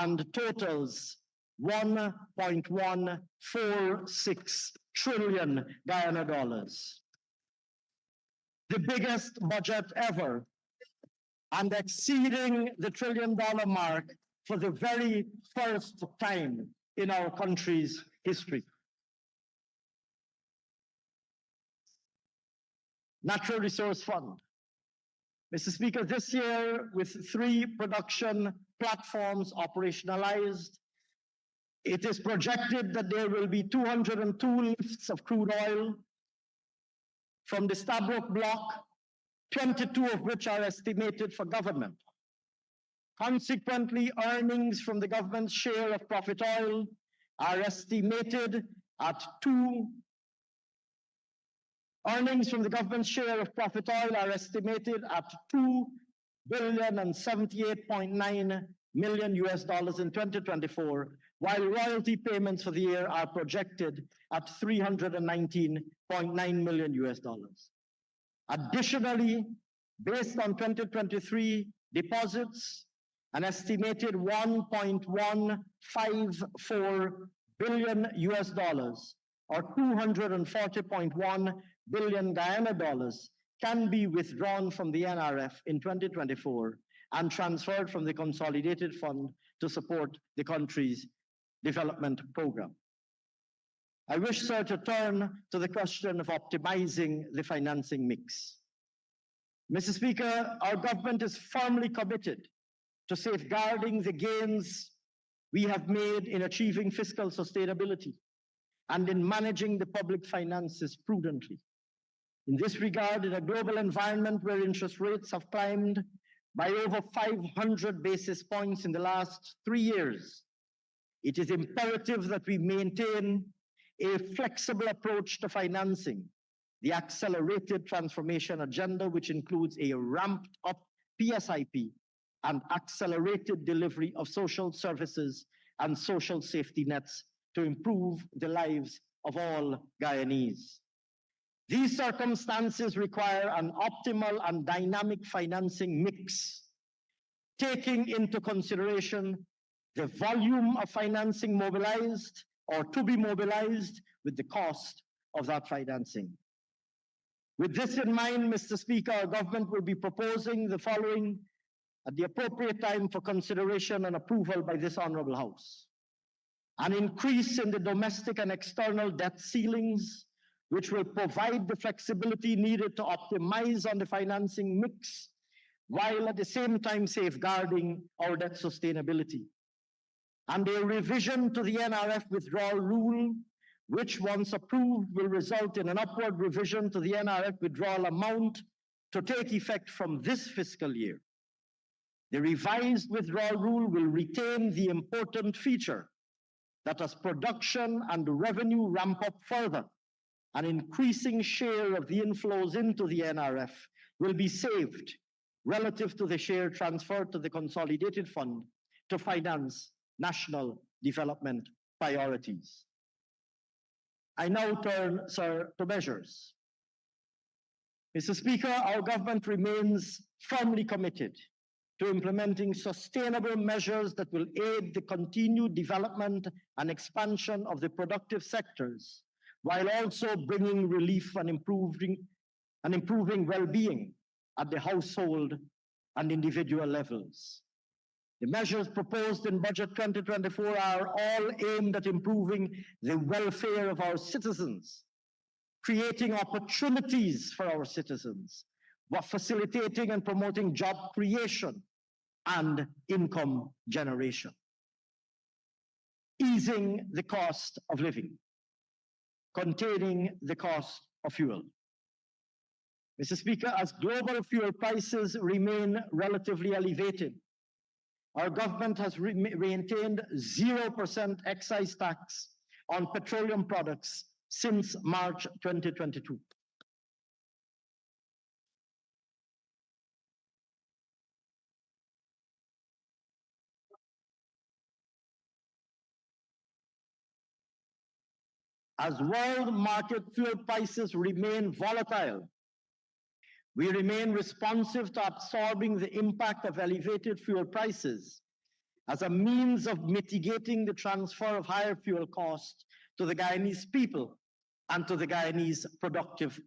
and totals $1.146 trillion Guyana dollars. The biggest budget ever and exceeding the $1 trillion mark for the very first time in our country's history. Natural Resource Fund. Mr. Speaker, this year, with 3 production platforms operationalized, it is projected that there will be 202 lifts of crude oil from the Stabroek block, 22 of which are estimated for government. Consequently, earnings from the government's share of profit oil are estimated at $2,078.9 million in 2024, while royalty payments for the year are projected at $319.9 million. Additionally, based on 2023 deposits, an estimated $1.154 billion or 240.1 billion Guyana dollars can be withdrawn from the NRF in 2024 and transferred from the consolidated fund to support the country's development program. I wish, sir, to turn to the question of optimizing the financing mix. Mr. Speaker, our government is firmly committed to safeguarding the gains we have made in achieving fiscal sustainability and in managing the public finances prudently. In this regard, in a global environment where interest rates have climbed by over 500 basis points in the last 3 years, it is imperative that we maintain a flexible approach to financing the accelerated transformation agenda, which includes a ramped up PSIP and accelerated delivery of social services and social safety nets to improve the lives of all Guyanese. These circumstances require an optimal and dynamic financing mix, taking into consideration the volume of financing mobilized or to be mobilized with the cost of that financing. With this in mind, Mr. Speaker, our government will be proposing the following at the appropriate time for consideration and approval by this Honorable House. An increase in the domestic and external debt ceilings, which will provide the flexibility needed to optimize on the financing mix, while at the same time safeguarding our debt sustainability. And a revision to the NRF withdrawal rule, which once approved will result in an upward revision to the NRF withdrawal amount to take effect from this fiscal year. The revised withdrawal rule will retain the important feature that as production and revenue ramp up further, an increasing share of the inflows into the NRF will be saved relative to the share transferred to the consolidated fund to finance national development priorities. I now turn, sir, to measures. Mr. Speaker, our government remains firmly committed to implementing sustainable measures that will aid the continued development and expansion of the productive sectors, while also bringing relief and improving well-being at the household and individual levels. The measures proposed in Budget 2024 are all aimed at improving the welfare of our citizens, creating opportunities for our citizens, while facilitating and promoting job creation and income generation, easing the cost of living, containing the cost of fuel. Mr. Speaker, as global fuel prices remain relatively elevated, our government has maintained 0% excise tax on petroleum products since March 2022. As world market fuel prices remain volatile, we remain responsive to absorbing the impact of elevated fuel prices as a means of mitigating the transfer of higher fuel costs to the Guyanese people and to the Guyanese productive